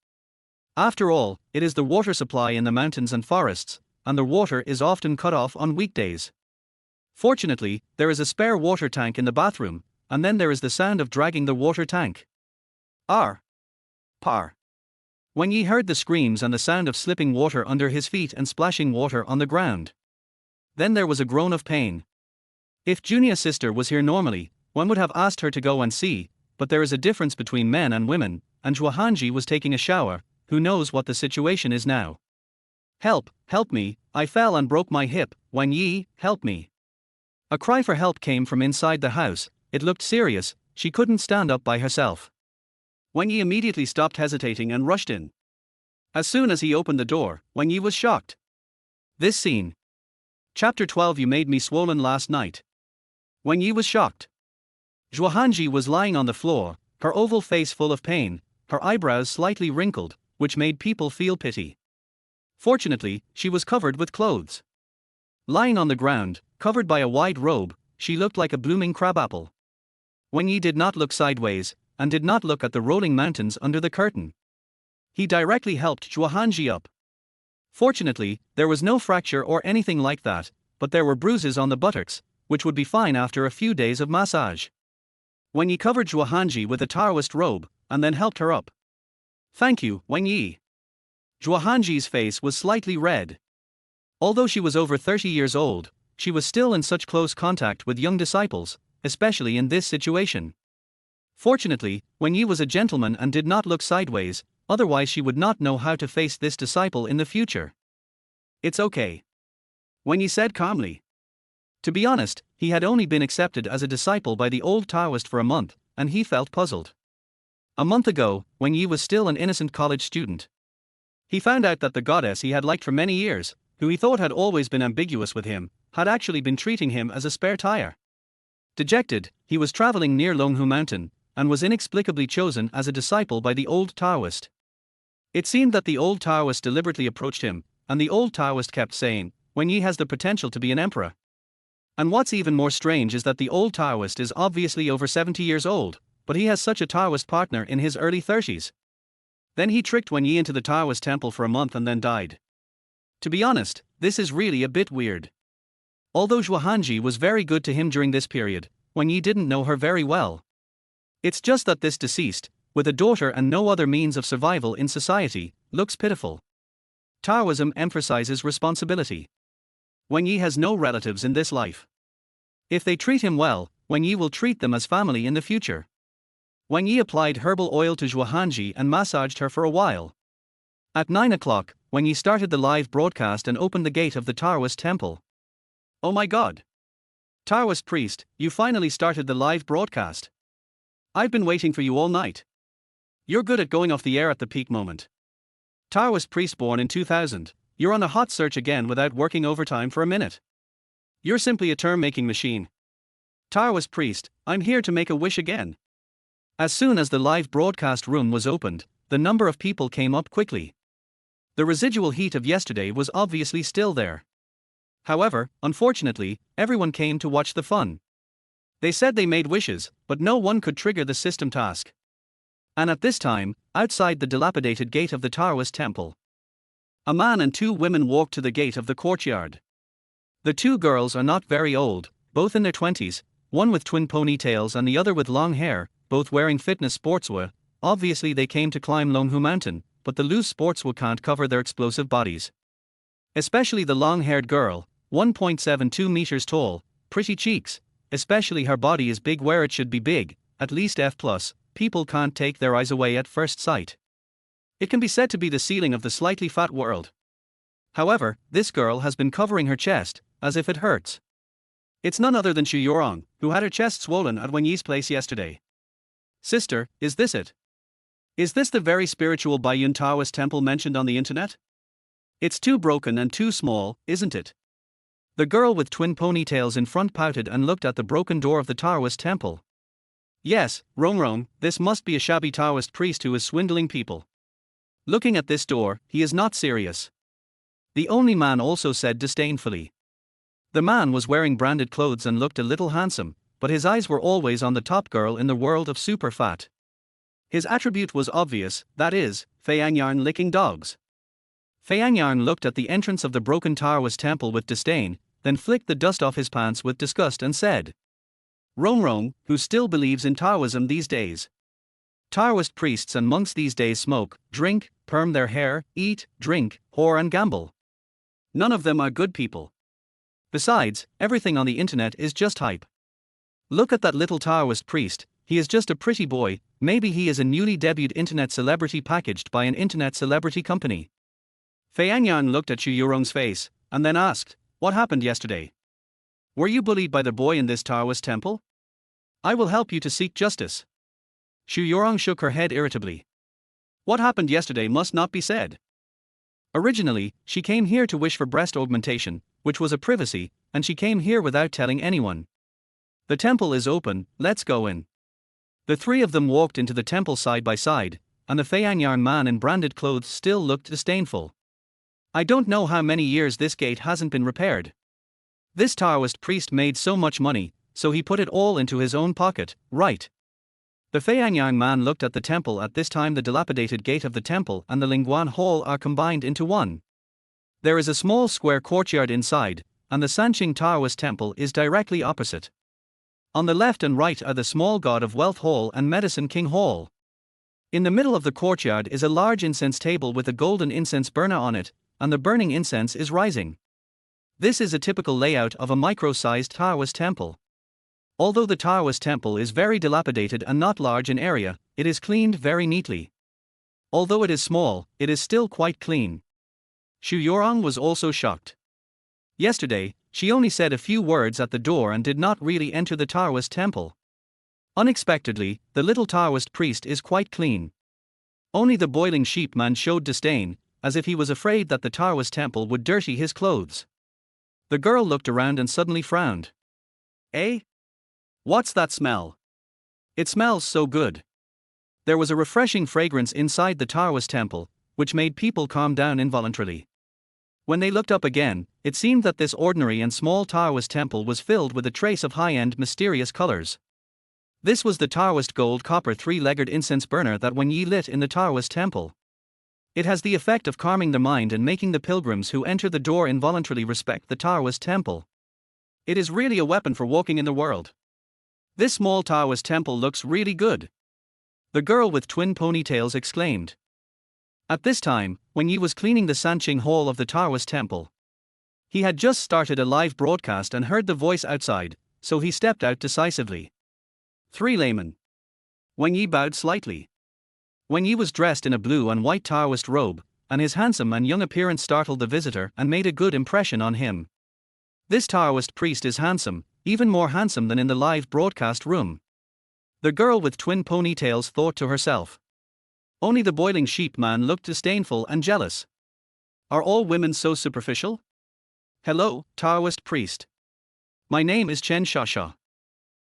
After all, it is the water supply in the mountains and forests, and the water is often cut off on weekdays. Fortunately, there is a spare water tank in the bathroom, and then there is the sound of dragging the water tank. Par. Wang Ye heard the screams and the sound of slipping water under his feet and splashing water on the ground. Then there was a groan of pain. If Junia's sister was here normally, one would have asked her to go and see, but there is a difference between men and women, and Zhuohanji was taking a shower. Who knows what the situation is now? Help, help me, I fell and broke my hip, Wang Ye, help me. A cry for help came from inside the house. It looked serious, she couldn't stand up by herself. Wang Ye immediately stopped hesitating and rushed in. As soon as he opened the door, Wang Ye was shocked. This scene. Chapter 12. You made me swollen last night. Wang Ye was shocked. Zhuohanji was lying on the floor, her oval face full of pain, her eyebrows slightly wrinkled, which made people feel pity. Fortunately, she was covered with clothes. Lying on the ground, covered by a wide robe, she looked like a blooming crabapple. Wang Ye did not look sideways, and did not look at the rolling mountains under the curtain. He directly helped Zhuohanji up. Fortunately, there was no fracture or anything like that, but there were bruises on the buttocks, which would be fine after a few days of massage. Wang Ye covered Zhuohanji with a Taoist robe, and then helped her up. Thank you, Wang Ye. Zhuohanji's face was slightly red. Although she was over 30 years old, she was still in such close contact with young disciples, especially in this situation. Fortunately, Wang Ye was a gentleman and did not look sideways, otherwise she would not know how to face this disciple in the future. It's okay, Wang Ye said calmly. To be honest, he had only been accepted as a disciple by the old Taoist for a month, and he felt puzzled. A month ago, Wang Ye was still an innocent college student. He found out that the goddess he had liked for many years, who he thought had always been ambiguous with him, had actually been treating him as a spare tire. Dejected, he was traveling near Longhu Mountain, and was inexplicably chosen as a disciple by the old Taoist. It seemed that the old Taoist deliberately approached him, and the old Taoist kept saying, Wang Ye has the potential to be an emperor. And what's even more strange is that the old Taoist is obviously over 70 years old, but he has such a Taoist partner in his early 30s. Then he tricked Wang Ye into the Daoist temple for a month and then died. To be honest, this is really a bit weird. Although Zhuohanji was very good to him during this period, Wang Ye didn't know her very well. It's just that this deceased, with a daughter and no other means of survival in society, looks pitiful. Taoism emphasizes responsibility. Wang Ye has no relatives in this life. If they treat him well, Wang Ye will treat them as family in the future. Wang Ye applied herbal oil to Zhuohanji and massaged her for a while. At 9 o'clock, Wang Ye started the live broadcast and opened the gate of the Daoist temple. Oh my god! Taoist priest, you finally started the live broadcast. I've been waiting for you all night. You're good at going off the air at the peak moment. Taoist priest born in 2000, you're on a hot search again without working overtime for a minute. You're simply a term-making machine. Taoist priest, I'm here to make a wish again. As soon as the live broadcast room was opened, the number of people came up quickly. The residual heat of yesterday was obviously still there. However, unfortunately, everyone came to watch the fun. They said they made wishes, but no one could trigger the system task. And at this time, outside the dilapidated gate of the Daoist temple, a man and two women walked to the gate of the courtyard. The two girls are not very old, both in their 20s, one with twin ponytails and the other with long hair, both wearing fitness sportswear. Obviously they came to climb Longhu Mountain, but the loose sportswear can't cover their explosive bodies. Especially the long-haired girl, 1.72 meters tall, pretty cheeks, especially her body is big where it should be big, at least F+, people can't take their eyes away at first sight. It can be said to be the ceiling of the slightly fat world. However, this girl has been covering her chest, as if it hurts. It's none other than Xu Yorong, who had her chest swollen at Wang Ye's place yesterday. Sister, is this it? Is this the very spiritual Baiyun Daoist Temple mentioned on the internet? It's too broken and too small, isn't it? The girl with twin ponytails in front pouted and looked at the broken door of the Daoist temple. Yes, Rong, this must be a shabby Taoist priest who is swindling people. Looking at this door, he is not serious. The only man also said disdainfully. The man was wearing branded clothes and looked a little handsome, but his eyes were always on the top girl in the world of super fat. His attribute was obvious, that is, Feiangyarn licking dogs. Feiangyarn looked at the entrance of the broken Daoist temple with disdain, then flicked the dust off his pants with disgust and said, Rong, who still believes in Taoism these days. Taoist priests and monks these days smoke, drink, perm their hair, eat, drink, whore and gamble. None of them are good people. Besides, everything on the internet is just hype. Look at that little Taoist priest, he is just a pretty boy, maybe he is a newly debuted internet celebrity packaged by an internet celebrity company. Fei Anyang looked at Xu Yurong's face, and then asked, "What happened yesterday? Were you bullied by the boy in this Taoist temple? I will help you to seek justice." Xu Yurong shook her head irritably. What happened yesterday must not be said. Originally, she came here to wish for breast augmentation, which was a privacy, and she came here without telling anyone. The temple is open, let's go in. The three of them walked into the temple side by side, and the Feianyang man in branded clothes still looked disdainful. I don't know how many years this gate hasn't been repaired. This Taoist priest made so much money, so he put it all into his own pocket, right? The Feianyang man looked at the temple. At this time the dilapidated gate of the temple and the Lingguan Hall are combined into one. There is a small square courtyard inside, and the Sanqing Taoist temple is directly opposite. On the left and right are the small God of Wealth Hall and Medicine King Hall. In the middle of the courtyard is a large incense table with a golden incense burner on it, and the burning incense is rising. This is a typical layout of a micro-sized Taoist temple. Although the Taoist temple is very dilapidated and not large in area, it is cleaned very neatly. Although it is small, it is still quite clean. Xu Yurong was also shocked. Yesterday, she only said a few words at the door and did not really enter the Taoist temple. Unexpectedly, the little Taoist priest is quite clean. Only the boiling sheep man showed disdain, as if he was afraid that the Taoist temple would dirty his clothes. The girl looked around and suddenly frowned. Eh? What's that smell? It smells so good. There was a refreshing fragrance inside the Taoist temple, which made people calm down involuntarily. When they looked up again, it seemed that this ordinary and small Taoist temple was filled with a trace of high-end mysterious colors. This was the Taoist gold copper three-legged incense burner that Wang Ye lit in the Taoist temple. It has the effect of calming the mind and making the pilgrims who enter the door involuntarily respect the Taoist temple. It is really a weapon for walking in the world. This small Taoist temple looks really good. The girl with twin ponytails exclaimed. At this time, Wang Ye was cleaning the Sanqing Hall of the Taoist temple. He had just started a live broadcast and heard the voice outside, so he stepped out decisively. 3 laymen. Wang Ye bowed slightly. Wang Ye was dressed in a blue and white Taoist robe, and his handsome and young appearance startled the visitor and made a good impression on him. This Taoist priest is handsome, even more handsome than in the live broadcast room. The girl with twin ponytails thought to herself. Only the boiling sheep man looked disdainful and jealous. Are all women so superficial? Hello, Taoist priest. My name is Chen Shasha.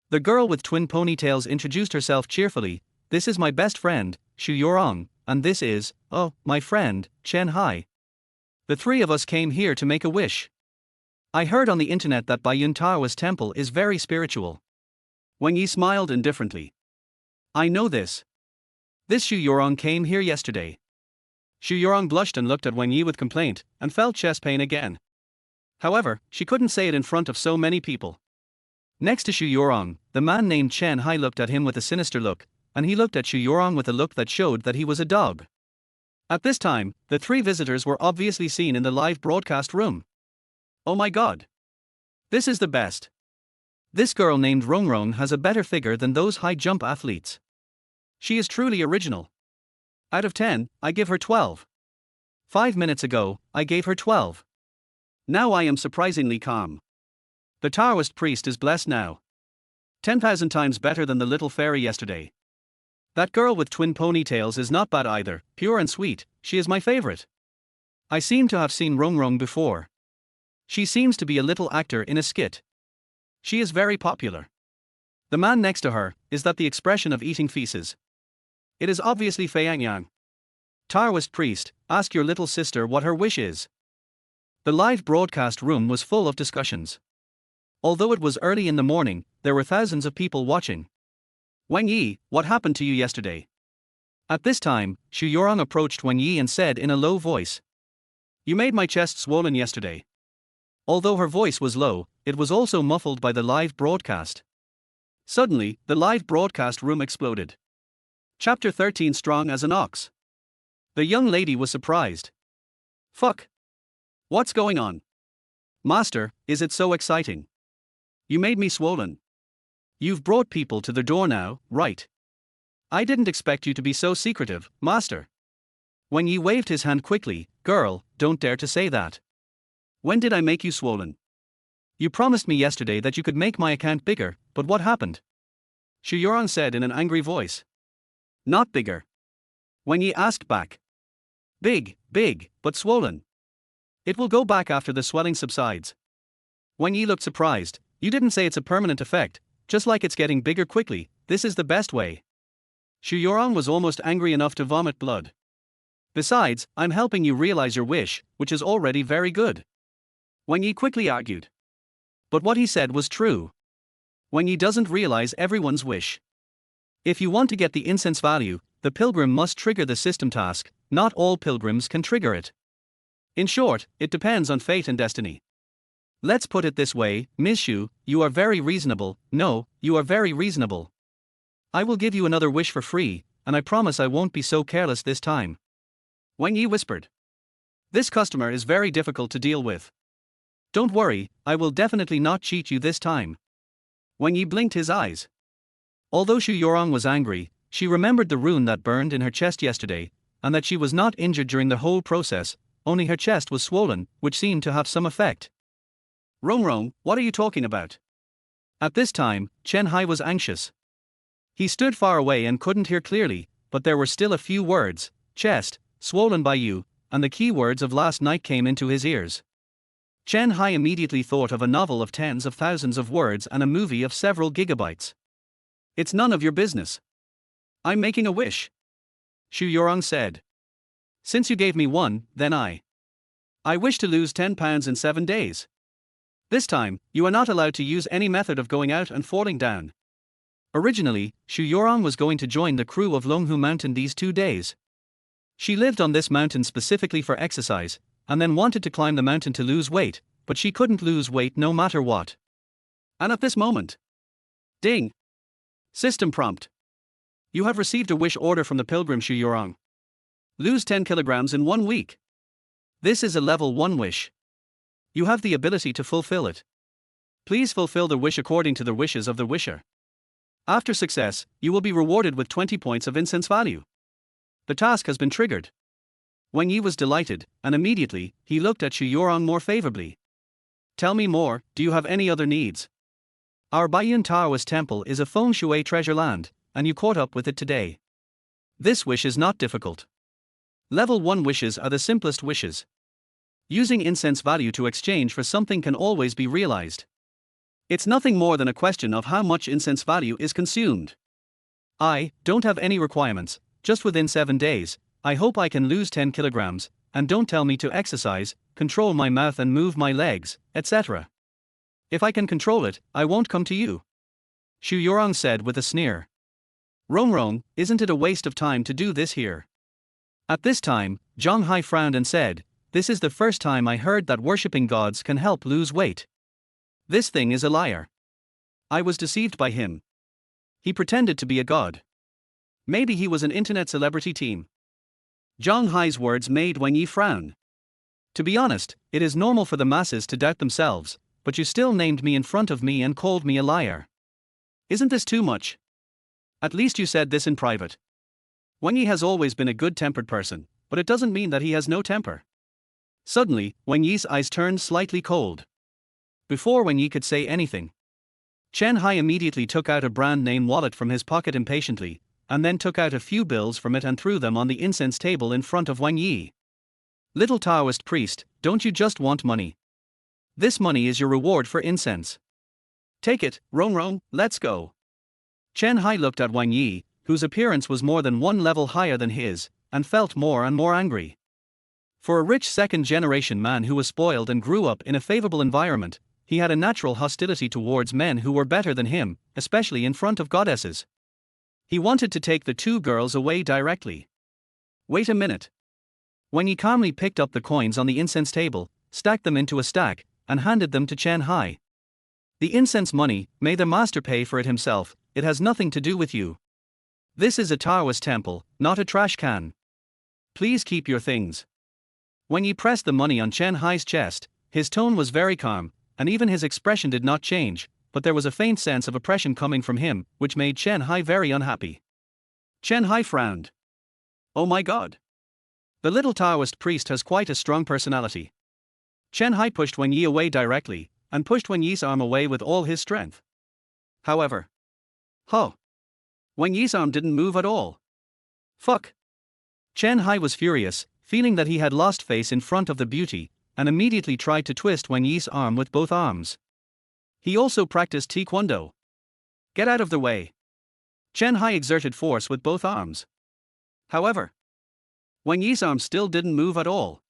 The girl with twin ponytails introduced herself cheerfully. This is my best friend, Xu Yurong, and this is, my friend, Chen Hai. The three of us came here to make a wish. I heard on the internet that Baiyun Daoist Temple is very spiritual. Wang Ye smiled indifferently. I know this. This Xu Yurong came here yesterday. Xu Yurong blushed and looked at Wang Ye with complaint, and felt chest pain again. However, she couldn't say it in front of so many people. Next to Xu Yurong, the man named Chen Hai looked at him with a sinister look, and he looked at Xu Yurong with a look that showed that he was a dog. At this time, the three visitors were obviously seen in the live broadcast room. Oh my god. This is the best. This girl named Rongrong has a better figure than those high jump athletes. She is truly original. Out of 10, I give her 12. 5 minutes ago, I gave her 12. Now I am surprisingly calm. The Taoist priest is blessed now. 10,000 times better than the little fairy yesterday. That girl with twin ponytails is not bad either, pure and sweet, she is my favorite. I seem to have seen Rongrong before. She seems to be a little actor in a skit. She is very popular. The man next to her is that the expression of eating feces. It is obviously Feianyang. Taoist priest, ask your little sister what her wish is. The live broadcast room was full of discussions. Although it was early in the morning, there were thousands of people watching. Wang Ye, what happened to you yesterday? At this time, Xu Yurong approached Wang Ye and said in a low voice. You made my chest swollen yesterday. Although her voice was low, it was also muffled by the live broadcast. Suddenly, the live broadcast room exploded. Chapter 13 Strong as an Ox. The young lady was surprised. Fuck. What's going on? Master, is it so exciting? You made me swollen. You've brought people to the door now, right? I didn't expect you to be so secretive, Master. Wang Ye waved his hand quickly. Girl, don't dare to say that. When did I make you swollen? You promised me yesterday that you could make my account bigger, but what happened? Xu Yuan said in an angry voice. Not bigger. Wang Ye asked back. Big, but swollen. It will go back after the swelling subsides. Wang Ye looked surprised. You didn't say it's a permanent effect, just like it's getting bigger quickly. This is the best way. Xu Yuan was almost angry enough to vomit blood. Besides, I'm helping you realize your wish, which is already very good. Wang Ye quickly argued. But what he said was true. Wang Ye doesn't realize everyone's wish. If you want to get the incense value, the pilgrim must trigger the system task. Not all pilgrims can trigger it. In short, it depends on fate and destiny. Let's put it this way, Ms. Xu, you are very reasonable. No, you are very reasonable. I will give you another wish for free, and I promise I won't be so careless this time. Wang Ye whispered. This customer is very difficult to deal with. Don't worry, I will definitely not cheat you this time. Wang Ye blinked his eyes. Although Xu Yuan was angry, she remembered the rune that burned in her chest yesterday, and that she was not injured during the whole process, only her chest was swollen, which seemed to have some effect. Rong, what are you talking about? At this time, Chen Hai was anxious. He stood far away and couldn't hear clearly, but there were still a few words, chest, swollen by you, and the key words of last night came into his ears. Chen Hai immediately thought of a novel of tens of thousands of words and a movie of several gigabytes. It's none of your business. I'm making a wish. Xu Yuan said. Since you gave me one, then I wish to lose 10 pounds in 7 days. This time, you are not allowed to use any method of going out and falling down. Originally, Xu Yuan was going to join the crew of Longhu Mountain these 2 days. She lived on this mountain specifically for exercise, and then wanted to climb the mountain to lose weight, but she couldn't lose weight no matter what. And at this moment. Ding! System prompt. You have received a wish order from the pilgrim Xu Yuan. Lose 10 kilograms in 1 week. This is a level 1 wish. You have the ability to fulfill it. Please fulfill the wish according to the wishes of the wisher. After success, you will be rewarded with 20 points of incense value. The task has been triggered. Wang Ye was delighted, and immediately, he looked at Xu Yuan more favorably. Tell me more, do you have any other needs? Our Baiyun Daoist Temple is a feng shui treasure land, and you caught up with it today. This wish is not difficult. Level 1 wishes are the simplest wishes. Using incense value to exchange for something can always be realized. It's nothing more than a question of how much incense value is consumed. I don't have any requirements, just within 7 days, I hope I can lose 10 kilograms, and don't tell me to exercise, control my mouth and move my legs, etc. If I can control it, I won't come to you. Xu Yuan said with a sneer. Rong, isn't it a waste of time to do this here? At this time, Zhang Hai frowned and said, this is the first time I heard that worshipping gods can help lose weight. This thing is a liar. I was deceived by him. He pretended to be a god. Maybe he was an internet celebrity team. Zhang Hai's words made Wang Ye frown. To be honest, it is normal for the masses to doubt themselves, but you still named me in front of me and called me a liar. Isn't this too much? At least you said this in private. Wang Ye has always been a good-tempered person, but it doesn't mean that he has no temper. Suddenly, Wang Ye's eyes turned slightly cold. Before Wang Ye could say anything, Chen Hai immediately took out a brand-name wallet from his pocket impatiently, and then took out a few bills from it and threw them on the incense table in front of Wang Ye. Little Taoist priest, don't you just want money? This money is your reward for incense. Take it, Rong, let's go. Chen Hai looked at Wang Ye, whose appearance was more than 1 level higher than his, and felt more and more angry. For a rich second-generation man who was spoiled and grew up in a favorable environment, he had a natural hostility towards men who were better than him, especially in front of goddesses. He wanted to take the 2 girls away directly. Wait a minute. Wang Ye calmly picked up the coins on the incense table, stacked them into a stack, and handed them to Chen Hai. The incense money, may the master pay for it himself, it has nothing to do with you. This is a Daoist temple, not a trash can. Please keep your things. When Ye pressed the money on Chen Hai's chest, his tone was very calm, and even his expression did not change, but there was a faint sense of oppression coming from him, which made Chen Hai very unhappy. Chen Hai frowned. Oh my god. The little Taoist priest has quite a strong personality. Chen Hai pushed Wang Ye away directly, and pushed Wang Ye's arm away with all his strength. However, Wang Ye's arm didn't move at all. Fuck. Chen Hai was furious, feeling that he had lost face in front of the beauty, and immediately tried to twist Wang Ye's arm with both arms. He also practiced taekwondo. Get out of the way. Chen Hai exerted force with both arms. However, Wang Ye's arm still didn't move at all.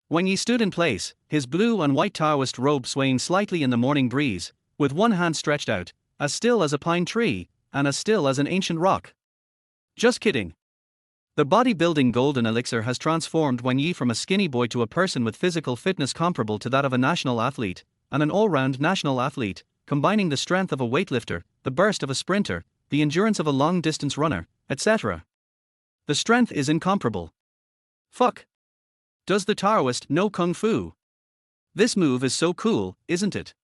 Wang Ye stood in place, his blue and white Taoist robe swaying slightly in the morning breeze, with one hand stretched out, as still as a pine tree, and as still as an ancient rock. Just kidding. The bodybuilding golden elixir has transformed Wang Ye from a skinny boy to a person with physical fitness comparable to that of a national athlete, and an all-round national athlete, combining the strength of a weightlifter, the burst of a sprinter, the endurance of a long-distance runner, etc. The strength is incomparable. Fuck. Does the Taoist know Kung Fu? This move is so cool, isn't it?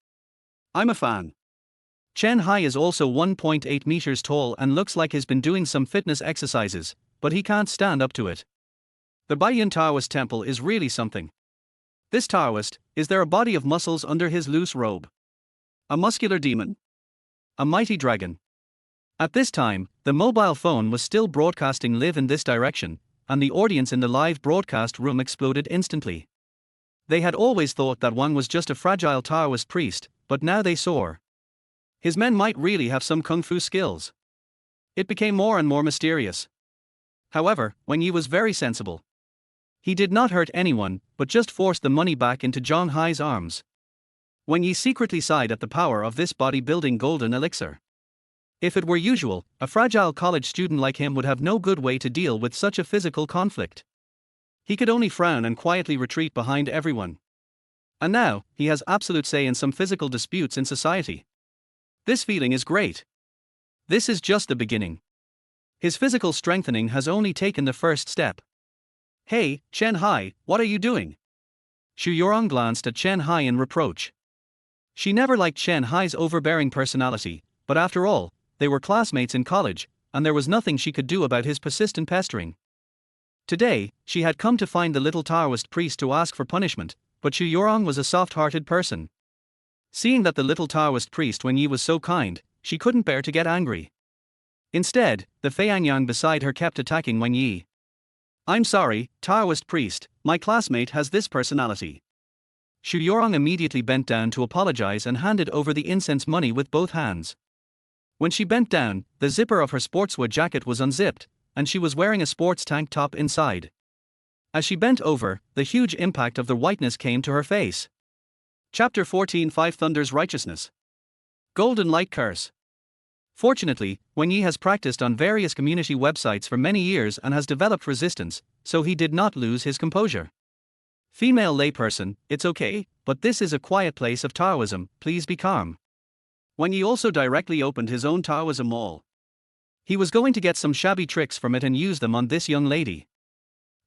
I'm a fan. Chen Hai is also 1.8 meters tall and looks like he's been doing some fitness exercises, but he can't stand up to it. The Baiyun Daoist Temple is really something. This Taoist, is there a body of muscles under his loose robe? A muscular demon? A mighty dragon? At this time, the mobile phone was still broadcasting live in this direction, and the audience in the live broadcast room exploded instantly. They had always thought that Wang was just a fragile Taoist priest, but now they saw. His men might really have some kung fu skills. It became more and more mysterious. However, Wang Ye was very sensible. He did not hurt anyone, but just forced the money back into Zhang Hai's arms. Wang Ye secretly sighed at the power of this bodybuilding golden elixir. If it were usual, a fragile college student like him would have no good way to deal with such a physical conflict. He could only frown and quietly retreat behind everyone. And now, he has absolute say in some physical disputes in society. This feeling is great. This is just the beginning. His physical strengthening has only taken the first step. Hey, Chen Hai, what are you doing? Xu Yorong glanced at Chen Hai in reproach. She never liked Chen Hai's overbearing personality, but after all, they were classmates in college, and there was nothing she could do about his persistent pestering. Today, she had come to find the little Taoist priest to ask for punishment, but Xu Yorong was a soft-hearted person. Seeing that the little Taoist priest Wang Ye was so kind, she couldn't bear to get angry. Instead, the Feianyang beside her kept attacking Wang Ye. I'm sorry, Taoist priest, my classmate has this personality. Xu Yorong immediately bent down to apologize and handed over the incense money with both hands. When she bent down, the zipper of her sportswear jacket was unzipped, and she was wearing a sports tank top inside. As she bent over, the huge impact of the whiteness came to her face. Chapter 14 Five Thunders Righteousness. Golden Light Curse. Fortunately, Wang Ye has practiced on various community websites for many years and has developed resistance, so he did not lose his composure. Female layperson, it's okay, but this is a quiet place of Taoism, please be calm. Wang Ye also directly opened his own Taoism mall. He was going to get some shabby tricks from it and use them on this young lady.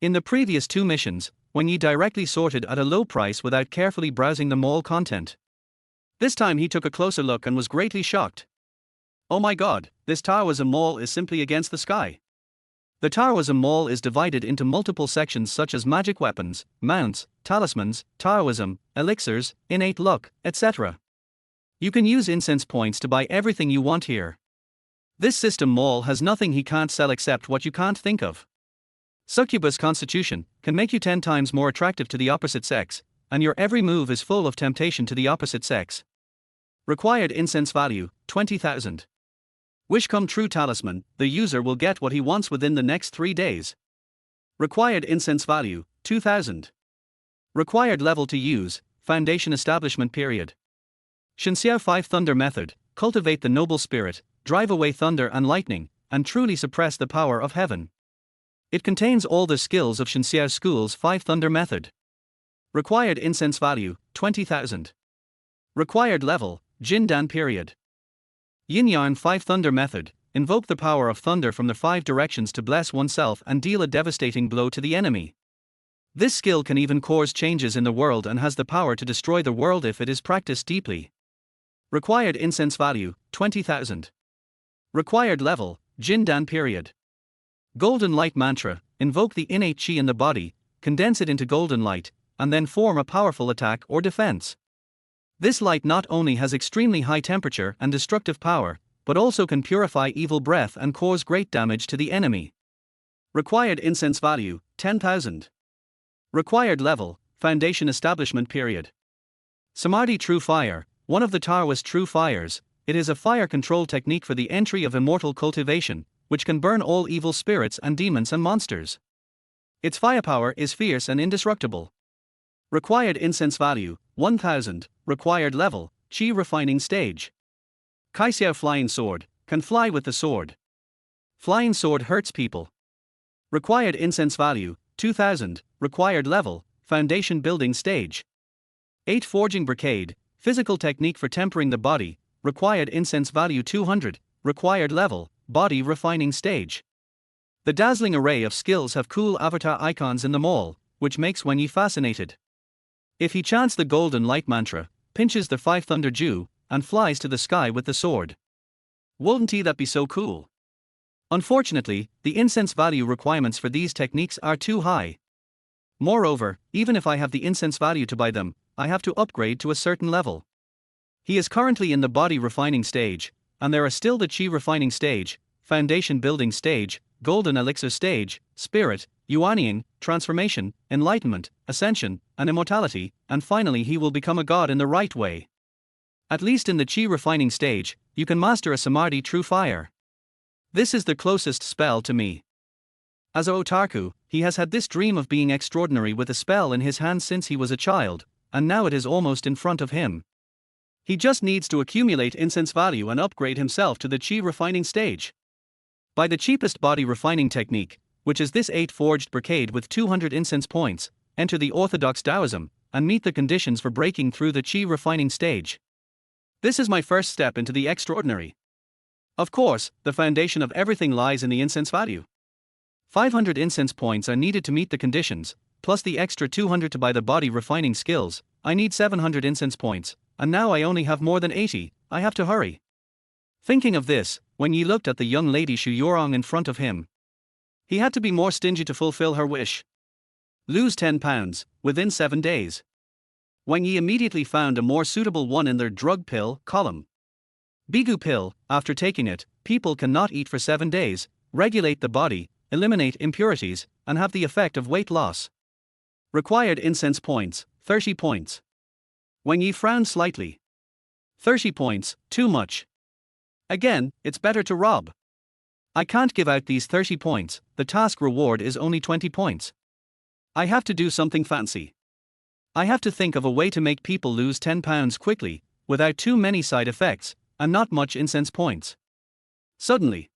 In the previous two missions, Wang Ye directly sorted at a low price without carefully browsing the mall content. This time he took a closer look and was greatly shocked. Oh my god, this Taoism mall is simply against the sky. The Taoism mall is divided into multiple sections such as magic weapons, mounts, talismans, Taoism, elixirs, innate luck, etc. You can use incense points to buy everything you want here. This system mall has nothing he can't sell except what you can't think of. Succubus constitution can make you 10 times more attractive to the opposite sex, and your every move is full of temptation to the opposite sex. Required incense value, 20,000. Wish come true talisman, the user will get what he wants within the next 3 days. Required incense value, 2,000. Required level to use, foundation establishment period. Shenxiao 5 Thunder Method, cultivate the noble spirit, drive away thunder and lightning, and truly suppress the power of heaven. It contains all the skills of Shenxiao School's 5 Thunder Method. Required incense value, 20,000. Required level, Jin Dan period. Yin Yarn 5 Thunder Method, invoke the power of thunder from the 5 directions to bless oneself and deal a devastating blow to the enemy. This skill can even cause changes in the world and has the power to destroy the world if it is practiced deeply. Required incense value, 20,000. Required level, Jin Dan period. Golden light mantra, invoke the innate chi in the body, condense it into golden light, and then form a powerful attack or defense. This light not only has extremely high temperature and destructive power, but also can purify evil breath and cause great damage to the enemy. Required incense value, 10,000. Required level, foundation establishment period. Samadhi true fire, one of the Taoist true fires, it is a fire control technique for the entry of immortal cultivation, which can burn all evil spirits and demons and monsters. Its firepower is fierce and indestructible. Required incense value, 1000. Required level, Qi refining stage. Kaixiao flying sword, can fly with the sword. Flying sword hurts people. Required incense value, 2000. Required level, foundation building stage. 8 forging brocade, physical technique for tempering the body, required incense value 200. Required level, body refining stage. The dazzling array of skills have cool avatar icons in them all, which makes Wang Ye fascinated. If he chants the golden light mantra, pinches the 5 thunder dew, and flies to the sky with the sword. Wouldn't that be so cool? Unfortunately, the incense value requirements for these techniques are too high. Moreover, even if I have the incense value to buy them, I have to upgrade to a certain level. He is currently in the body refining stage, and there are still the chi refining stage, foundation building stage, golden elixir stage, spirit, yuanying, transformation, enlightenment, ascension, and immortality, and finally he will become a god in the right way. At least in the chi refining stage, you can master a samadhi true fire. This is the closest spell to me. As a otaku, he has had this dream of being extraordinary with a spell in his hand since he was a child, and now it is almost in front of him. He just needs to accumulate incense value and upgrade himself to the chi refining stage. By the cheapest body refining technique, which is this 8 forged brocade with 200 incense points, enter the orthodox Taoism, and meet the conditions for breaking through the chi refining stage. This is my first step into the extraordinary. Of course, the foundation of everything lies in the incense value. 500 incense points are needed to meet the conditions, plus the extra 200 to buy the body refining skills. I need 700 incense points, and now I only have more than 80, I have to hurry. Thinking of this, Wang Ye looked at the young lady Xu Yorong in front of him. He had to be more stingy to fulfill her wish. Lose 10 pounds, within 7 days. Wang Ye immediately found a more suitable one in their drug pill column. Bigu pill, after taking it, people cannot eat for 7 days, regulate the body, eliminate impurities, and have the effect of weight loss. Required incense points, 30 points. Wang Ye frowned slightly. 30 points, too much. Again, it's better to rob. I can't give out these 30 points, the task reward is only 20 points. I have to do something fancy. I have to think of a way to make people lose 10 pounds quickly, without too many side effects, and not much incense points. Suddenly,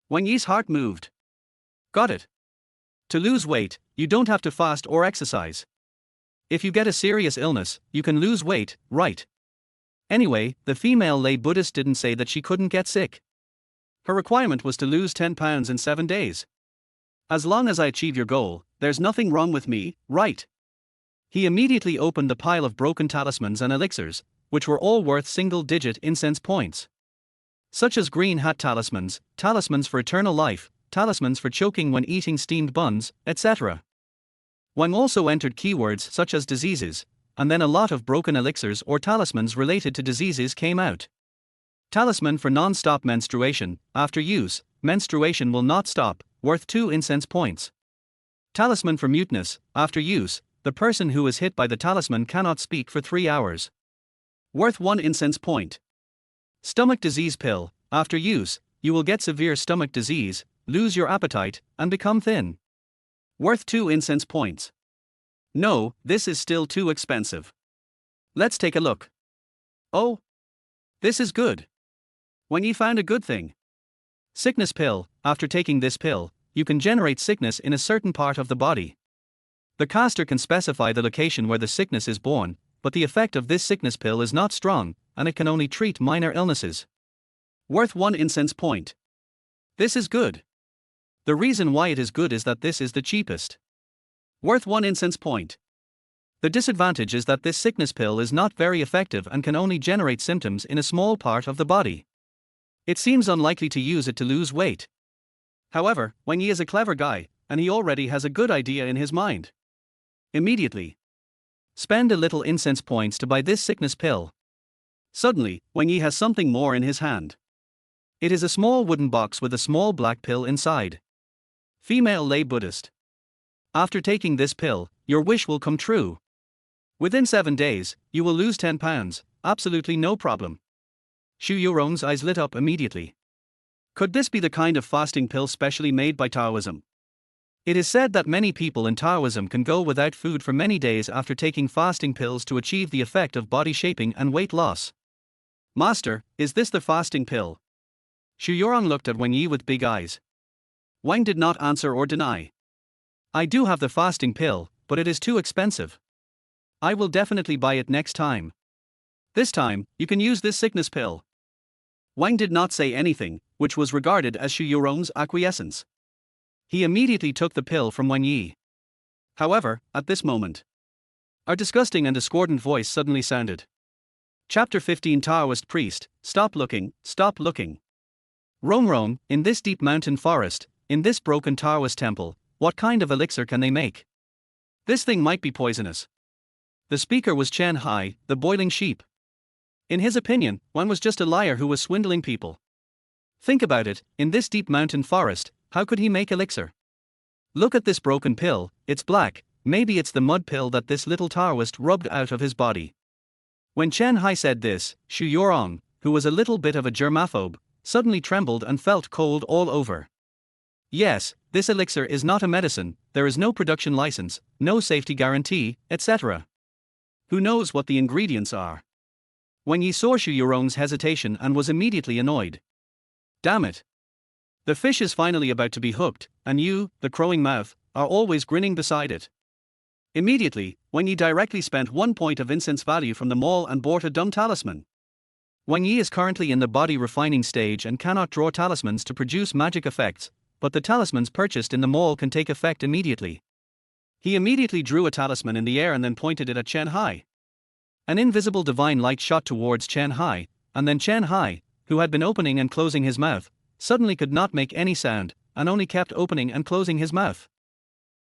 Wang Ye's heart moved. Got it. To lose weight, you don't have to fast or exercise. If you get a serious illness, you can lose weight, right? Anyway, the female lay Buddhist didn't say that she couldn't get sick. Her requirement was to lose 10 pounds in 7 days. As long as I achieve your goal, there's nothing wrong with me, right? He immediately opened the pile of broken talismans and elixirs, which were all worth single-digit incense points. Such as green hat talismans, talismans for eternal life, talismans for choking when eating steamed buns, etc. Wang also entered keywords such as diseases, and then a lot of broken elixirs or talismans related to diseases came out. Talisman for non-stop menstruation, after use, menstruation will not stop, worth 2 incense points. Talisman for muteness, after use, the person who is hit by the talisman cannot speak for 3 hours. Worth 1 incense point. Stomach disease pill, after use, you will get severe stomach disease, lose your appetite, and become thin. Worth 2 incense points. No, this is still too expensive. Let's take a look. Oh, this is good. When you found a good thing. Sickness pill, after taking this pill, you can generate sickness in a certain part of the body. The caster can specify the location where the sickness is born, but the effect of this sickness pill is not strong, and it can only treat minor illnesses. Worth 1 incense point. This is good. The reason why it is good is that this is the cheapest. Worth 1 incense point. The disadvantage is that this sickness pill is not very effective and can only generate symptoms in a small part of the body. It seems unlikely to use it to lose weight. However, Wang Ye is a clever guy, and he already has a good idea in his mind. Immediately. Spend a little incense points to buy this sickness pill. Suddenly, Wang Ye has something more in his hand. It is a small wooden box with a small black pill inside. Female lay Buddhist. After taking this pill, your wish will come true. Within 7 days, you will lose 10 pounds, absolutely no problem. Xu Yurong's eyes lit up immediately. Could this be the kind of fasting pill specially made by Taoism? It is said that many people in Taoism can go without food for many days after taking fasting pills to achieve the effect of body shaping and weight loss. Master, is this the fasting pill? Xu Yurong looked at Wang Ye with big eyes. Wang did not answer or deny. I do have the fasting pill, but it is too expensive. I will definitely buy it next time. This time, you can use this sickness pill. Wang did not say anything, which was regarded as Xu Yurong's acquiescence. He immediately took the pill from Wang Ye. However, at this moment, a disgusting and discordant voice suddenly sounded. Chapter 15 Taoist Priest, stop looking, stop looking. Roam, in this deep mountain forest, in this broken Taoist temple, what kind of elixir can they make? This thing might be poisonous. The speaker was Chen Hai, the boiling sheep. In his opinion, Wang was just a liar who was swindling people. Think about it, in this deep mountain forest, how could he make elixir? Look at this broken pill, it's black, maybe it's the mud pill that this little Taoist rubbed out of his body. When Chen Hai said this, Xu Yurong, who was a little bit of a germaphobe, suddenly trembled and felt cold all over. Yes, this elixir is not a medicine, there is no production license, no safety guarantee, etc. Who knows what the ingredients are? When Ye saw Xu Yurong's hesitation and was immediately annoyed. Damn it. The fish is finally about to be hooked, and you, the crowing mouth, are always grinning beside it. Immediately, Wang Ye directly spent 1 point of incense value from the mall and bought a dumb talisman. Wang Ye is currently in the body refining stage and cannot draw talismans to produce magic effects, but the talismans purchased in the mall can take effect immediately. He immediately drew a talisman in the air and then pointed it at Chen Hai. An invisible divine light shot towards Chen Hai, and then Chen Hai, who had been opening and closing his mouth, suddenly could not make any sound, and only kept opening and closing his mouth.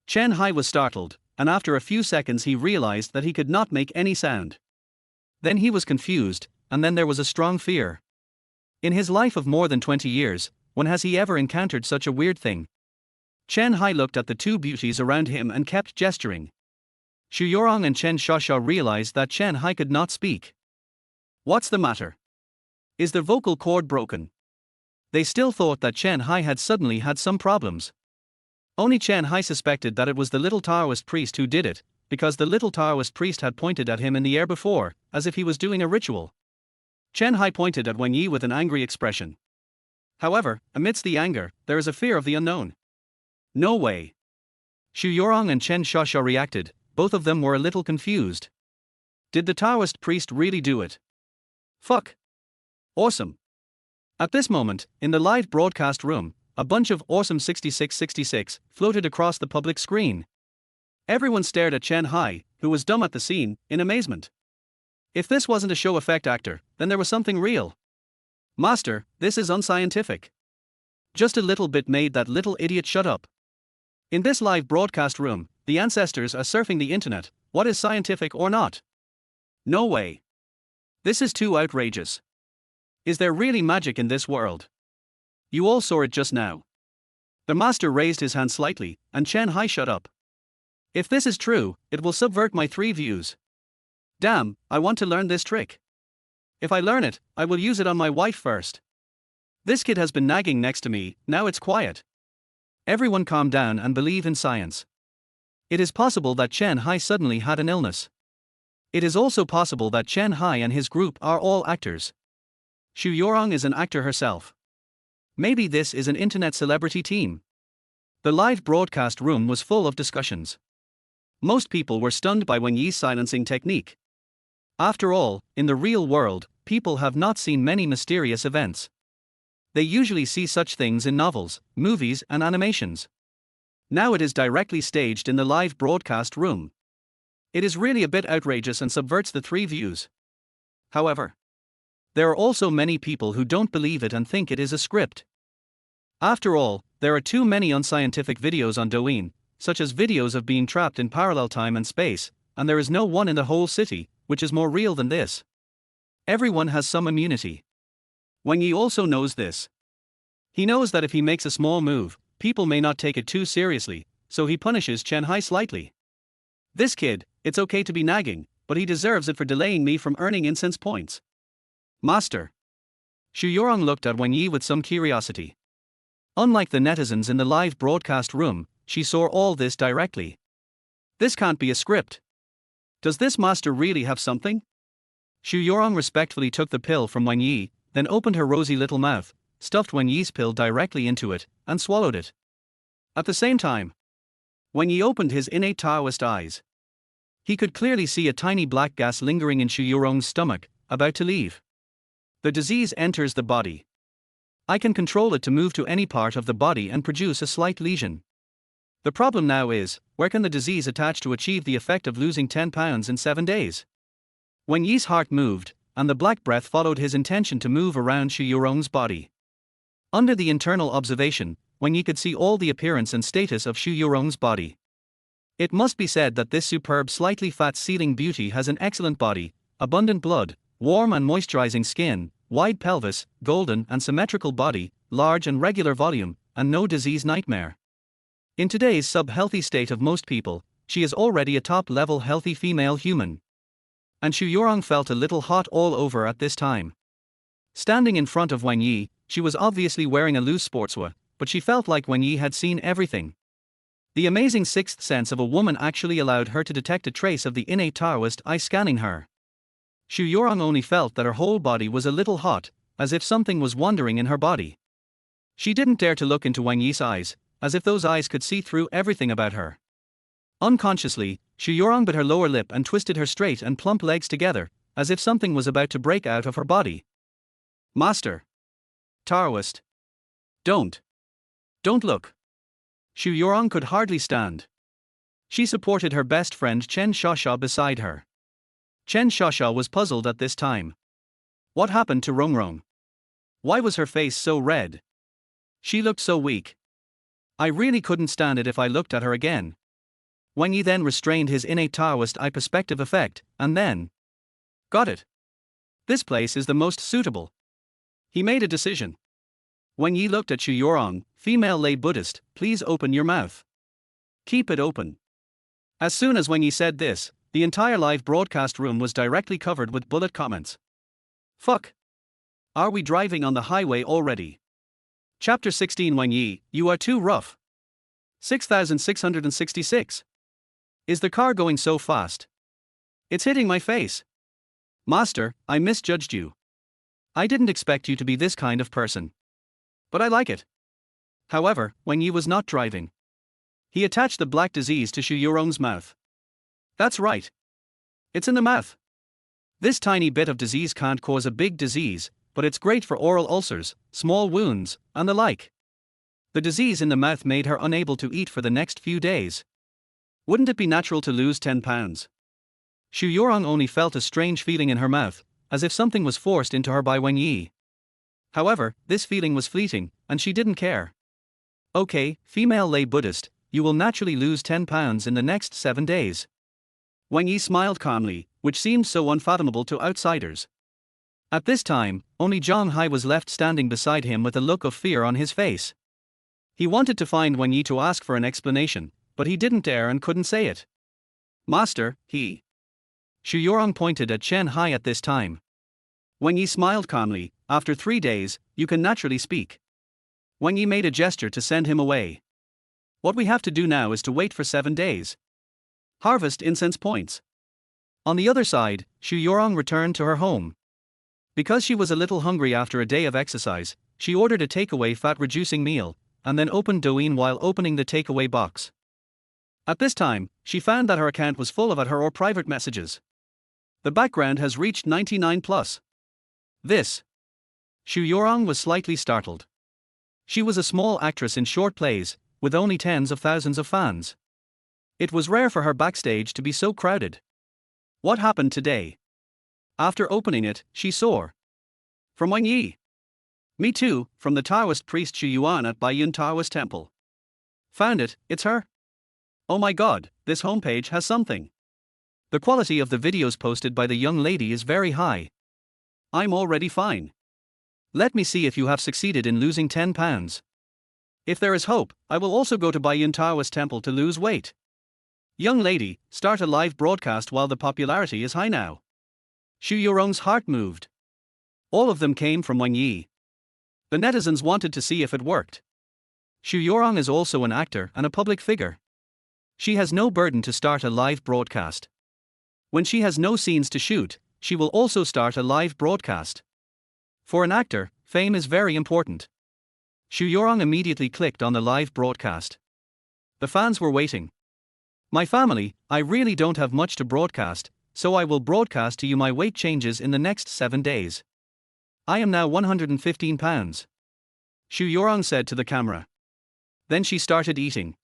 Chen Hai was startled, and after a few seconds he realized that he could not make any sound. Then he was confused, and then there was a strong fear. In his life of more than 20 years, when has he ever encountered such a weird thing? Chen Hai looked at the two beauties around him and kept gesturing. Xu Yurong and Chen Shasha realized that Chen Hai could not speak. What's the matter? Is the vocal cord broken? They still thought that Chen Hai had suddenly had some problems. Only Chen Hai suspected that it was the little Taoist priest who did it, because the little Taoist priest had pointed at him in the air before, as if he was doing a ritual. Chen Hai pointed at Wang Ye with an angry expression. However, amidst the anger, there is a fear of the unknown. No way. Xu Yurong and Chen Shasha reacted, both of them were a little confused. Did the Taoist priest really do it? Fuck. Awesome. At this moment, in the live broadcast room, a bunch of awesome 6666 floated across the public screen. Everyone stared at Chen Hai, who was dumb at the scene, in amazement. If this wasn't a show effect actor, then there was something real. Master, this is unscientific. Just a little bit made that little idiot shut up. In this live broadcast room, the ancestors are surfing the internet, what is scientific or not? No way. This is too outrageous. Is there really magic in this world? You all saw it just now. The master raised his hand slightly, and Chen Hai shut up. If this is true, it will subvert my 3 views. Damn, I want to learn this trick. If I learn it, I will use it on my wife first. This kid has been nagging next to me, now it's quiet. Everyone calm down and believe in science. It is possible that Chen Hai suddenly had an illness. It is also possible that Chen Hai and his group are all actors. Xu Yurong is an actor herself. Maybe this is an internet celebrity team. The live broadcast room was full of discussions. Most people were stunned by Wang Ye's silencing technique. After all, in the real world, people have not seen many mysterious events. They usually see such things in novels, movies, and animations. Now it is directly staged in the live broadcast room. It is really a bit outrageous and subverts the three views. However, there are also many people who don't believe it and think it is a script. After all, there are too many unscientific videos on Douyin, such as videos of being trapped in parallel time and space, and there is no one in the whole city, which is more real than this. Everyone has some immunity. Wang Ye also knows this. He knows that if he makes a small move, people may not take it too seriously, so he punishes Chen Hai slightly. This kid, it's okay to be nagging, but he deserves it for delaying me from earning incense points. Master. Xu Yorong looked at Wang Ye with some curiosity. Unlike the netizens in the live broadcast room, she saw all this directly. This can't be a script. Does this master really have something? Xu Yorong respectfully took the pill from Wang Ye, then opened her rosy little mouth, stuffed Wang Ye's pill directly into it, and swallowed it. At the same time, Wang Ye opened his innate Taoist eyes. He could clearly see a tiny black gas lingering in Xu Yorong's stomach, about to leave. The disease enters the body. I can control it to move to any part of the body and produce a slight lesion. The problem now is, where can the disease attach to achieve the effect of losing 10 pounds in 7 days? Wang Ye's heart moved, and the black breath followed his intention to move around Xu Yorong's body. Under the internal observation, Wang Ye could see all the appearance and status of Xu Yorong's body. It must be said that this superb slightly fat-sealing beauty has an excellent body, abundant blood, warm and moisturizing skin, wide pelvis, golden and symmetrical body, large and regular volume, and no disease nightmare. In today's sub-healthy state of most people, she is already a top-level healthy female human. And Xu Yorong felt a little hot all over at this time. Standing in front of Wang Ye, she was obviously wearing a loose sportswear, but she felt like Wang Ye had seen everything. The amazing sixth sense of a woman actually allowed her to detect a trace of the innate Taoist eye scanning her. Xu Yorong only felt that her whole body was a little hot, as if something was wandering in her body. She didn't dare to look into Wang Ye's eyes, as if those eyes could see through everything about her. Unconsciously, Xu Yorong bit her lower lip and twisted her straight and plump legs together, as if something was about to break out of her body. Master. Taoist. Don't look. Xu Yorong could hardly stand. She supported her best friend Chen Shasha beside her. Chen Shasha was puzzled at this time. What happened to Rongrong? Why was her face so red? She looked so weak. I really couldn't stand it if I looked at her again. Wang Ye then restrained his innate Taoist eye perspective effect, and then... Got it. This place is the most suitable. He made a decision. Wang Ye looked at Xu Yorong, female lay Buddhist, please open your mouth. Keep it open. As soon as Wang Ye said this, the entire live broadcast room was directly covered with bullet comments. Fuck. Are we driving on the highway already? Chapter 16 Wang Ye, you are too rough. 6666. Is the car going so fast? It's hitting my face. Master, I misjudged you. I didn't expect you to be this kind of person. But I like it. However, Wang Ye was not driving. He attached the black disease to Xu Yorong's mouth. That's right. It's in the mouth. This tiny bit of disease can't cause a big disease, but it's great for oral ulcers, small wounds, and the like. The disease in the mouth made her unable to eat for the next few days. Wouldn't it be natural to lose 10 pounds? Xu Yorong only felt a strange feeling in her mouth, as if something was forced into her by Wang Ye. However, this feeling was fleeting, and she didn't care. Okay, female lay Buddhist, you will naturally lose 10 pounds in the next 7 days. Wang Ye smiled calmly, which seemed so unfathomable to outsiders. At this time, only Zhang Hai was left standing beside him with a look of fear on his face. He wanted to find Wang Ye to ask for an explanation, but he didn't dare and couldn't say it. Master, he. Xu Yorong pointed at Chen Hai at this time. Wang Ye smiled calmly, after 3 days, you can naturally speak. Wang Ye made a gesture to send him away. What we have to do now is to wait for 7 days. Harvest incense points. On the other side, Xu Yorong returned to her home. Because she was a little hungry after a day of exercise, she ordered a takeaway fat-reducing meal, and then opened Douyin while opening the takeaway box. At this time, she found that her account was full of her private messages. The background has reached 99+. This. Xu Yorong was slightly startled. She was a small actress in short plays, with only tens of thousands of fans. It was rare for her backstage to be so crowded. What happened today? After opening it, she saw. From Wang Ye. Me too, from the Taoist priest Xu Yuan at Baiyun Daoist Temple. Found it, it's her. Oh my god, this homepage has something. The quality of the videos posted by the young lady is very high. I'm already fine. Let me see if you have succeeded in losing 10 pounds. If there is hope, I will also go to Baiyun Daoist Temple to lose weight. Young lady, start a live broadcast while the popularity is high now. Xu Yorong's heart moved. All of them came from Wang Ye. The netizens wanted to see if it worked. Xu Yorong is also an actor and a public figure. She has no burden to start a live broadcast. When she has no scenes to shoot, she will also start a live broadcast. For an actor, fame is very important. Xu Yorong immediately clicked on the live broadcast. The fans were waiting. My family, I really don't have much to broadcast, so I will broadcast to you my weight changes in the next 7 days. I am now 115 pounds. Xu Yorong said to the camera. Then she started eating.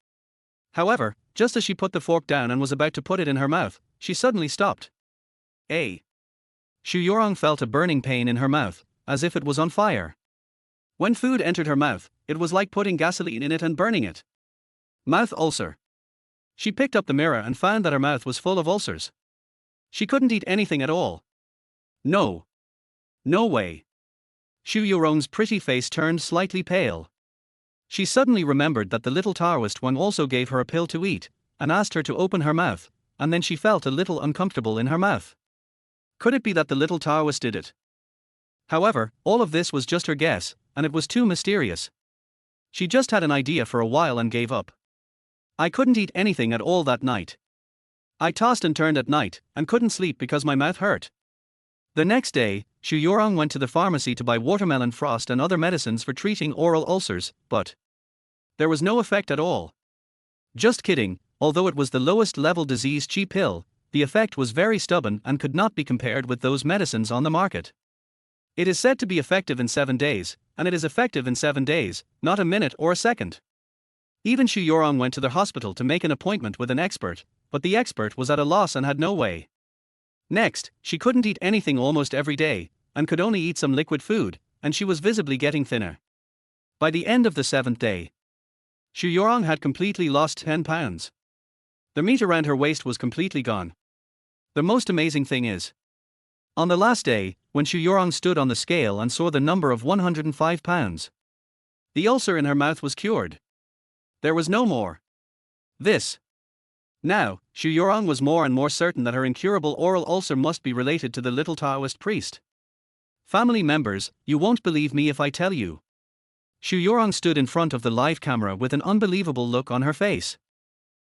However, just as she put the fork down and was about to put it in her mouth, she suddenly stopped. Xu Yorong felt a burning pain in her mouth, as if it was on fire. When food entered her mouth, it was like putting gasoline in it and burning it. Mouth ulcer. She picked up the mirror and found that her mouth was full of ulcers. She couldn't eat anything at all. No. No way. Xu Yorong's pretty face turned slightly pale. She suddenly remembered that the little Taoist one also gave her a pill to eat, and asked her to open her mouth, and then she felt a little uncomfortable in her mouth. Could it be that the little Taoist did it? However, all of this was just her guess, and it was too mysterious. She just had an idea for a while and gave up. I couldn't eat anything at all that night. I tossed and turned at night, and couldn't sleep because my mouth hurt. The next day, Xu Yorong went to the pharmacy to buy watermelon frost and other medicines for treating oral ulcers, but there was no effect at all. Just kidding, although it was the lowest level disease chi pill, the effect was very stubborn and could not be compared with those medicines on the market. It is said to be effective in 7 days, and it is effective in 7 days, not a minute or a second. Even Xu Yorong went to the hospital to make an appointment with an expert, but the expert was at a loss and had no way. Next, she couldn't eat anything almost every day, and could only eat some liquid food, and she was visibly getting thinner. By the end of the 7th day, Xu Yorong had completely lost 10 pounds. The meat around her waist was completely gone. The most amazing thing is, on the last day, when Xu Yorong stood on the scale and saw the number of 105 pounds, the ulcer in her mouth was cured. There was no more. This. Now, Xu Yorong was more and more certain that her incurable oral ulcer must be related to the little Taoist priest. Family members, you won't believe me if I tell you. Xu Yorong stood in front of the live camera with an unbelievable look on her face.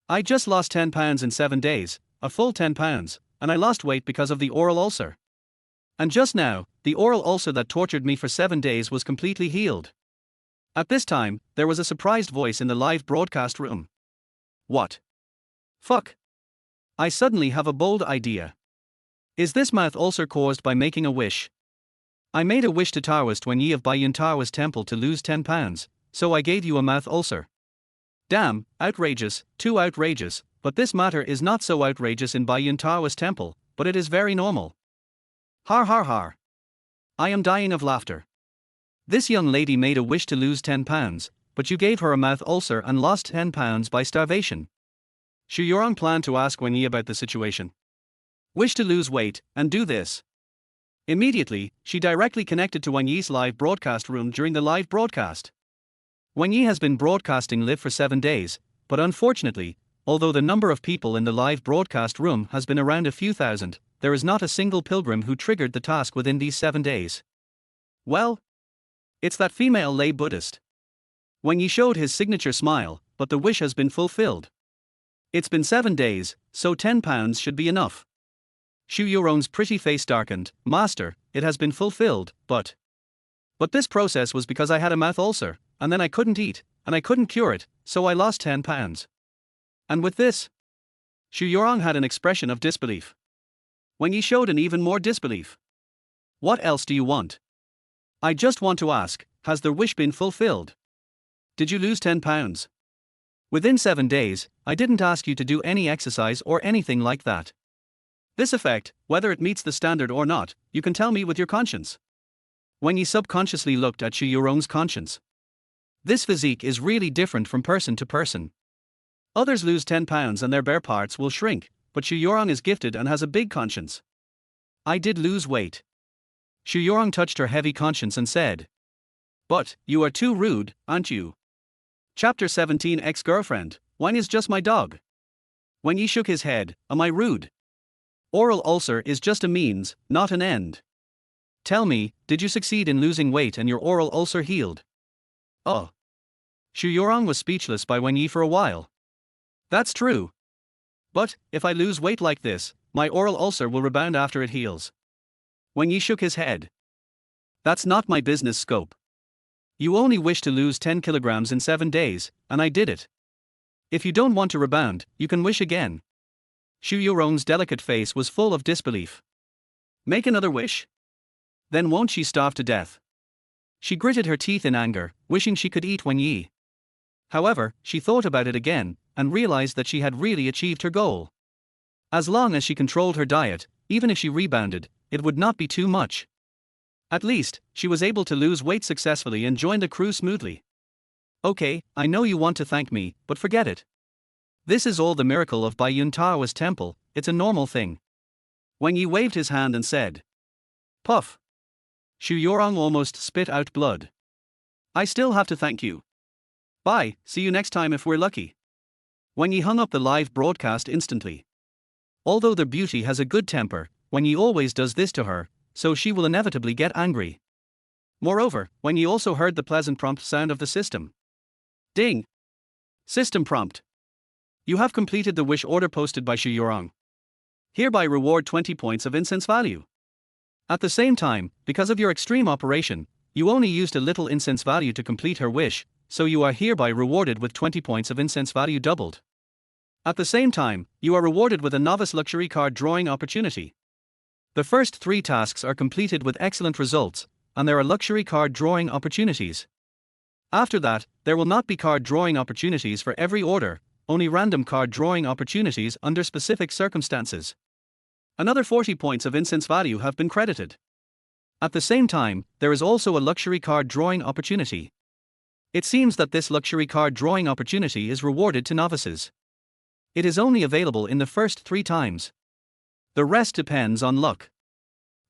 I just lost 10 pounds in 7 days, a full 10 pounds, and I lost weight because of the oral ulcer. And just now, the oral ulcer that tortured me for 7 days was completely healed. At this time, there was a surprised voice in the live broadcast room. What? Fuck. I suddenly have a bold idea. Is this mouth ulcer caused by making a wish? I made a wish to Taoist Wang Ye of Baiyun Daoist Temple to lose 10 pounds, so I gave you a mouth ulcer. Damn, outrageous, too outrageous, but this matter is not so outrageous in Baiyun Daoist Temple, but it is very normal. Har har har. I am dying of laughter. This young lady made a wish to lose 10 pounds, but you gave her a mouth ulcer and lost 10 pounds by starvation. Xu Yorong planned to ask Wang Ye about the situation. Wish to lose weight, and do this. Immediately, she directly connected to Wang Ye's live broadcast room during the live broadcast. Wang Ye has been broadcasting live for 7 days, but unfortunately, although the number of people in the live broadcast room has been around a few thousand, there is not a single pilgrim who triggered the task within these 7 days. Well, it's that female lay Buddhist. Wang Ye showed his signature smile, but the wish has been fulfilled. It's been 7 days, so 10 pounds should be enough. Xu Yorong's pretty face darkened. Master, it has been fulfilled, but this process was because I had a mouth ulcer, and then I couldn't eat, and I couldn't cure it, so I lost 10 pounds. And with this, Xu Yorong had an expression of disbelief. Wang Ye showed an even more disbelief. What else do you want? I just want to ask, has the wish been fulfilled? Did you lose 10 pounds? Within 7 days, I didn't ask you to do any exercise or anything like that. This effect, whether it meets the standard or not, you can tell me with your conscience. Wang Ye subconsciously looked at Xu Yurong's conscience. This physique is really different from person to person. Others lose 10 pounds and their bare parts will shrink, but Xu Yurong is gifted and has a big conscience. I did lose weight. Xu Yurong touched her heavy conscience and said. But, you are too rude, aren't you? Chapter 17 Ex-girlfriend, Wang is just my dog. Wang Ye shook his head, am I rude? Oral ulcer is just a means, not an end. Tell me, did you succeed in losing weight and your oral ulcer healed? Oh. Xu Yurong was speechless by Wang Ye for a while. That's true. But, if I lose weight like this, my oral ulcer will rebound after it heals. Wang Ye shook his head. That's not my business scope. You only wish to lose 10 kilograms in 7 days, and I did it. If you don't want to rebound, you can wish again. Xu Yurong's delicate face was full of disbelief. Make another wish? Then won't she starve to death? She gritted her teeth in anger, wishing she could eat Wang Ye. However, she thought about it again, and realized that she had really achieved her goal. As long as she controlled her diet, even if she rebounded, it would not be too much. At least, she was able to lose weight successfully and join the crew smoothly. Okay, I know you want to thank me, but forget it. This is all the miracle of Baiyun Daoist Temple, it's a normal thing. Wang Ye waved his hand and said. Puff. Xu Yurong almost spit out blood. I still have to thank you. Bye, see you next time if we're lucky. Wang Ye hung up the live broadcast instantly. Although the beauty has a good temper, Wang Ye always does this to her, so she will inevitably get angry. Moreover, Wang Ye also heard the pleasant prompt sound of the system. Ding! System prompt. You have completed the wish order posted by Xu Yurong. Hereby reward 20 points of incense value. At the same time, because of your extreme operation, you only used a little incense value to complete her wish, so you are hereby rewarded with 20 points of incense value doubled. At the same time, you are rewarded with a novice luxury card drawing opportunity. The first 3 tasks are completed with excellent results, and there are luxury card drawing opportunities. After that, there will not be card drawing opportunities for every order, only random card drawing opportunities under specific circumstances. Another 40 points of incense value have been credited. At the same time, there is also a luxury card drawing opportunity. It seems that this luxury card drawing opportunity is rewarded to novices. It is only available in the first 3 times. The rest depends on luck.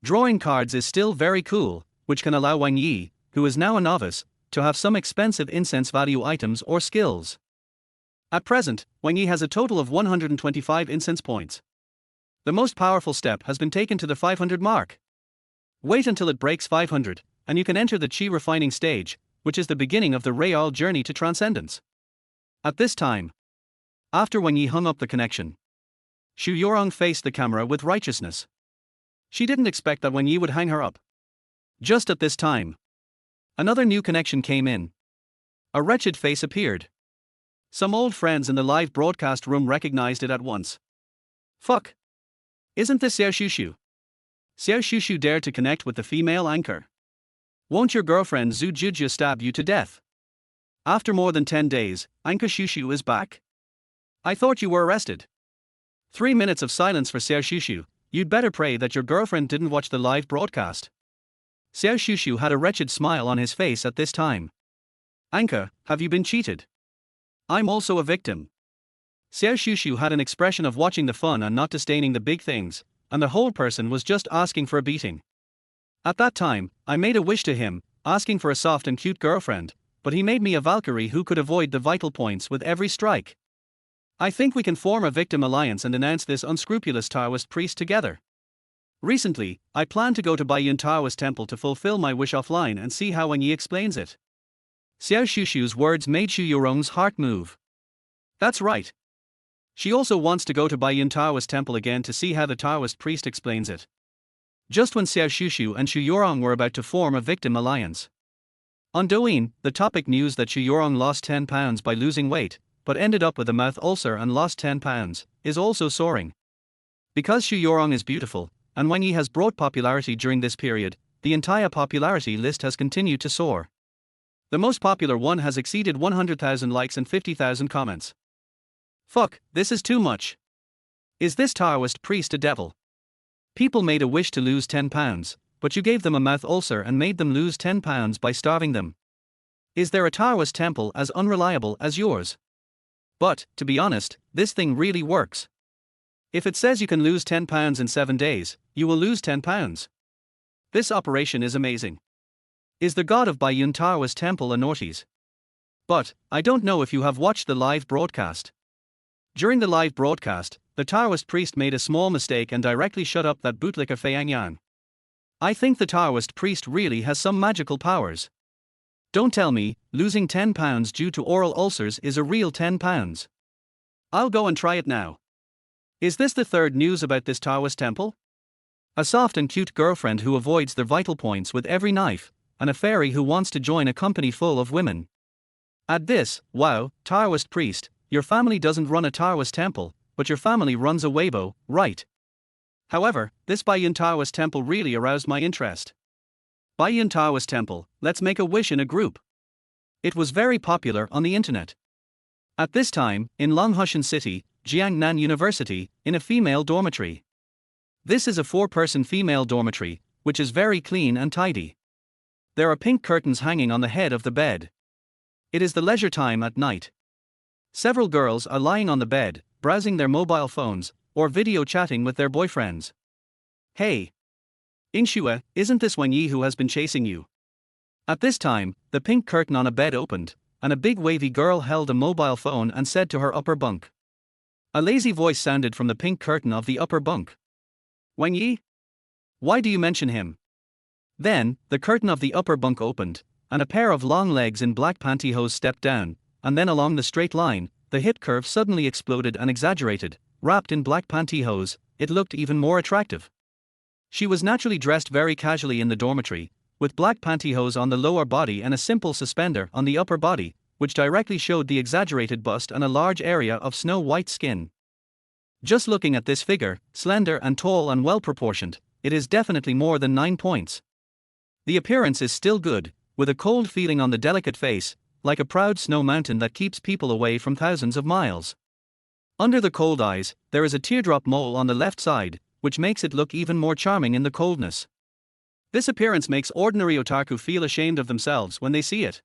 Drawing cards is still very cool, which can allow Wang Ye, who is now a novice, to have some expensive incense value items or skills. At present, Wang Ye has a total of 125 incense points. The most powerful step has been taken to the 500 mark. Wait until it breaks 500, and you can enter the Qi refining stage, which is the beginning of the Real journey to transcendence. At this time, after Wang Ye hung up the connection, Xu Yurong faced the camera with righteousness. She didn't expect that Wang Ye would hang her up. Just at this time, another new connection came in. A wretched face appeared. Some old friends in the live broadcast room recognized it at once. Fuck. Isn't this Xiao Shushu? Xiao Shushu dared to connect with the female anchor. Won't your girlfriend Zhu Jujia stab you to death? After more than 10 days, Anchor Shushu is back? I thought you were arrested. 3 minutes of silence for Xiao Shushu. You'd better pray that your girlfriend didn't watch the live broadcast. Xiao Shushu had a wretched smile on his face at this time. Anka, have you been cheated? I'm also a victim. Xiao Shushu had an expression of watching the fun and not disdaining the big things, and the whole person was just asking for a beating. At that time, I made a wish to him, asking for a soft and cute girlfriend, but he made me a Valkyrie who could avoid the vital points with every strike. I think we can form a victim alliance and denounce this unscrupulous Taoist priest together. Recently, I plan to go to Baiyun Daoist Temple to fulfill my wish offline and see how Wang Ye explains it. Xiao Shushu's words made Xu Yurong's heart move. That's right. She also wants to go to Baiyun Daoist Temple again to see how the Taoist priest explains it. Just when Xiao Shushu and Xu Yurong were about to form a victim alliance. On Douyin, the topic news that Xu Yurong lost 10 pounds by losing weight, but ended up with a mouth ulcer and lost 10 pounds, is also soaring. Because Xu Yurong is beautiful, and Wang Ye has brought popularity during this period, the entire popularity list has continued to soar. The most popular one has exceeded 100,000 likes and 50,000 comments. Fuck, this is too much. Is this Taoist priest a devil? People made a wish to lose 10 pounds, but you gave them a mouth ulcer and made them lose 10 pounds by starving them. Is there a Taoist temple as unreliable as yours? But, to be honest, this thing really works. If it says you can lose 10 pounds in 7 days, you will lose 10 pounds. This operation is amazing. Is the god of Baiyun Daoist Temple a naughties? But, I don't know if you have watched the live broadcast. During the live broadcast, the Taoist priest made a small mistake and directly shut up that bootlicker Fei Yang. I think the Taoist priest really has some magical powers. Don't tell me, losing 10 pounds due to oral ulcers is a real 10 pounds. I'll go and try it now. Is this the third news about this Taoist temple? A soft and cute girlfriend who avoids their vital points with every knife, and a fairy who wants to join a company full of women. Add this, wow, Taoist priest, your family doesn't run a Taoist temple, but your family runs a Weibo, right? However, this Baiyun Daoist Temple really aroused my interest. Baiyun Daoist Temple, let's make a wish in a group. It was very popular on the internet. At this time, in Longhushan City, Jiangnan University, in a female dormitory. This is a 4-person female dormitory, which is very clean and tidy. There are pink curtains hanging on the head of the bed. It is the leisure time at night. Several girls are lying on the bed, browsing their mobile phones, or video chatting with their boyfriends. Hey! Yingxue, isn't this Wang Ye who has been chasing you? At this time, the pink curtain on a bed opened, and a big wavy girl held a mobile phone and said to her upper bunk. A lazy voice sounded from the pink curtain of the upper bunk. Wang Ye? Why do you mention him? Then, the curtain of the upper bunk opened, and a pair of long legs in black pantyhose stepped down, and then along the straight line, the hip curve suddenly exploded and exaggerated. Wrapped in black pantyhose, it looked even more attractive. She was naturally dressed very casually in the dormitory, with black pantyhose on the lower body and a simple suspender on the upper body, which directly showed the exaggerated bust and a large area of snow-white skin. Just looking at this figure, slender and tall and well-proportioned, it is definitely more than 9 points. The appearance is still good, with a cold feeling on the delicate face, like a proud snow mountain that keeps people away from thousands of miles. Under the cold eyes, there is a teardrop mole on the left side, which makes it look even more charming in the coldness. This appearance makes ordinary otaku feel ashamed of themselves when they see it.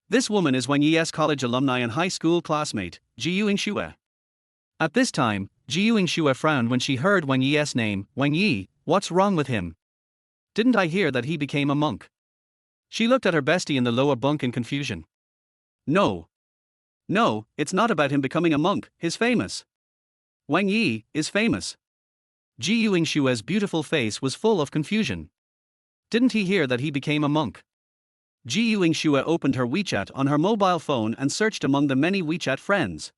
This woman is Wang Ye's college alumni and high school classmate, Jiyu Yingxue. At this time, Jiyu Yingxue frowned when she heard Wang Ye's name. Wang Ye, what's wrong with him? Didn't I hear that he became a monk? She looked at her bestie in the lower bunk in confusion. No, it's not about him becoming a monk, he's famous. Wang Ye is famous. Jiyu Yingxue's beautiful face was full of confusion. Didn't he hear that he became a monk? Jiyu Yingxue opened her WeChat on her mobile phone and searched among the many WeChat friends.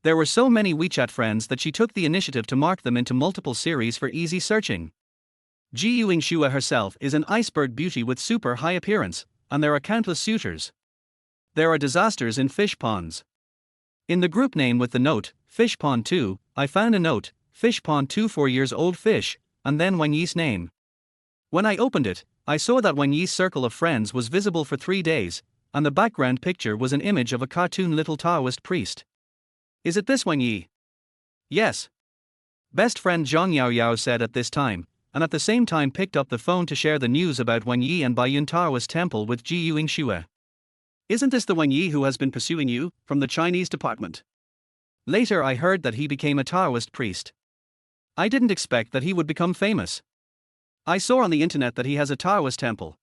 There were so many WeChat friends that she took the initiative to mark them into multiple series for easy searching. Jiyu Yingxue herself is an iceberg beauty with super high appearance, and there are countless suitors. There are disasters in fish ponds. In the group name with the note, Fish Pond 2, I found a note, Fish Pond 2 4-years-old fish, and then Wang Ye's name. When I opened it, I saw that Wang Ye's circle of friends was visible for 3 days, and the background picture was an image of a cartoon little Taoist priest. Is it this Wang Ye? Yes. Best friend Zhang Yaoyao said at this time, and at the same time picked up the phone to share the news about Wang Ye and Baiyun Daoist Temple with Jiyu Yingxue. Isn't this the Wang Ye who has been pursuing you, from the Chinese department? Later I heard that he became a Taoist priest. I didn't expect that he would become famous. I saw on the internet that he has a Taoist temple.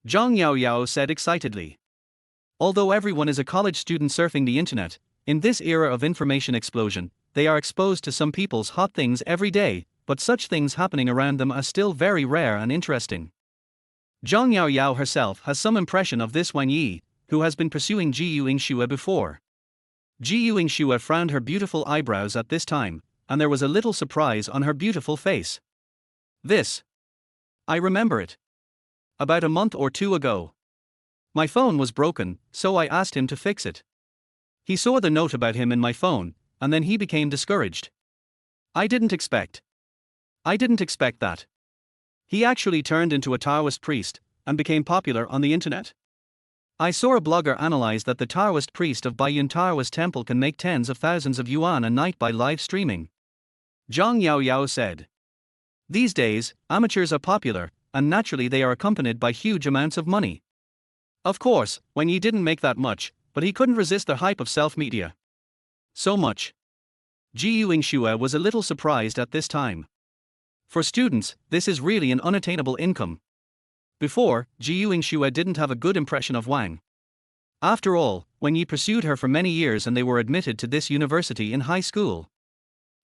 Zhang Yaoyao said excitedly. Although everyone is a college student surfing the internet, in this era of information explosion, they are exposed to some people's hot things every day, but such things happening around them are still very rare and interesting. Zhang Yaoyao herself has some impression of this Wang Ye, who has been pursuing Jiyu Yingxue before. Jiyu Yingxue frowned her beautiful eyebrows at this time, and there was a little surprise on her beautiful face. This. I remember it. About a month or 2 ago. My phone was broken, so I asked him to fix it. He saw the note about him in my phone, and then he became discouraged. I didn't expect that. He actually turned into a Taoist priest and became popular on the internet. I saw a blogger analyze that the Taoist priest of Baiyun Daoist Temple can make tens of thousands of yuan a night by live streaming. Zhang Yao said. These days, amateurs are popular, and naturally they are accompanied by huge amounts of money. Of course, Wang Ye didn't make that much, but he couldn't resist the hype of self-media. So much. Ji Yuingxue was a little surprised at this time. For students, this is really an unattainable income. Before, Ji Yuingxue didn't have a good impression of Wang. After all, Wang Ye pursued her for many years and they were admitted to this university in high school.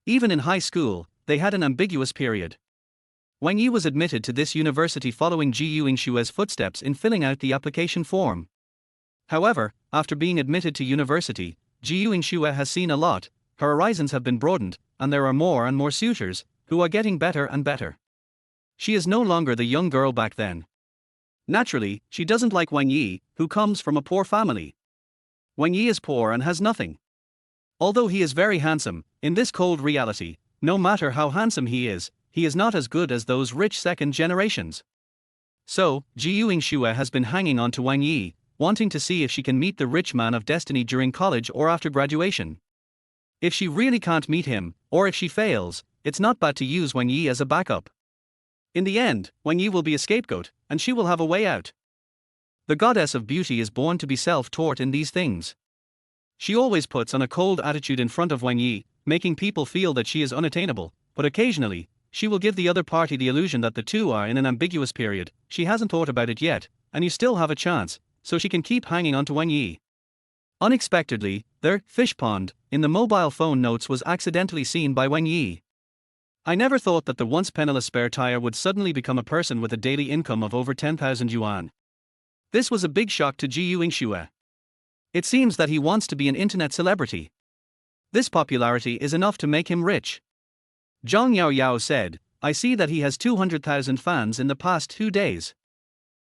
Even in high school, they had an ambiguous period. Wang Ye was admitted to this university following Ji Yuingxue's footsteps in filling out the application form. However, after being admitted to university, Ji Yuingxue has seen a lot, her horizons have been broadened, and there are more and more suitors, who are getting better and better. She is no longer the young girl back then. Naturally, she doesn't like Wang Ye, who comes from a poor family. Wang Ye is poor and has nothing. Although he is very handsome, in this cold reality, no matter how handsome he is not as good as those rich second generations. So, Ji Yuingxue has been hanging on to Wang Ye, wanting to see if she can meet the rich man of destiny during college or after graduation. If she really can't meet him, or if she fails, it's not bad to use Wang Ye as a backup. In the end, Wang Ye will be a scapegoat, and she will have a way out. The goddess of beauty is born to be self-taught in these things. She always puts on a cold attitude in front of Wang Ye, making people feel that she is unattainable, but occasionally, she will give the other party the illusion that the two are in an ambiguous period. She hasn't thought about it yet, and you still have a chance, so she can keep hanging on to Wang Ye. Unexpectedly, their fish pond in the mobile phone notes was accidentally seen by Wang Ye. I never thought that the once penniless spare tire would suddenly become a person with a daily income of over 10,000 yuan. This was a big shock to Ji Yuingxue. It seems that he wants to be an internet celebrity. This popularity is enough to make him rich. Zhang Yao said, I see that he has 200,000 fans in the past 2 days.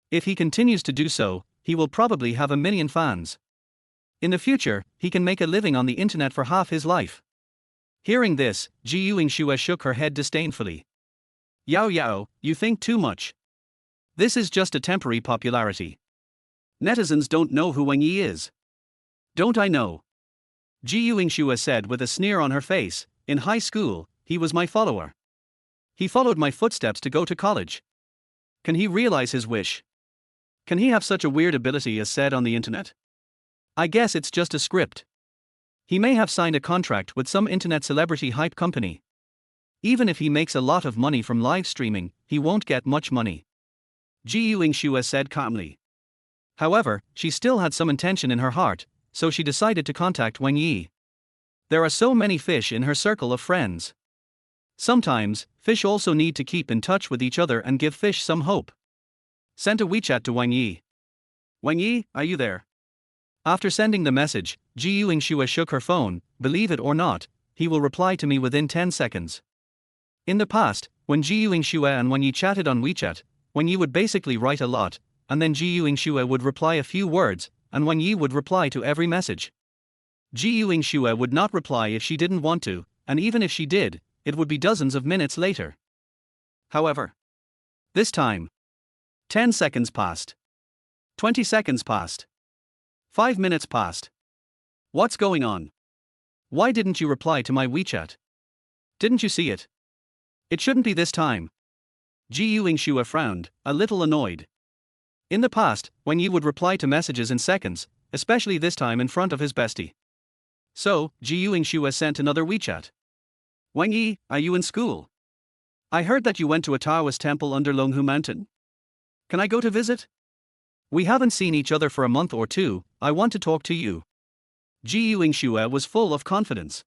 If he continues to do so, he will probably have 1 million fans. In the future, he can make a living on the internet for half his life. Hearing this, Ji Yuingxue shook her head disdainfully. Yao, you think too much. This is just a temporary popularity. Netizens don't know who Wang Ye is. Don't I know? Ji Yuingxue said with a sneer on her face, in high school, he was my follower. He followed my footsteps to go to college. Can he realize his wish? Can he have such a weird ability as said on the internet? I guess it's just a script. He may have signed a contract with some internet celebrity hype company. Even if he makes a lot of money from live streaming, he won't get much money. Ji Yuingxue said calmly. However, she still had some intention in her heart, so she decided to contact Wang Ye. There are so many fish in her circle of friends. Sometimes, fish also need to keep in touch with each other and give fish some hope. Sent a WeChat to Wang Ye. Wang Ye, are you there? After sending the message, Ji Yuingxue shook her phone. Believe it or not, he will reply to me within 10 seconds. In the past, when Ji Yuingxue and Wang Ye chatted on WeChat, Wang Ye would basically write a lot, and then Ji Yuingxue would reply a few words, and Wang Ye would reply to every message. Ji Yuingxue would not reply if she didn't want to, and even if she did, it would be dozens of minutes later. However, this time, 10 seconds passed. 20 seconds passed. 5 minutes passed. What's going on? Why didn't you reply to my WeChat? Didn't you see it? It shouldn't be this time. Ji Yuingxue frowned, a little annoyed. In the past, Wang Ye would reply to messages in seconds, especially this time in front of his bestie. So, Ji Yuingxue sent another WeChat. Wang Ye, are you in school? I heard that you went to a Taoist temple under Longhu Mountain. Can I go to visit? We haven't seen each other for a month or two, I want to talk to you. Ji Yuingxue was full of confidence.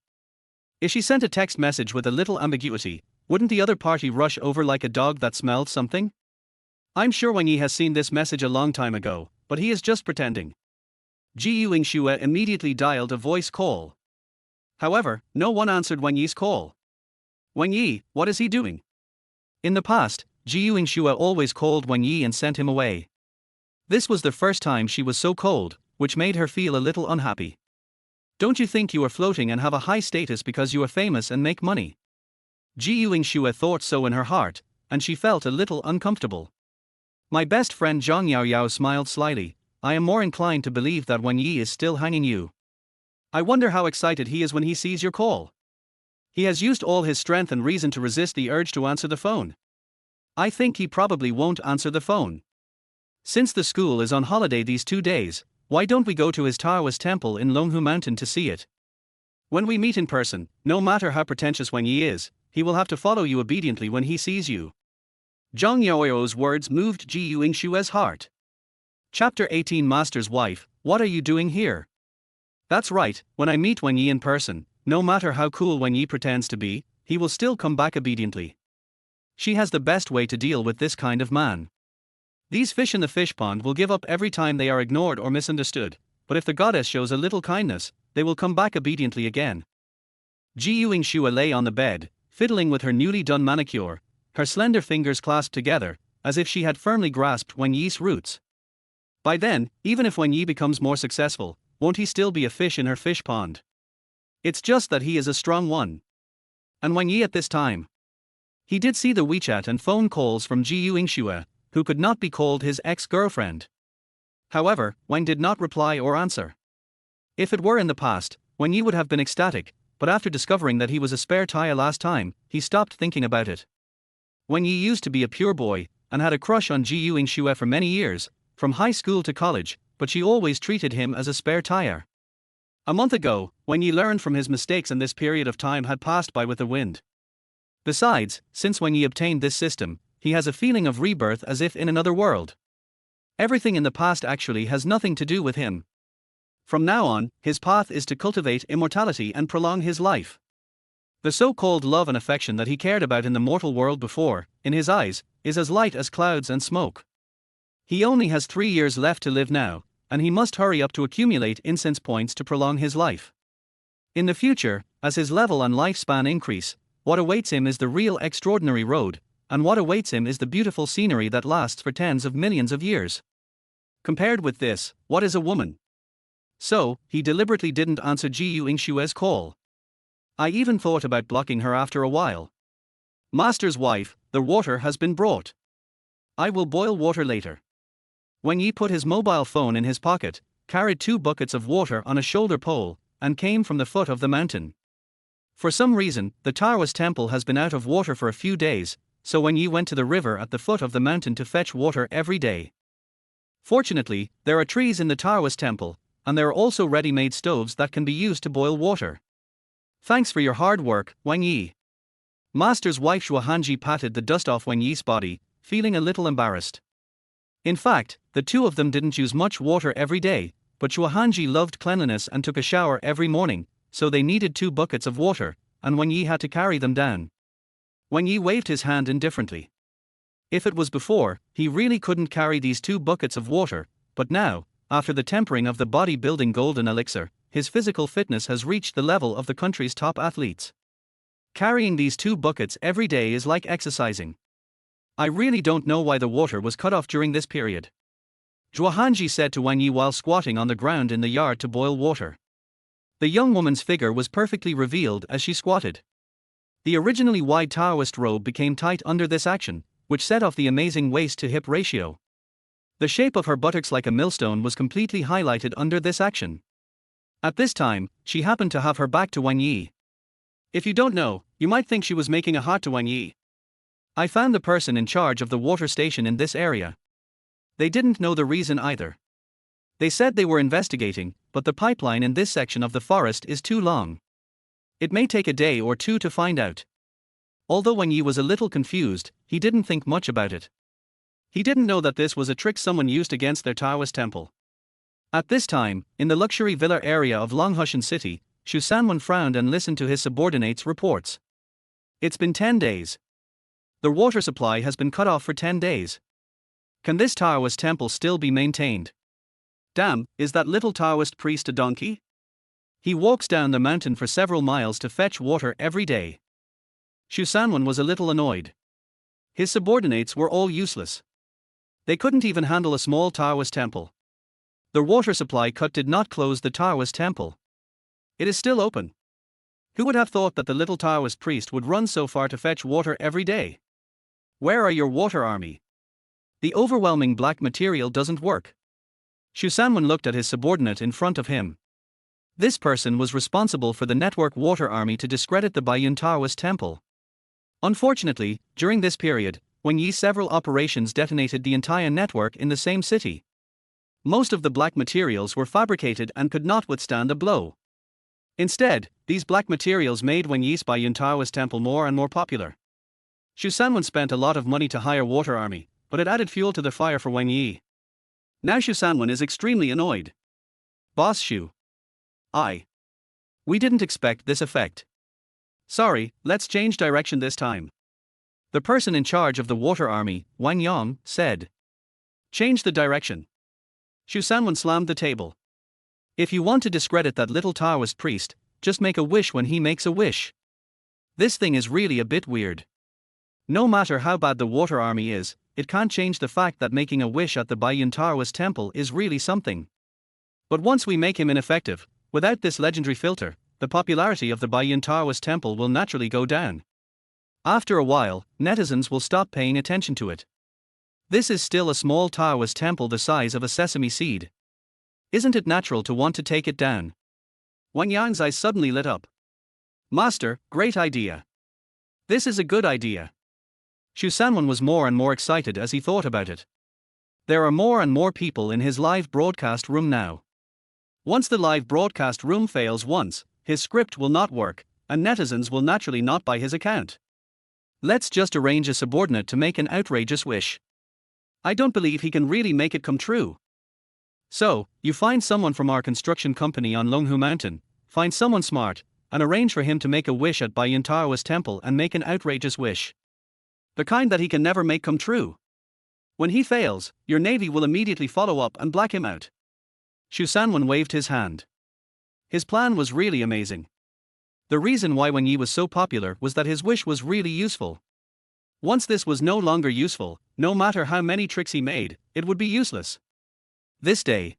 If she sent a text message with a little ambiguity, wouldn't the other party rush over like a dog that smelled something? I'm sure Wang Ye has seen this message a long time ago, but he is just pretending. Ji Yuingxue immediately dialed a voice call. However, no one answered Wang Ye's call. Wang Ye, what is he doing? In the past, Ji Yuingxue always called Wang Ye and sent him away. This was the first time she was so cold, which made her feel a little unhappy. Don't you think you are floating and have a high status because you are famous and make money? Ji Yuingxue thought so in her heart, and she felt a little uncomfortable. My best friend Zhang Yaoyao smiled slyly. I am more inclined to believe that Wang Ye is still hanging you. I wonder how excited he is when he sees your call. He has used all his strength and reason to resist the urge to answer the phone. I think he probably won't answer the phone. Since the school is on holiday these 2 days, why don't we go to his Daoist temple in Longhu Mountain to see it? When we meet in person, no matter how pretentious Wang Yi is, he will have to follow you obediently when he sees you. Zhang Yaoyao's words moved Ji Yuingshue's heart. Chapter 18 Master's Wife, what are you doing here? That's right, when I meet Wang Yi in person, no matter how cool Wang Yi pretends to be, he will still come back obediently. She has the best way to deal with this kind of man. These fish in the fish pond will give up every time they are ignored or misunderstood, but if the goddess shows a little kindness, they will come back obediently again. Ji Yuingxue lay on the bed, fiddling with her newly done manicure, her slender fingers clasped together, as if she had firmly grasped Wang Yi's roots. By then, even if Wang Yi becomes more successful, won't he still be a fish in her fish pond? It's just that he is a strong one. And Wang Yi at this time. He did see the WeChat and phone calls from Ji Yuingxue, who could not be called his ex-girlfriend. However, Wang did not reply or answer. If it were in the past, Wang Yi would have been ecstatic, but after discovering that he was a spare tire last time, he stopped thinking about it. Wang Yi used to be a pure boy, and had a crush on Ji Yuingxue for many years, from high school to college, but she always treated him as a spare tire. A month ago, Wang Yi learned from his mistakes and this period of time had passed by with the wind. Besides, since Wang Yi obtained this system, he has a feeling of rebirth as if in another world. Everything in the past actually has nothing to do with him. From now on, his path is to cultivate immortality and prolong his life. The so-called love and affection that he cared about in the mortal world before, in his eyes, is as light as clouds and smoke. He only has 3 years left to live now, and he must hurry up to accumulate incense points to prolong his life. In the future, as his level and lifespan increase, what awaits him is the real extraordinary road, and what awaits him is the beautiful scenery that lasts for tens of millions of years. Compared with this, what is a woman? So, he deliberately didn't answer Ji Yuingshue's call. I even thought about blocking her after a while. Master's wife, the water has been brought. I will boil water later. Wang Yi put his mobile phone in his pocket, carried 2 buckets of water on a shoulder pole, and came from the foot of the mountain. For some reason, the Daoist temple has been out of water for a few days, so Wang Yi went to the river at the foot of the mountain to fetch water every day. Fortunately, there are trees in the Daoist temple, and there are also ready-made stoves that can be used to boil water. Thanks for your hard work, Wang Yi. Master's wife Shuahanji patted the dust off Wang Yi's body, feeling a little embarrassed. In fact, the two of them didn't use much water every day, but Shuahanji loved cleanliness and took a shower every morning, so they needed 2 buckets of water, and Wang Yi had to carry them down. Wang Yi waved his hand indifferently. If it was before, he really couldn't carry these 2 buckets of water, but now, after the tempering of the bodybuilding golden elixir, his physical fitness has reached the level of the country's top athletes. Carrying these 2 buckets every day is like exercising. I really don't know why the water was cut off during this period. Zhuohanji said to Wang Yi while squatting on the ground in the yard to boil water. The young woman's figure was perfectly revealed as she squatted. The originally wide Taoist robe became tight under this action, which set off the amazing waist-to-hip ratio. The shape of her buttocks like a millstone was completely highlighted under this action. At this time, she happened to have her back to Wang Yi. If you don't know, you might think she was making a heart to Wang Yi. I found the person in charge of the water station in this area. They didn't know the reason either. They said they were investigating, but the pipeline in this section of the forest is too long. It may take a day or 2 to find out. Although Wang Yi was a little confused, he didn't think much about it. He didn't know that this was a trick someone used against their Taoist temple. At this time, in the luxury villa area of Longhushan City, Xu Sanwen frowned and listened to his subordinates' reports. It's been 10 days. The water supply has been cut off for 10 days. Can this Taoist temple still be maintained? Damn, is that little Taoist priest a donkey? He walks down the mountain for several miles to fetch water every day. Xu Sanwen was a little annoyed. His subordinates were all useless. They couldn't even handle a small Taoist temple. The water supply cut did not close the Taoist temple. It is still open. Who would have thought that the little Taoist priest would run so far to fetch water every day? Where are your water army? The overwhelming black material doesn't work. Shu Sanwen looked at his subordinate in front of him. This person was responsible for the network water army to discredit the Baiyun Daoist Temple. Unfortunately, during this period, Wang Ye's several operations detonated the entire network in the same city. Most of the black materials were fabricated and could not withstand a blow. Instead, these black materials made Wang Ye's Baiyun Daoist Temple more and more popular. Shu Sanwen spent a lot of money to hire water army, but it added fuel to the fire for Wang Ye. Now Shu Sanwen is extremely annoyed. Boss Shu. We didn't expect this effect. Sorry, let's change direction this time. The person in charge of the water army, Wang Yang, said. Change the direction. Shu Sanwen slammed the table. If you want to discredit that little Taoist priest, just make a wish when he makes a wish. This thing is really a bit weird. No matter how bad the water army is, it can't change the fact that making a wish at the Baiyun Daoist Temple is really something. But once we make him ineffective, without this legendary filter, the popularity of the Baiyun Daoist Temple will naturally go down. After a while, netizens will stop paying attention to it. This is still a small Taoist temple the size of a sesame seed. Isn't it natural to want to take it down? Wang Yang's eyes suddenly lit up. Master, great idea. This is a good idea. Shu Sanwen was more and more excited as he thought about it. There are more and more people in his live broadcast room now. Once the live broadcast room fails once, his script will not work, and netizens will naturally not buy his account. Let's just arrange a subordinate to make an outrageous wish. I don't believe he can really make it come true. So, you find someone from our construction company on Longhu Mountain, find someone smart, and arrange for him to make a wish at Baiyun Daoist Temple and make an outrageous wish. The kind that he can never make come true. When he fails, your navy will immediately follow up and black him out. Shu Sanwen waved his hand. His plan was really amazing. The reason why Wang Ye was so popular was that his wish was really useful. Once this was no longer useful, no matter how many tricks he made, it would be useless. This day,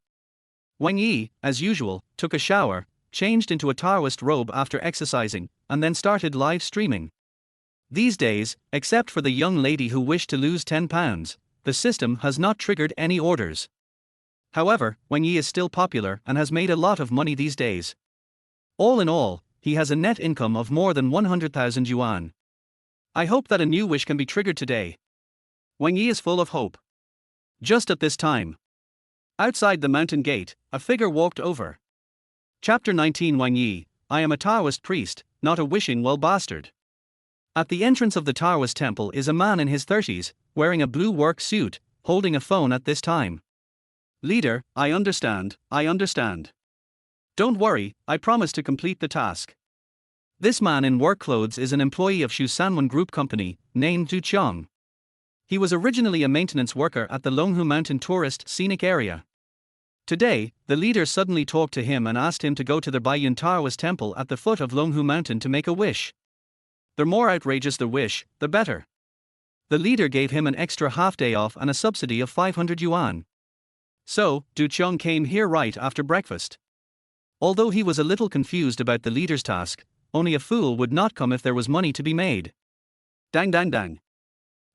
Wang Ye, as usual, took a shower, changed into a Taoist robe after exercising, and then started live streaming. These days, except for the young lady who wished to lose 10 pounds, the system has not triggered any orders. However, Wang Ye is still popular and has made a lot of money these days. All in all, he has a net income of more than 100,000 yuan. I hope that a new wish can be triggered today. Wang Ye is full of hope. Just at this time, outside the mountain gate, a figure walked over. Chapter 19 Wang Ye, I am a Taoist priest, not a wishing well bastard. At the entrance of the Taoist temple is a man in his 30s, wearing a blue work suit, holding a phone at this time. Leader, I understand. Don't worry, I promise to complete the task. This man in work clothes is an employee of Shu Sanwen Group Company, named Du Chong. He was originally a maintenance worker at the Longhu Mountain tourist scenic area. Today, the leader suddenly talked to him and asked him to go to the Baiyun Daoist Temple at the foot of Longhu Mountain to make a wish. The more outrageous the wish, the better. The leader gave him an extra half-day off and a subsidy of 500 yuan. So, Du Chong came here right after breakfast. Although he was a little confused about the leader's task, only a fool would not come if there was money to be made. Dang.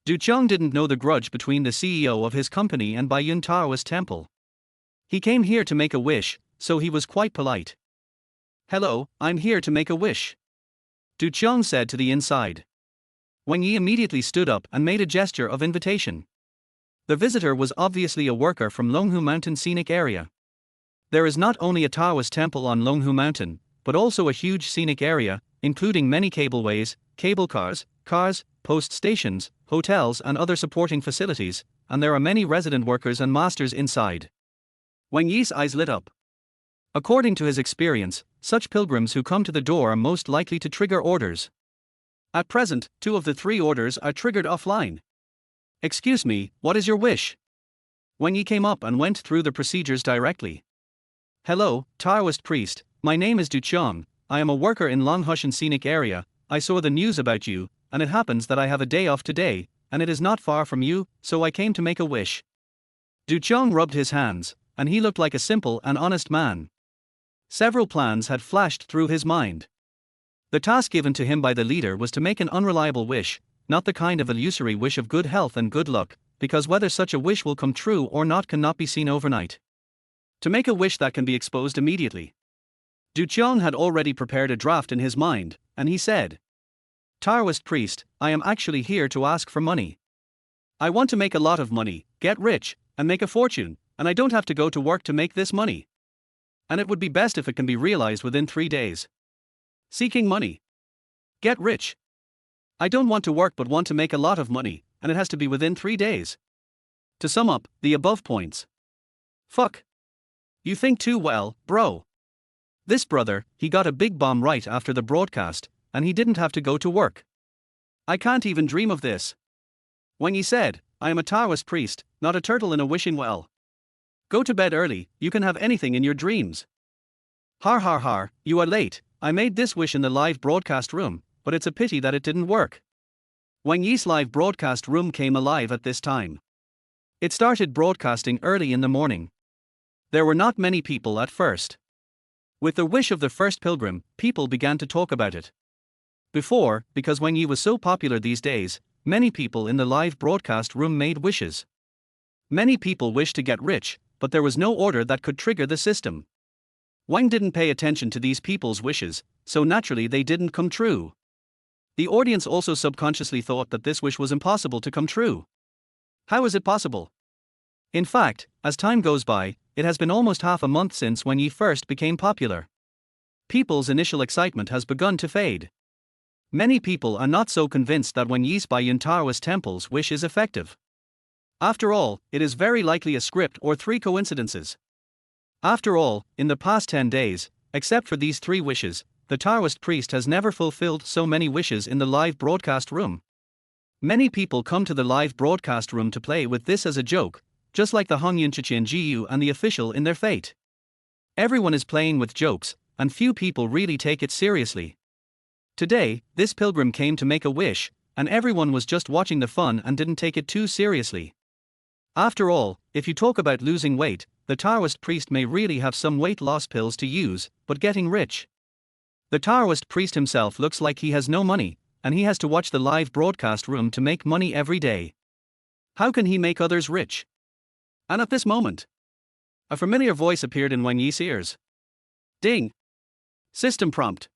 Du Chong didn't know the grudge between the CEO of his company and Baiyun Daoist Temple. He came here to make a wish, so he was quite polite. Hello, I'm here to make a wish. Du Chong said to the inside. Wang Ye immediately stood up and made a gesture of invitation. The visitor was obviously a worker from Longhu Mountain scenic area. There is not only a Taoist temple on Longhu Mountain, but also a huge scenic area, including many cableways, cable cars, post stations, hotels and other supporting facilities, and there are many resident workers and masters inside. Wang Ye's eyes lit up. According to his experience, such pilgrims who come to the door are most likely to trigger orders. At present, 2 of the 3 orders are triggered offline. Excuse me, what is your wish? Wang Ye came up and went through the procedures directly. Hello, Taoist priest, my name is Du Chong, I am a worker in Longhushan scenic area, I saw the news about you, and it happens that I have a day off today, and it is not far from you, so I came to make a wish. Du Chong rubbed his hands, and he looked like a simple and honest man. Several plans had flashed through his mind. The task given to him by the leader was to make an unreliable wish, not the kind of illusory wish of good health and good luck, because whether such a wish will come true or not cannot be seen overnight. To make a wish that can be exposed immediately. Du Qiang had already prepared a draft in his mind, and he said, Taoist priest, I am actually here to ask for money. I want to make a lot of money, get rich, and make a fortune, and I don't have to go to work to make this money. And it would be best if it can be realized within 3 days. Seeking money. Get rich. I don't want to work but want to make a lot of money, and it has to be within 3 days. To sum up, the above points. Fuck. You think too well, bro. This brother, he got a big bomb right after the broadcast, and he didn't have to go to work. I can't even dream of this. Wang Ye said, I am a Taoist priest, not a turtle in a wishing well. Go to bed early, you can have anything in your dreams. Har har har, you are late, I made this wish in the live broadcast room, but it's a pity that it didn't work. Wang Ye's live broadcast room came alive at this time. It started broadcasting early in the morning. There were not many people at first. With the wish of the first pilgrim, people began to talk about it. Before, because Wang Ye was so popular these days, many people in the live broadcast room made wishes. Many people wished to get rich, but there was no order that could trigger the system. Wang didn't pay attention to these people's wishes, so naturally they didn't come true. The audience also subconsciously thought that this wish was impossible to come true. How is it possible? In fact, as time goes by, it has been almost half a month since Wang Ye first became popular. People's initial excitement has begun to fade. Many people are not so convinced that Wang Ye's Baiyun Daoist Temple's wish is effective. After all, it is very likely a script or 3 coincidences. After all, in the past 10 days, except for these 3 wishes, the Taoist priest has never fulfilled so many wishes in the live broadcast room. Many people come to the live broadcast room to play with this as a joke, just like the Hongyun Chichen Jiu and the official in their fate. Everyone is playing with jokes, and few people really take it seriously. Today, this pilgrim came to make a wish, and everyone was just watching the fun and didn't take it too seriously. After all, if you talk about losing weight, the Taoist priest may really have some weight loss pills to use, but getting rich. The Taoist priest himself looks like he has no money, and he has to watch the live broadcast room to make money every day. How can he make others rich? And at this moment, a familiar voice appeared in Wang Ye's ears. Ding! System prompt.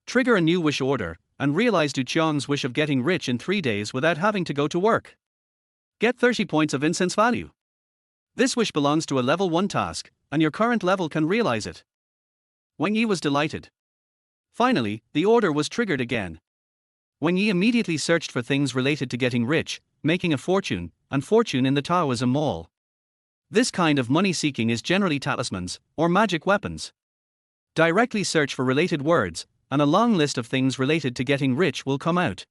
Trigger a new wish order, and realize Du Qiang's wish of getting rich in 3 days without having to go to work. Get 30 points of incense value. This wish belongs to a level 1 task, and your current level can realize it. Wang Ye was delighted. Finally, the order was triggered again. Wang Ye immediately searched for things related to getting rich, making a fortune, and fortune in the Taoism mall. This kind of money seeking is generally talismans, or magic weapons. Directly search for related words, and a long list of things related to getting rich will come out.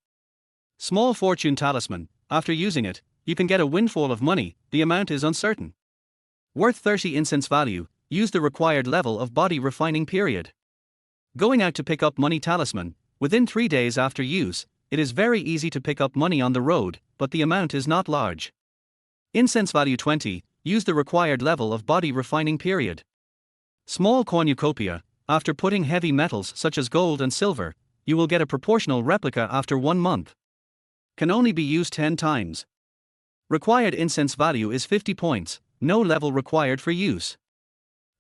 Small fortune talisman, after using it, you can get a windfall of money, the amount is uncertain. Worth 30 incense value, use the required level of body refining period. Going out to pick up money talisman, within 3 days after use, it is very easy to pick up money on the road, but the amount is not large. Incense value 20, use the required level of body refining period. Small cornucopia, after putting heavy metals such as gold and silver, you will get a proportional replica after 1 month. Can only be used 10 times. Required incense value is 50 points, no level required for use.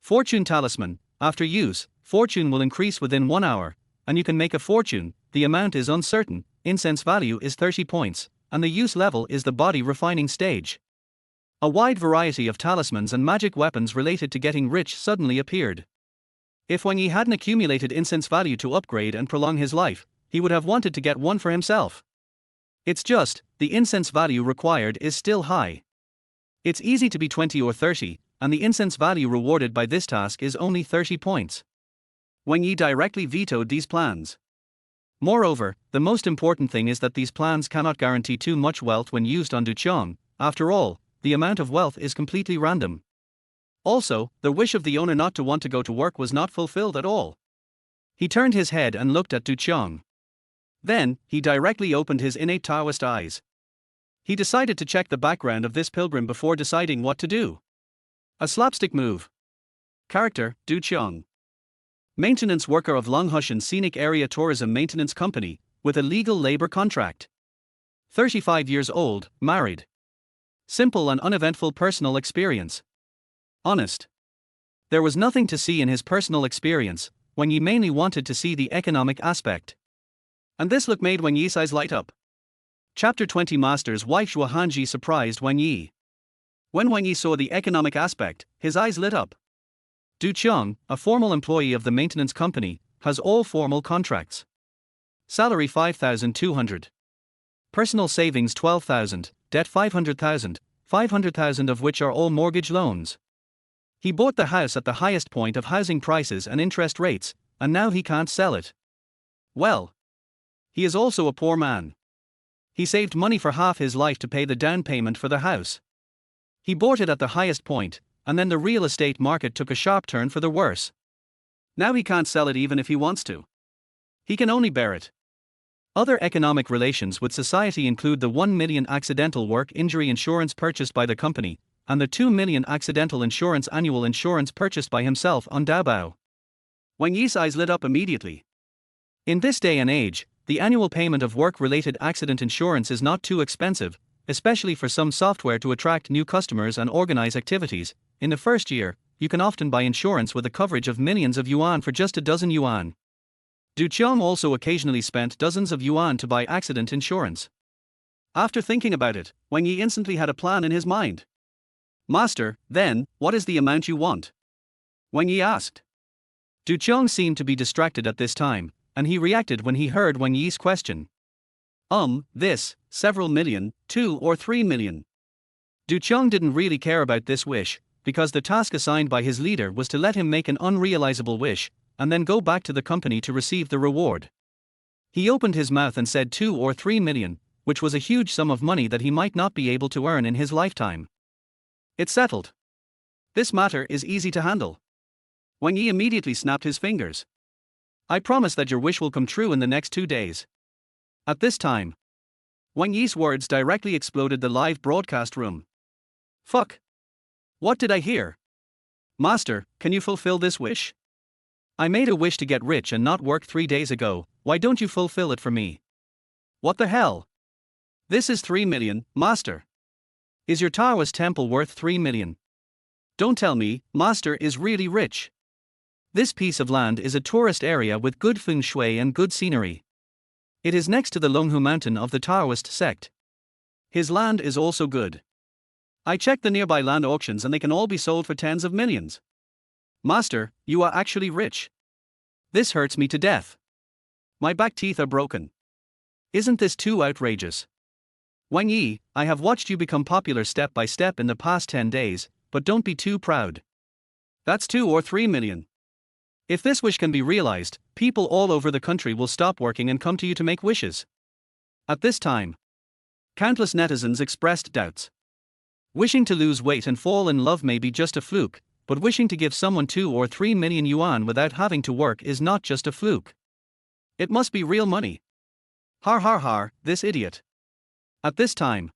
Fortune talisman, after use, fortune will increase within 1 hour, and you can make a fortune, the amount is uncertain, incense value is 30 points, and the use level is the body refining stage. A wide variety of talismans and magic weapons related to getting rich suddenly appeared. If Wang Ye hadn't accumulated incense value to upgrade and prolong his life, he would have wanted to get one for himself. It's just, the incense value required is still high. It's easy to be 20 or 30, and the incense value rewarded by this task is only 30 points. Wang Ye directly vetoed these plans. Moreover, the most important thing is that these plans cannot guarantee too much wealth when used on Du Qiang. After all, the amount of wealth is completely random. Also, the wish of the owner not to want to go to work was not fulfilled at all. He turned his head and looked at Du Qiang. Then, he directly opened his innate Taoist eyes. He decided to check the background of this pilgrim before deciding what to do. A slapstick move. Character, Du Qiang. Maintenance worker of Longhushan Scenic Area Tourism Maintenance Company, with a legal labor contract. 35 years old, married. Simple and uneventful personal experience. Honest. There was nothing to see in his personal experience. Wang Ye mainly wanted to see the economic aspect. And this look made Wang Ye's eyes light up. Chapter 20. Master's wife Zhuo Hanji surprised Wang Ye. When Wang Ye saw the economic aspect, his eyes lit up. Du Qiang, a formal employee of the maintenance company, has all formal contracts. Salary 5,200. Personal savings 12,000, debt 500,000, 500,000 of which are all mortgage loans. He bought the house at the highest point of housing prices and interest rates, and now he can't sell it. Well, he is also a poor man. He saved money for half his life to pay the down payment for the house. He bought it at the highest point, and then the real estate market took a sharp turn for the worse. Now he can't sell it even if he wants to. He can only bear it. Other economic relations with society include the 1 million accidental work injury insurance purchased by the company, and the 2 million accidental insurance annual insurance purchased by himself on Taobao. Wang Ye's eyes lit up immediately. In this day and age, the annual payment of work-related accident insurance is not too expensive, especially for some software to attract new customers and organize activities. In the first year, you can often buy insurance with a coverage of millions of yuan for just a dozen yuan. Du Qiang also occasionally spent dozens of yuan to buy accident insurance. After thinking about it, Wang Ye instantly had a plan in his mind. Master, then, what is the amount you want? Wang Ye asked. Du Qiang seemed to be distracted at this time, and he reacted when he heard Wang Ye's question. Several million, 2 or 3 million. Du Qiang didn't really care about this wish, because the task assigned by his leader was to let him make an unrealizable wish, and then go back to the company to receive the reward. He opened his mouth and said 2 or 3 million, which was a huge sum of money that he might not be able to earn in his lifetime. It's settled. This matter is easy to handle. Wang Ye immediately snapped his fingers. I promise that your wish will come true in the next 2 days. At this time, Wang Ye's words directly exploded the live broadcast room. Fuck. What did I hear? Master, can you fulfill this wish? I made a wish to get rich and not work 3 days ago, why don't you fulfill it for me? What the hell? This is 3 million, Master. Is your Daoist temple worth 3 million? Don't tell me, Master is really rich. This piece of land is a tourist area with good feng shui and good scenery. It is next to the Longhu mountain of the Taoist sect. His land is also good. I checked the nearby land auctions and they can all be sold for tens of millions. Master, you are actually rich. This hurts me to death. My back teeth are broken. Isn't this too outrageous? Wang Ye, I have watched you become popular step by step in the past 10 days, but don't be too proud. That's 2 or 3 million. If this wish can be realized, people all over the country will stop working and come to you to make wishes. At this time, countless netizens expressed doubts. Wishing to lose weight and fall in love may be just a fluke, but wishing to give someone 2 or 3 million yuan without having to work is not just a fluke. It must be real money. Har har har, this idiot. At this time,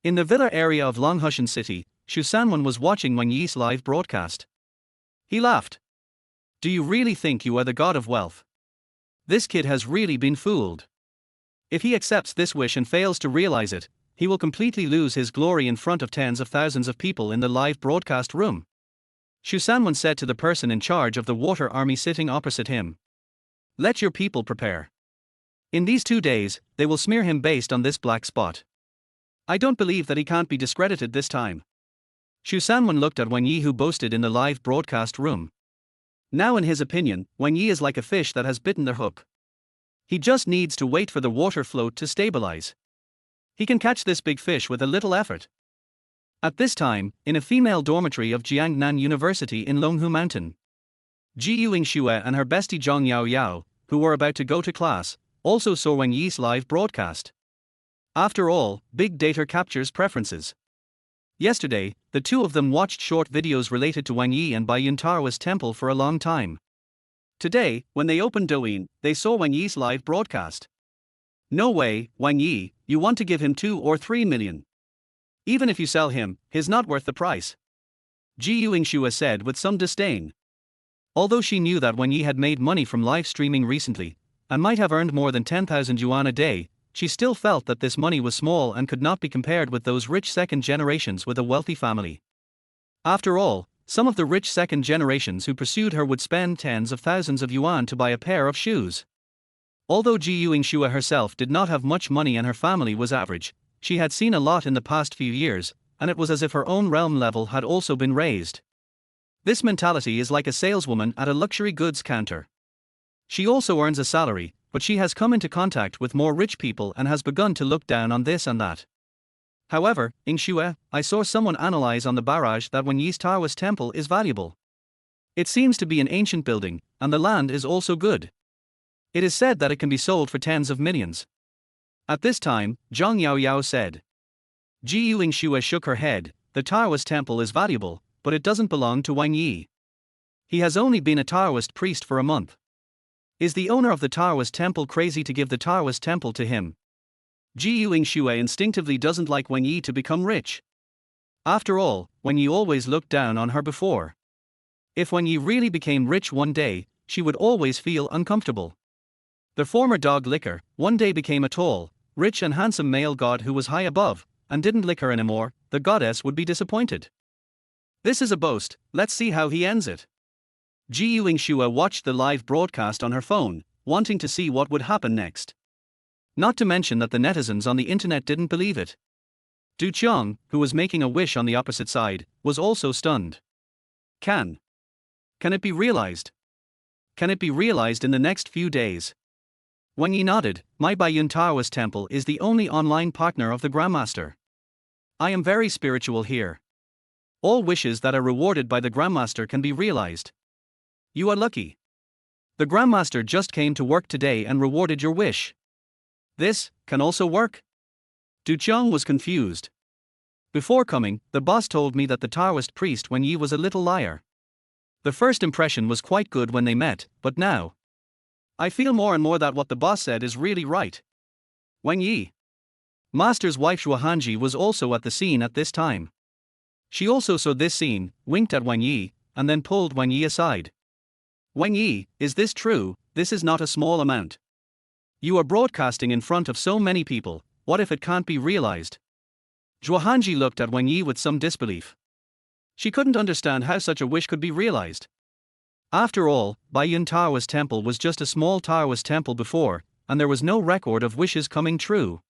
in the villa area of Longhushan City, Xu Sanwen was watching Wang Ye's live broadcast. He laughed. Do you really think you are the god of wealth? This kid has really been fooled. If he accepts this wish and fails to realize it, he will completely lose his glory in front of tens of thousands of people in the live broadcast room. Xu Sanwen said to the person in charge of the water army sitting opposite him. Let your people prepare. In these 2 days, they will smear him based on this black spot. I don't believe that he can't be discredited this time. Xu Sanwen looked at Wang Ye, who boasted in the live broadcast room. Now in his opinion, Wang Ye is like a fish that has bitten the hook. He just needs to wait for the water float to stabilize. He can catch this big fish with a little effort. At this time, in a female dormitory of Jiangnan University in Longhu Mountain, Ji Yuingxue and her bestie Zhang Yao Yao, who were about to go to class, also saw Wang Ye's live broadcast. After all, big data captures preferences. Yesterday, the two of them watched short videos related to Wang Ye and Baiyun Daoist Temple for a long time. Today, when they opened Douyin, they saw Wang Ye's live broadcast. No way, Wang Ye, you want to give him 2 or 3 million. Even if you sell him, he's not worth the price. Ji Yuingxue said with some disdain. Although she knew that Wang Ye had made money from live streaming recently, and might have earned more than 10,000 yuan a day, she still felt that this money was small and could not be compared with those rich second generations with a wealthy family. After all, some of the rich second generations who pursued her would spend tens of thousands of yuan to buy a pair of shoes. Although Ji Yuingxue herself did not have much money and her family was average, she had seen a lot in the past few years, and it was as if her own realm level had also been raised. This mentality is like a saleswoman at a luxury goods counter. She also earns a salary, but she has come into contact with more rich people and has begun to look down on this and that. However, Yingxue, I saw someone analyze on the barrage that Wang Ye's Daoist Temple is valuable. It seems to be an ancient building, and the land is also good. It is said that it can be sold for tens of millions. At this time, Zhang Yaoyao said. Ji Yuingxue shook her head. The Daoist Temple is valuable, but it doesn't belong to Wang Ye. He has only been a Taoist priest for a month. Is the owner of the Daoist Temple crazy to give the Daoist Temple to him? Ji Yuingxue instinctively doesn't like Wang Ye to become rich. After all, Wang Ye always looked down on her before. If Wang Ye really became rich one day, she would always feel uncomfortable. The former dog licker one day became a tall, rich and handsome male god who was high above, and didn't lick her anymore. The goddess would be disappointed. This is a boast, let's see how he ends it. Ji Yuingxue watched the live broadcast on her phone, wanting to see what would happen next. Not to mention that the netizens on the internet didn't believe it. Du Qiang, who was making a wish on the opposite side, was also stunned. Can it be realized? Can it be realized in the next few days? Wang Ye nodded. My Baiyun Daoist Temple is the only online partner of the Grandmaster. I am very spiritual here. All wishes that are rewarded by the Grandmaster can be realized. You are lucky. The Grandmaster just came to work today and rewarded your wish. This can also work? Du Qiang was confused. Before coming, the boss told me that the Taoist priest Wang Ye was a little liar. The first impression was quite good when they met, but now I feel more and more that what the boss said is really right. Wang Ye. Master's wife Zhuohanji was also at the scene at this time. She also saw this scene, winked at Wang Ye, and then pulled Wang Ye aside. Wang Ye, is this true? This is not a small amount. You are broadcasting in front of so many people, what if it can't be realized? Zhuohanji looked at Wang Ye with some disbelief. She couldn't understand how such a wish could be realized. After all, Baiyun Daoist Temple was just a small Taoist temple before, and there was no record of wishes coming true.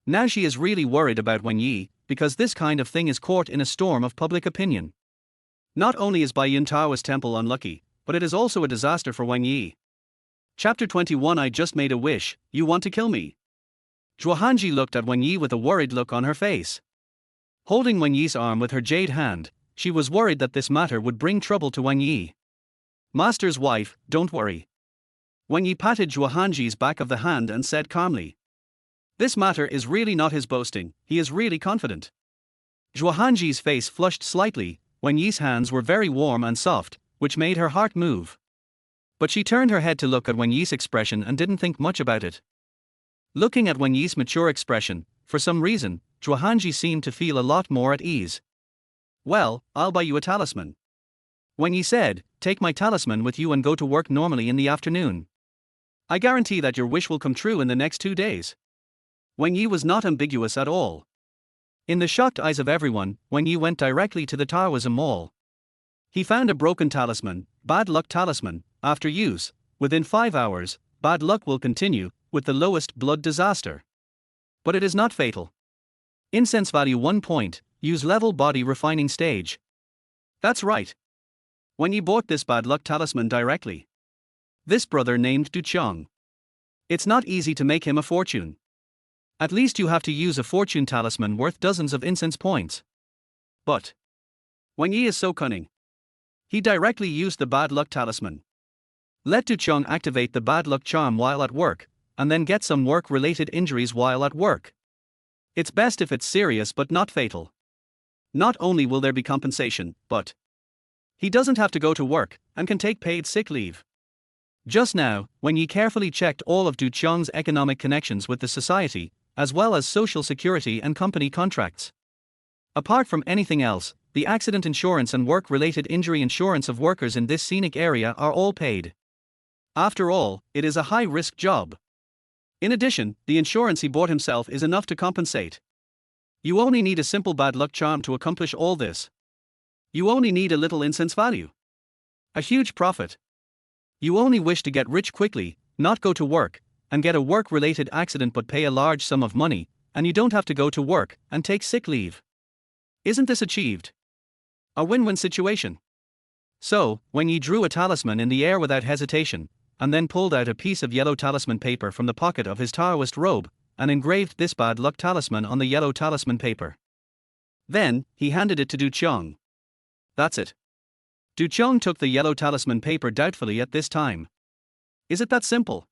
Now she is really worried about Wang Ye, because this kind of thing is caught in a storm of public opinion. Not only is Baiyun Daoist Temple unlucky, but it is also a disaster for Wang Ye. Chapter 21 I just made a wish, you want to kill me? Zhuohanji looked at Wang Ye with a worried look on her face. Holding Wang Ye's arm with her jade hand, she was worried that this matter would bring trouble to Wang Ye. Master's wife, don't worry. Wang Ye patted Zhuohanji's back of the hand and said calmly. This matter is really not his boasting, he is really confident. Zhuohanji's face flushed slightly. Wang Ye's hands were very warm and soft, which made her heart move. But she turned her head to look at Wang Ye's expression and didn't think much about it. Looking at Wang Ye's mature expression, for some reason, Zhuohanji seemed to feel a lot more at ease. Well, I'll buy you a talisman. Wang Ye said, take my talisman with you and go to work normally in the afternoon. I guarantee that your wish will come true in the next 2 days. Wang Ye was not ambiguous at all. In the shocked eyes of everyone, Wang Ye went directly to the Taoism Mall. He found a broken talisman, bad luck talisman. After use, within 5 hours, bad luck will continue, with the lowest blood disaster. But it is not fatal. Incense value 1 point, use level body refining stage. That's right. When Ye bought this bad luck talisman directly. This brother named Du Qiang. It's not easy to make him a fortune. At least you have to use a fortune talisman worth dozens of incense points. But Wang Ye is so cunning. He directly used the bad luck talisman. Let Du Qiang activate the bad luck charm while at work, and then get some work-related injuries while at work. It's best if it's serious but not fatal. Not only will there be compensation, but he doesn't have to go to work, and can take paid sick leave. Just now, Wang Ye carefully checked all of Du Qiang's economic connections with the society, as well as social security and company contracts. Apart from anything else, the accident insurance and work-related injury insurance of workers in this scenic area are all paid. After all, it is a high-risk job. In addition, the insurance he bought himself is enough to compensate. You only need a simple bad luck charm to accomplish all this. You only need a little incense value. A huge profit. You only wish to get rich quickly, not go to work, and get a work-related accident but pay a large sum of money, and you don't have to go to work and take sick leave. Isn't this achieved? A win-win situation. So, Wang Ye drew a talisman in the air without hesitation, and then pulled out a piece of yellow talisman paper from the pocket of his Taoist robe, and engraved this bad luck talisman on the yellow talisman paper. Then, he handed it to Du Qiang. That's it. Du Qiang took the yellow talisman paper doubtfully at this time. Is it that simple?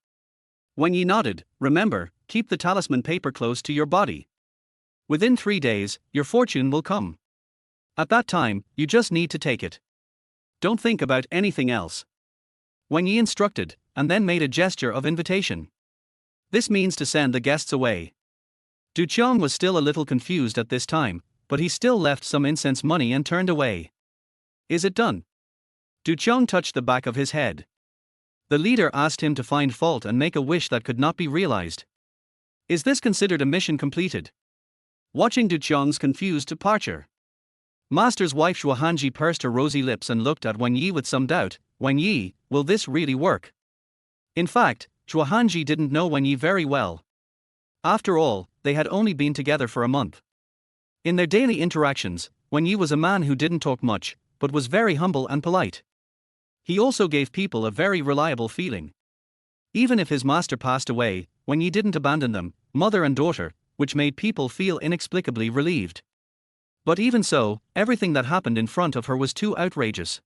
Wang Ye nodded. Remember, keep the talisman paper close to your body. Within 3 days, your fortune will come. At that time, you just need to take it. Don't think about anything else. Wang Ye instructed, and then made a gesture of invitation. This means to send the guests away. Du Qiang was still a little confused at this time, but he still left some incense money and turned away. Is it done? Du Qiang touched the back of his head. The leader asked him to find fault and make a wish that could not be realized. Is this considered a mission completed? Watching Du Qiang's confused departure, Master's wife Zhuohanji pursed her rosy lips and looked at Wang Ye with some doubt. Wang Ye, will this really work? In fact, Zhuohanji didn't know Wang Ye very well. After all, they had only been together for a month. In their daily interactions, Wang Ye was a man who didn't talk much, but was very humble and polite. He also gave people a very reliable feeling. Even if his master passed away, Wang Ye didn't abandon them, mother and daughter, which made people feel inexplicably relieved. But even so, everything that happened in front of her was too outrageous.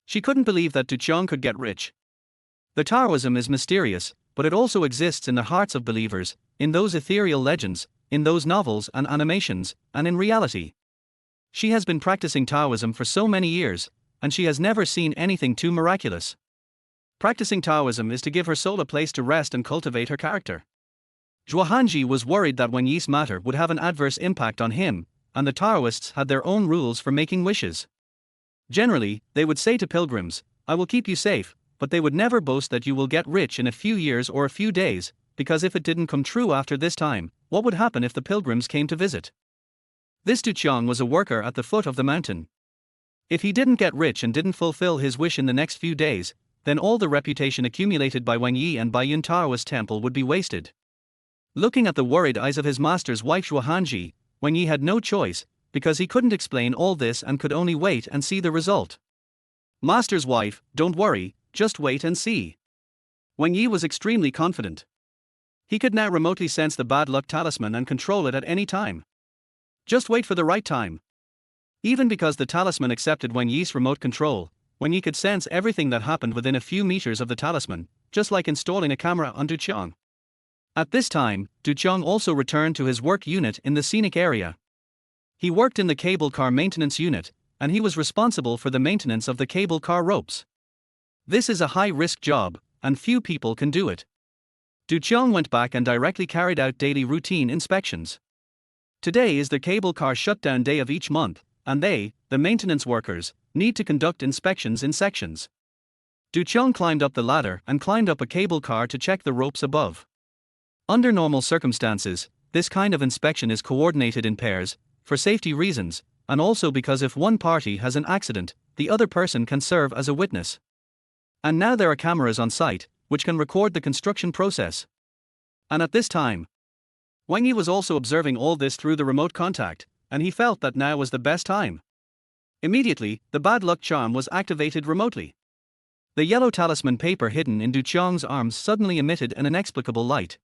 She couldn't believe that Du Qiang could get rich. The Taoism is mysterious, but it also exists in the hearts of believers, in those ethereal legends, in those novels and animations, and in reality. She has been practicing Taoism for so many years, and she has never seen anything too miraculous. Practicing Taoism is to give her soul a place to rest and cultivate her character. Zhuohanji was worried that Wang Ye's matter would have an adverse impact on him, and the Taoists had their own rules for making wishes. Generally, they would say to pilgrims, I will keep you safe, but they would never boast that you will get rich in a few years or a few days, because if it didn't come true after this time, what would happen if the pilgrims came to visit? This Du Qiang was a worker at the foot of the mountain. If he didn't get rich and didn't fulfill his wish in the next few days, then all the reputation accumulated by Wang Ye and Baiyun Daoist Temple would be wasted. Looking at the worried eyes of his master's wife Zhuohanji, Wang Ye had no choice, because he couldn't explain all this and could only wait and see the result. Master's wife, don't worry, just wait and see. Wang Ye was extremely confident. He could now remotely sense the bad luck talisman and control it at any time. Just wait for the right time. Even because the talisman accepted Wang Ye's remote control, Wang Ye could sense everything that happened within a few meters of the talisman, just like installing a camera on Du Qiang. At this time, Du Qiang also returned to his work unit in the scenic area. He worked in the cable car maintenance unit, and he was responsible for the maintenance of the cable car ropes. This is a high-risk job, and few people can do it. Du Qiang went back and directly carried out daily routine inspections. Today is the cable car shutdown day of each month, and they, the maintenance workers, need to conduct inspections in sections. Du Qiang climbed up the ladder and climbed up a cable car to check the ropes above. Under normal circumstances, this kind of inspection is coordinated in pairs, for safety reasons, and also because if one party has an accident, the other person can serve as a witness. And now there are cameras on site, which can record the construction process. And at this time, Wang Ye was also observing all this through the remote contact, and he felt that now was the best time. Immediately, the bad luck charm was activated remotely. The yellow talisman paper hidden in Du Qiang's arms suddenly emitted an inexplicable light.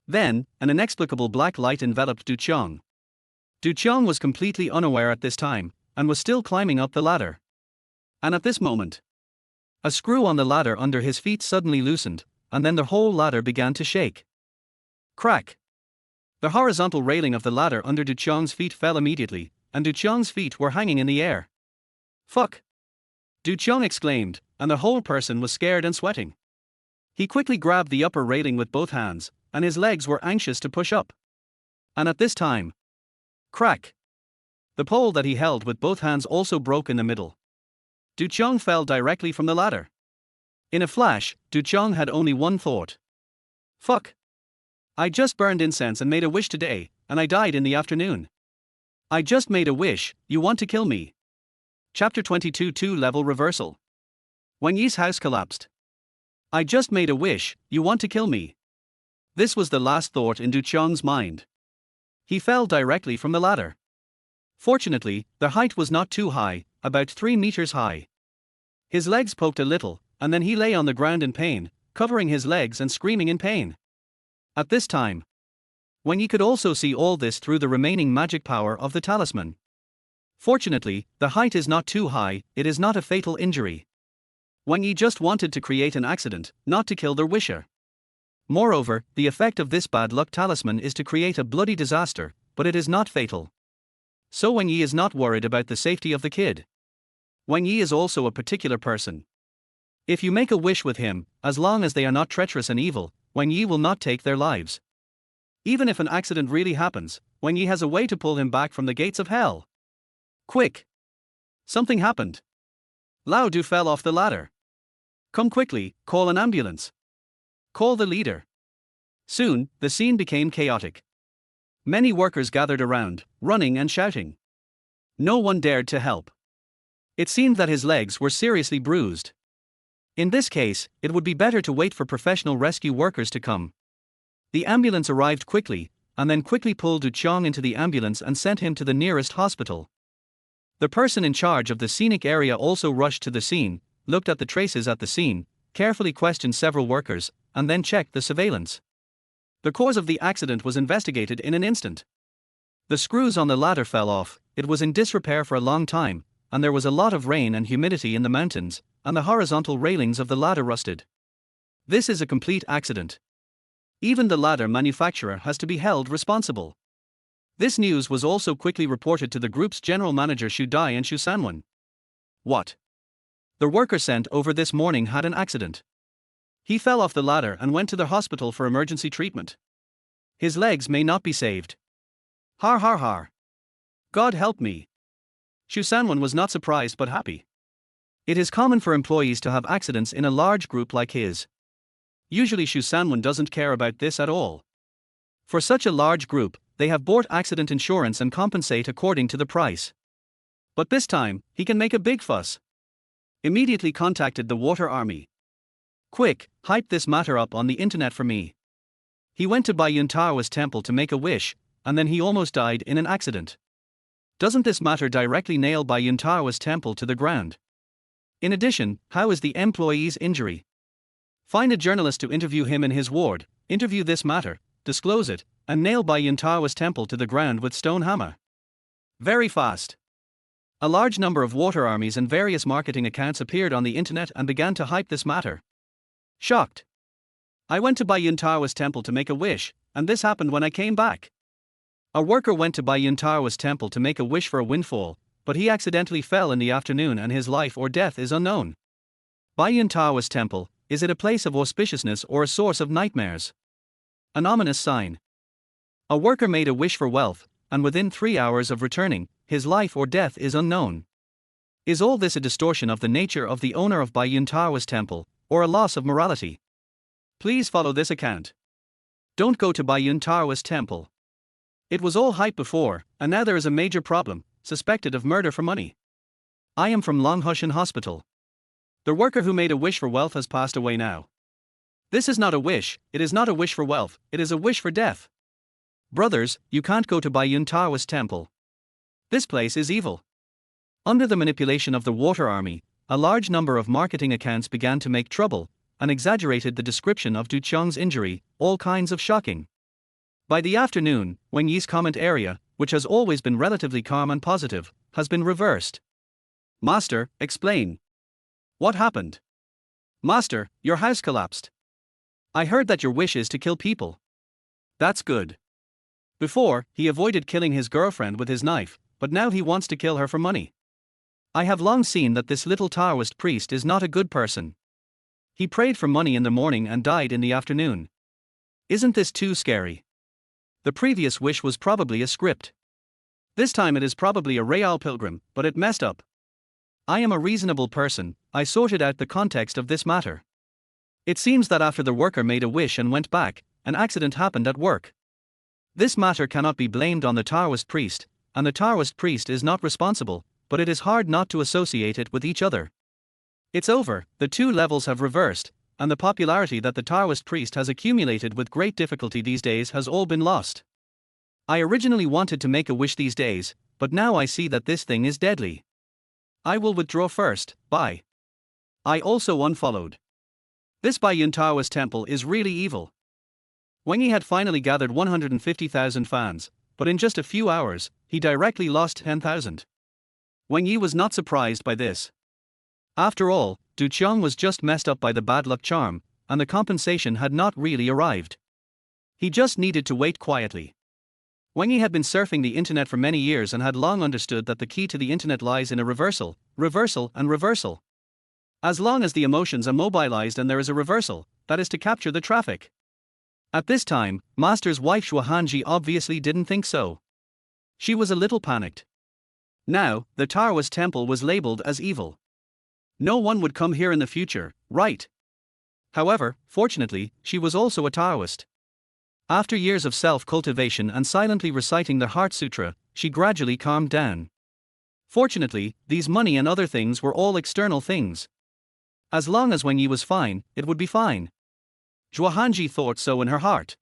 Then, an inexplicable black light enveloped Du Qiang. Du Qiang was completely unaware at this time, and was still climbing up the ladder. And at this moment, a screw on the ladder under his feet suddenly loosened, and then the whole ladder began to shake. Crack! The horizontal railing of the ladder under Du Qiang's feet fell immediately, and Du Qiang's feet were hanging in the air. Fuck! Du Qiang exclaimed, and the whole person was scared and sweating. He quickly grabbed the upper railing with both hands, and his legs were anxious to push up. And at this time, crack! The pole that he held with both hands also broke in the middle. Du Qiang fell directly from the ladder. In a flash, Du Qiang had only one thought. Fuck! I just burned incense and made a wish today, and I died in the afternoon. I just made a wish, you want to kill me. Chapter 22 2-Level Reversal. Wang Ye's house collapsed. I just made a wish, you want to kill me. This was the last thought in Du Qiang's mind. He fell directly from the ladder. Fortunately, the height was not too high, about 3 meters high. His legs poked a little, and then he lay on the ground in pain, covering his legs and screaming in pain. At this time, Wang Ye could also see all this through the remaining magic power of the talisman. Fortunately, the height is not too high, it is not a fatal injury. Wang Ye just wanted to create an accident, not to kill their wisher. Moreover, the effect of this bad luck talisman is to create a bloody disaster, but it is not fatal. So Wang Ye is not worried about the safety of the kid. Wang Ye is also a particular person. If you make a wish with him, as long as they are not treacherous and evil, Wang Ye will not take their lives. Even if an accident really happens, Wang Ye has a way to pull him back from the gates of hell. Quick! Something happened. Lao Du fell off the ladder. Come quickly, call an ambulance. Call the leader. Soon, the scene became chaotic. Many workers gathered around, running and shouting. No one dared to help. It seemed that his legs were seriously bruised. In this case, it would be better to wait for professional rescue workers to come. The ambulance arrived quickly, and then quickly pulled Du Qiang into the ambulance and sent him to the nearest hospital. The person in charge of the scenic area also rushed to the scene, looked at the traces at the scene, carefully questioned several workers, and then checked the surveillance. The cause of the accident was investigated in an instant. The screws on the ladder fell off, it was in disrepair for a long time, and there was a lot of rain and humidity in the mountains, and the horizontal railings of the ladder rusted. This is a complete accident. Even the ladder manufacturer has to be held responsible. This news was also quickly reported to the group's general manager Xu Dai and Xu Sanwen. What? The worker sent over this morning had an accident. He fell off the ladder and went to the hospital for emergency treatment. His legs may not be saved. Har har har. God help me. Xu Sanwen was not surprised but happy. It is common for employees to have accidents in a large group like his. Usually Xu Sanwen doesn't care about this at all. For such a large group, they have bought accident insurance and compensate according to the price. But this time, he can make a big fuss. Immediately contacted the water army. Quick, hype this matter up on the internet for me. He went to Baiyun Daoist Temple to make a wish, and then he almost died in an accident. Doesn't this matter directly nail Baiyun Daoist Temple to the ground? In addition, how is the employee's injury? Find a journalist to interview him in his ward, interview this matter, disclose it, and nail Baiyun Daoist Temple to the ground with stone hammer. Very fast. A large number of water armies and various marketing accounts appeared on the internet and began to hype this matter. Shocked. I went to Baiyun Daoist Temple to make a wish, and this happened when I came back. A worker went to Baiyun Daoist Temple to make a wish for a windfall, but he accidentally fell in the afternoon and his life or death is unknown. Baiyun Daoist Temple, is it a place of auspiciousness or a source of nightmares? An ominous sign. A worker made a wish for wealth, and within 3 hours of returning, his life or death is unknown. Is all this a distortion of the nature of the owner of Baiyun Daoist Temple, or a loss of morality? Please follow this account. Don't go to Baiyun Daoist Temple. It was all hype before, and now there is a major problem, suspected of murder for money. I am from Longhushan Hospital. The worker who made a wish for wealth has passed away now. This is not a wish, it is not a wish for wealth, it is a wish for death. Brothers, you can't go to Baiyun Daoist Temple. This place is evil. Under the manipulation of the water army, a large number of marketing accounts began to make trouble, and exaggerated the description of Du Qiang's injury, all kinds of shocking. By the afternoon, Wang Ye's comment area, which has always been relatively calm and positive, has been reversed. Master, explain. What happened? Master, your house collapsed. I heard that your wish is to kill people. That's good. Before, he avoided killing his girlfriend with his knife, but now he wants to kill her for money. I have long seen that this little Taoist priest is not a good person. He prayed for money in the morning and died in the afternoon. Isn't this too scary? The previous wish was probably a script. This time it is probably a real pilgrim, but it messed up. I am a reasonable person, I sorted out the context of this matter. It seems that after the worker made a wish and went back, an accident happened at work. This matter cannot be blamed on the Taoist priest, and the Taoist priest is not responsible, but it is hard not to associate it with each other. It's over, the two levels have reversed, and the popularity that the Taoist priest has accumulated with great difficulty these days has all been lost. I originally wanted to make a wish these days, but now I see that this thing is deadly. I will withdraw first, bye. I also unfollowed. This Baiyun Daoist Temple is really evil. Wang Ye had finally gathered 150,000 fans, but in just a few hours, he directly lost 10,000. Wang Ye was not surprised by this. After all, Du Qiang was just messed up by the bad luck charm, and the compensation had not really arrived. He just needed to wait quietly. Wang Ye had been surfing the internet for many years and had long understood that the key to the internet lies in a reversal, reversal and reversal. As long as the emotions are mobilized and there is a reversal, that is to capture the traffic. At this time, Master's wife Shuhanji obviously didn't think so. She was a little panicked. Now, the Daoist temple was labeled as evil. No one would come here in the future, right? However, fortunately, she was also a Taoist. After years of self-cultivation and silently reciting the Heart Sutra, she gradually calmed down. Fortunately, these money and other things were all external things. As long as Wang Ye was fine, it would be fine. Zhuohanji thought so in her heart.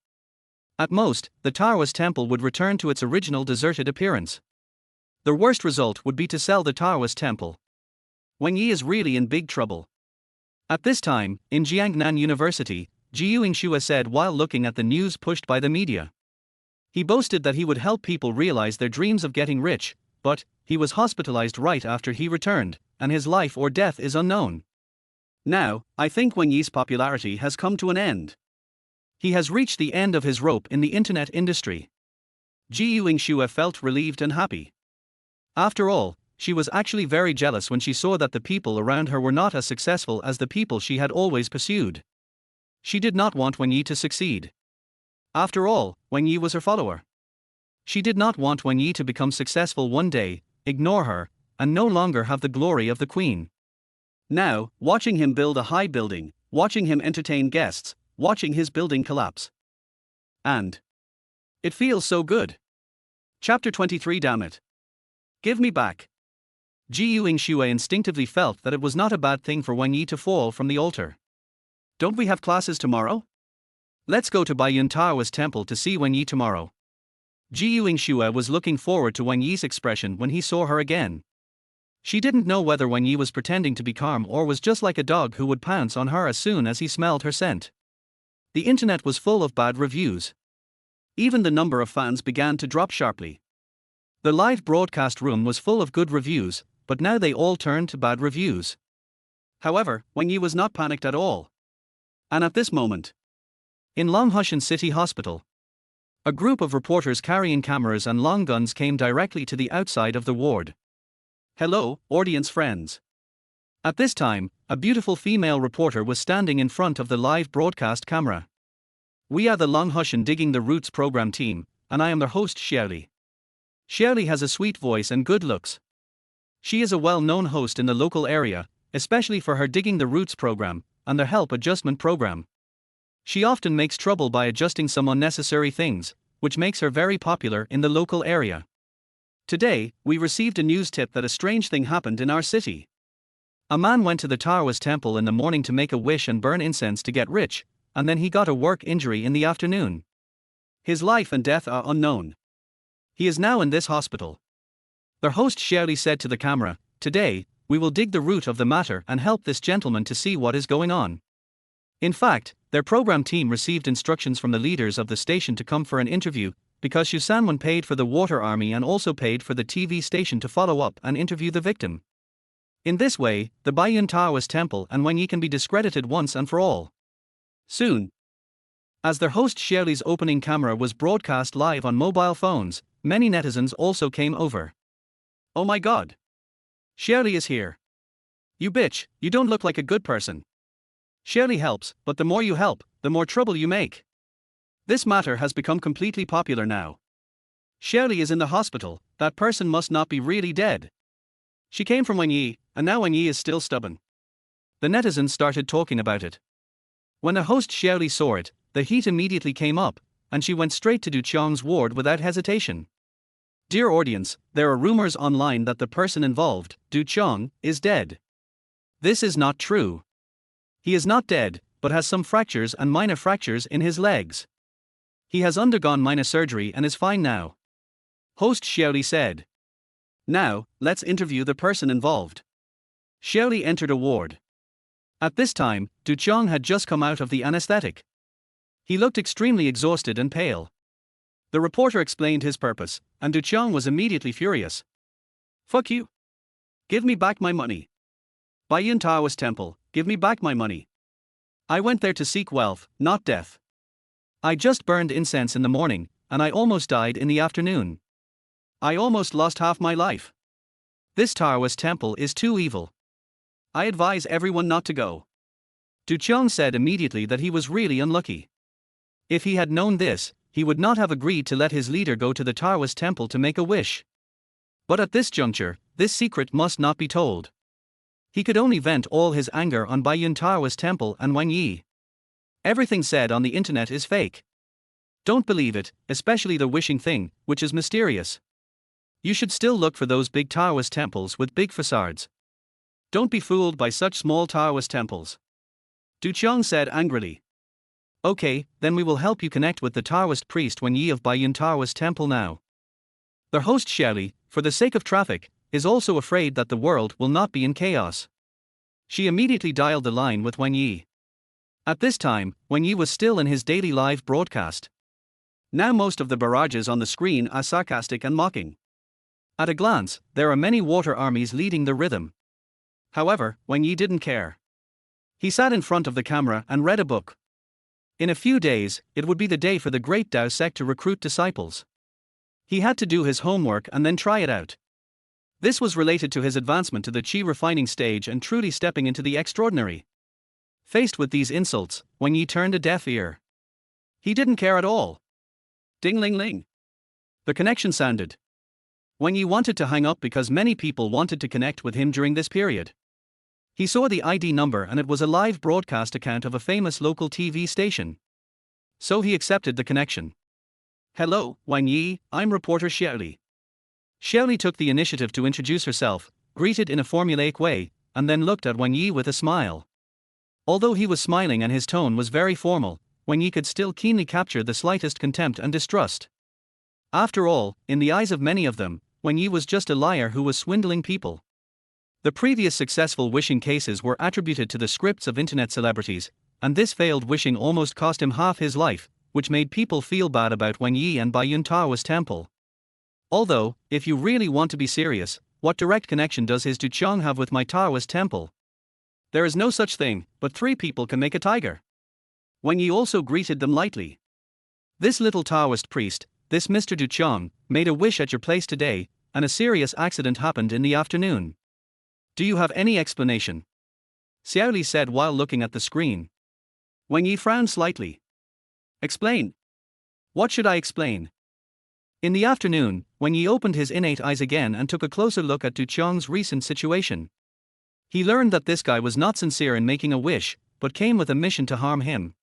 At most, the Taoist temple would return to its original deserted appearance. The worst result would be to sell the Taoist temple. Wang Ye is really in big trouble. At this time, in Jiangnan University, Jiu Yingxue said while looking at the news pushed by the media. He boasted that he would help people realize their dreams of getting rich, but he was hospitalized right after he returned, and his life or death is unknown. Now, I think Wang Ye's popularity has come to an end. He has reached the end of his rope in the internet industry. Jiu Yingxue felt relieved and happy. After all, she was actually very jealous when she saw that the people around her were not as successful as the people she had always pursued. She did not want Wang Ye to succeed. After all, Wang Ye was her follower. She did not want Wang Ye to become successful one day, ignore her, and no longer have the glory of the queen. Now, watching him build a high building, watching him entertain guests, watching his building collapse. And it feels so good. Chapter 23. Damn it. Give me back. Jiu Yingxue instinctively felt that it was not a bad thing for Wang Ye to fall from the altar. Don't we have classes tomorrow? Let's go to Baiyun Daoist Temple to see Wang Ye tomorrow. Jiu Yingxue was looking forward to Wang Ye's expression when he saw her again. She didn't know whether Wang Ye was pretending to be calm or was just like a dog who would pounce on her as soon as he smelled her scent. The internet was full of bad reviews. Even the number of fans began to drop sharply. The live broadcast room was full of good reviews, but now they all turned to bad reviews. However, Wang Ye was not panicked at all. And at this moment, in Longhushan City Hospital, a group of reporters carrying cameras and long guns came directly to the outside of the ward. Hello, audience friends. At this time, a beautiful female reporter was standing in front of the live broadcast camera. We are the Longhushan Digging the Roots program team, and I am their host Xiaoli. Xiaoli has a sweet voice and good looks. She is a well-known host in the local area, especially for her Digging the Roots program, and their help adjustment program. She often makes trouble by adjusting some unnecessary things, which makes her very popular in the local area. Today, we received a news tip that a strange thing happened in our city. A man went to the Taoist temple in the morning to make a wish and burn incense to get rich, and then he got a work injury in the afternoon. His life and death are unknown. He is now in this hospital. Their host Xiaoli said to the camera, "Today, we will dig the root of the matter and help this gentleman to see what is going on." In fact, their program team received instructions from the leaders of the station to come for an interview, because Shusanwan paid for the water army and also paid for the TV station to follow up and interview the victim. In this way, the Baiyun Daoist Temple and Wang Ye can be discredited once and for all. Soon, as their host Xiaoli's opening camera was broadcast live on mobile phones, many netizens also came over. Oh my god. Xiaoli is here. You bitch, you don't look like a good person. Xiaoli helps, but the more you help, the more trouble you make. This matter has become completely popular now. Xiaoli is in the hospital, that person must not be really dead. She came from Wang Ye, and now Wang Ye is still stubborn. The netizens started talking about it. When the host Xiaoli saw it, the heat immediately came up, and she went straight to Du Chong's ward without hesitation. Dear audience, there are rumors online that the person involved, Du Chong, is dead. This is not true. He is not dead, but has some fractures and minor fractures in his legs. He has undergone minor surgery and is fine now. Host Xiaoli said. Now, let's interview the person involved. Xiaoli entered a ward. At this time, Du Chong had just come out of the anesthetic. He looked extremely exhausted and pale. The reporter explained his purpose, and Du Chong was immediately furious. Fuck you. Give me back my money. Baiyun Daoist Temple, give me back my money. I went there to seek wealth, not death. I just burned incense in the morning, and I almost died in the afternoon. I almost lost half my life. This Daoist temple is too evil. I advise everyone not to go. Du Chong said immediately that he was really unlucky. If he had known this, he would not have agreed to let his leader go to the Daoist temple to make a wish. But at this juncture, this secret must not be told. He could only vent all his anger on Baiyun Daoist Temple and Wang Ye. Everything said on the internet is fake. Don't believe it, especially the wishing thing, which is mysterious. You should still look for those big Taoist temples with big facades. Don't be fooled by such small Taoist temples. Du Chong said angrily. Okay, then we will help you connect with the Taoist priest Wang Ye of Baiyun Daoist Temple now. The host Xiaoli, for the sake of traffic, is also afraid that the world will not be in chaos. She immediately dialed the line with Wang Ye. At this time, Wang Ye was still in his daily live broadcast. Now most of the barrages on the screen are sarcastic and mocking. At a glance, there are many water armies leading the rhythm. However, Wang Ye didn't care. He sat in front of the camera and read a book. In a few days, it would be the day for the great Dao sect to recruit disciples. He had to do his homework and then try it out. This was related to his advancement to the Qi refining stage and truly stepping into the extraordinary. Faced with these insults, Wang Ye turned a deaf ear. He didn't care at all. Ding-ling-ling. The connection sounded. Wang Ye wanted to hang up because many people wanted to connect with him during this period. He saw the ID number and it was a live broadcast account of a famous local TV station. So he accepted the connection. Hello, Wang Ye, I'm reporter Xiaoli. Xiaoli took the initiative to introduce herself, greeted in a formulaic way, and then looked at Wang Ye with a smile. Although he was smiling and his tone was very formal, Wang Ye could still keenly capture the slightest contempt and distrust. After all, in the eyes of many of them, Wang Ye was just a liar who was swindling people. The previous successful wishing cases were attributed to the scripts of internet celebrities, and this failed wishing almost cost him half his life, which made people feel bad about Wang Ye and Baiyun Daoist Temple. Although, if you really want to be serious, what direct connection does his Du Chong have with my Taoist temple? There is no such thing, but 3 people can make a tiger. Wang Ye also greeted them lightly. This little Taoist priest, this Mr. Du Chong, made a wish at your place today, and a serious accident happened in the afternoon. Do you have any explanation? Xiaoli said while looking at the screen. Wang Ye frowned slightly. Explain. What should I explain? In the afternoon, Wang Ye opened his innate eyes again and took a closer look at Du Chong's recent situation. He learned that this guy was not sincere in making a wish, but came with a mission to harm him.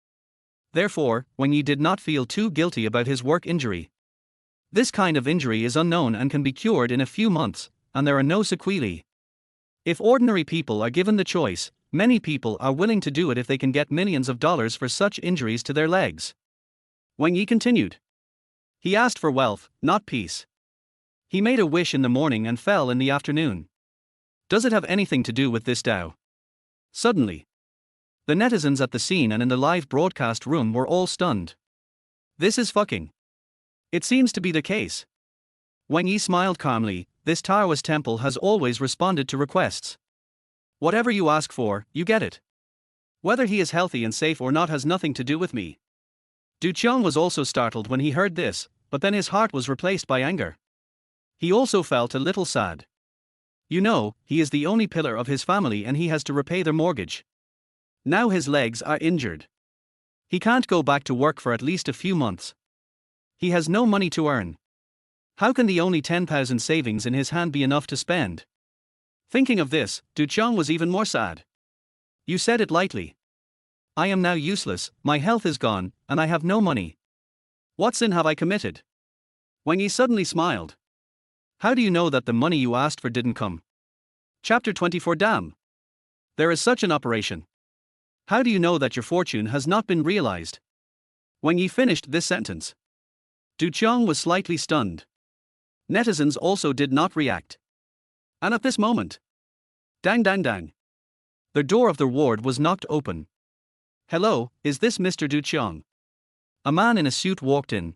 Therefore, Wang Ye did not feel too guilty about his work injury. This kind of injury is unknown and can be cured in a few months, and there are no sequelae. If ordinary people are given the choice, many people are willing to do it if they can get millions of dollars for such injuries to their legs. Wang Ye continued. He asked for wealth, not peace. He made a wish in the morning and fell in the afternoon. Does it have anything to do with this Dao? Suddenly, the netizens at the scene and in the live broadcast room were all stunned. This is fucking. It seems to be the case. Wang Ye smiled calmly. This Taoist temple has always responded to requests. Whatever you ask for, you get it. Whether he is healthy and safe or not has nothing to do with me. Du Chong was also startled when he heard this, but then his heart was replaced by anger. He also felt a little sad. You know, he is the only pillar of his family and he has to repay their mortgage. Now his legs are injured. He can't go back to work for at least a few months. He has no money to earn. How can the only 10,000 savings in his hand be enough to spend? Thinking of this, Du Chong was even more sad. You said it lightly. I am now useless, my health is gone, and I have no money. What sin have I committed? Wang Ye suddenly smiled. How do you know that the money you asked for didn't come? Chapter 24. Damn. There is such an operation. How do you know that your fortune has not been realized? Wang Ye finished this sentence. Du Qiang was slightly stunned. Netizens also did not react. And at this moment, dang dang dang, the door of the ward was knocked open. Hello, is this Mr. Du Qiang? A man in a suit walked in.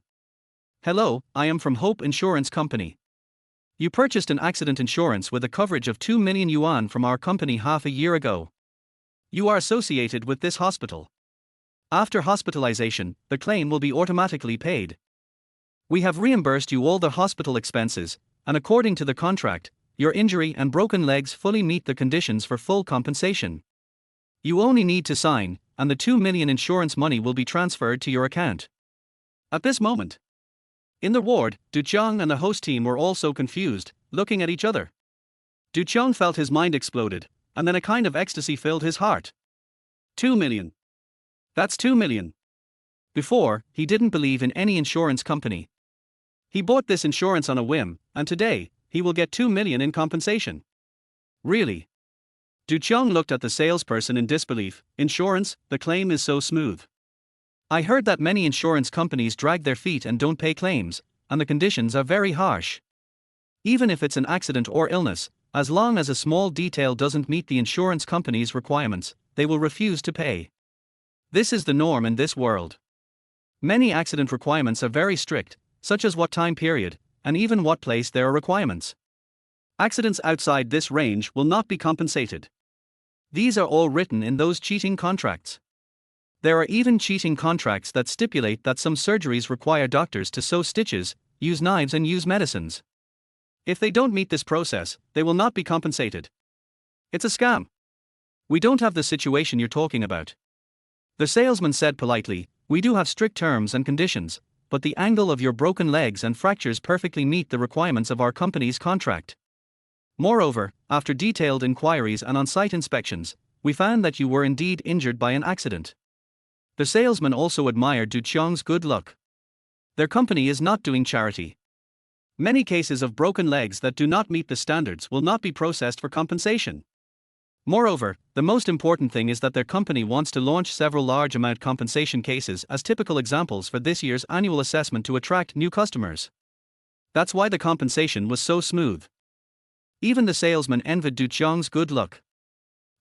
Hello, I am from Hope Insurance Company. You purchased an accident insurance with a coverage of 2 million yuan from our company half a year ago. You are associated with this hospital. After hospitalization, the claim will be automatically paid. We have reimbursed you all the hospital expenses, and according to the contract, your injury and broken legs fully meet the conditions for full compensation. You only need to sign, and the 2 million insurance money will be transferred to your account. At this moment, in the ward, Du Qiang and the host team were also confused, looking at each other. Du Qiang felt his mind exploded, and then a kind of ecstasy filled his heart. 2 million. That's 2 million. Before, he didn't believe in any insurance company. He bought this insurance on a whim, and today, he will get 2 million in compensation. Really? Du Qiang looked at the salesperson in disbelief. Insurance, the claim is so smooth. I heard that many insurance companies drag their feet and don't pay claims, and the conditions are very harsh. Even if it's an accident or illness, as long as a small detail doesn't meet the insurance company's requirements, they will refuse to pay. This is the norm in this world. Many accident requirements are very strict, such as what time period, and even what place there are requirements. Accidents outside this range will not be compensated. These are all written in those cheating contracts. There are even cheating contracts that stipulate that some surgeries require doctors to sew stitches, use knives and use medicines. If they don't meet this process, they will not be compensated. It's a scam. We don't have the situation you're talking about. The salesman said politely, we do have strict terms and conditions, but the angle of your broken legs and fractures perfectly meet the requirements of our company's contract. Moreover, after detailed inquiries and on-site inspections, we found that you were indeed injured by an accident. The salesman also admired Du Qiang's good luck. Their company is not doing charity. Many cases of broken legs that do not meet the standards will not be processed for compensation. Moreover, the most important thing is that their company wants to launch several large amount compensation cases as typical examples for this year's annual assessment to attract new customers. That's why the compensation was so smooth. Even the salesman envied Du Qiang's good luck.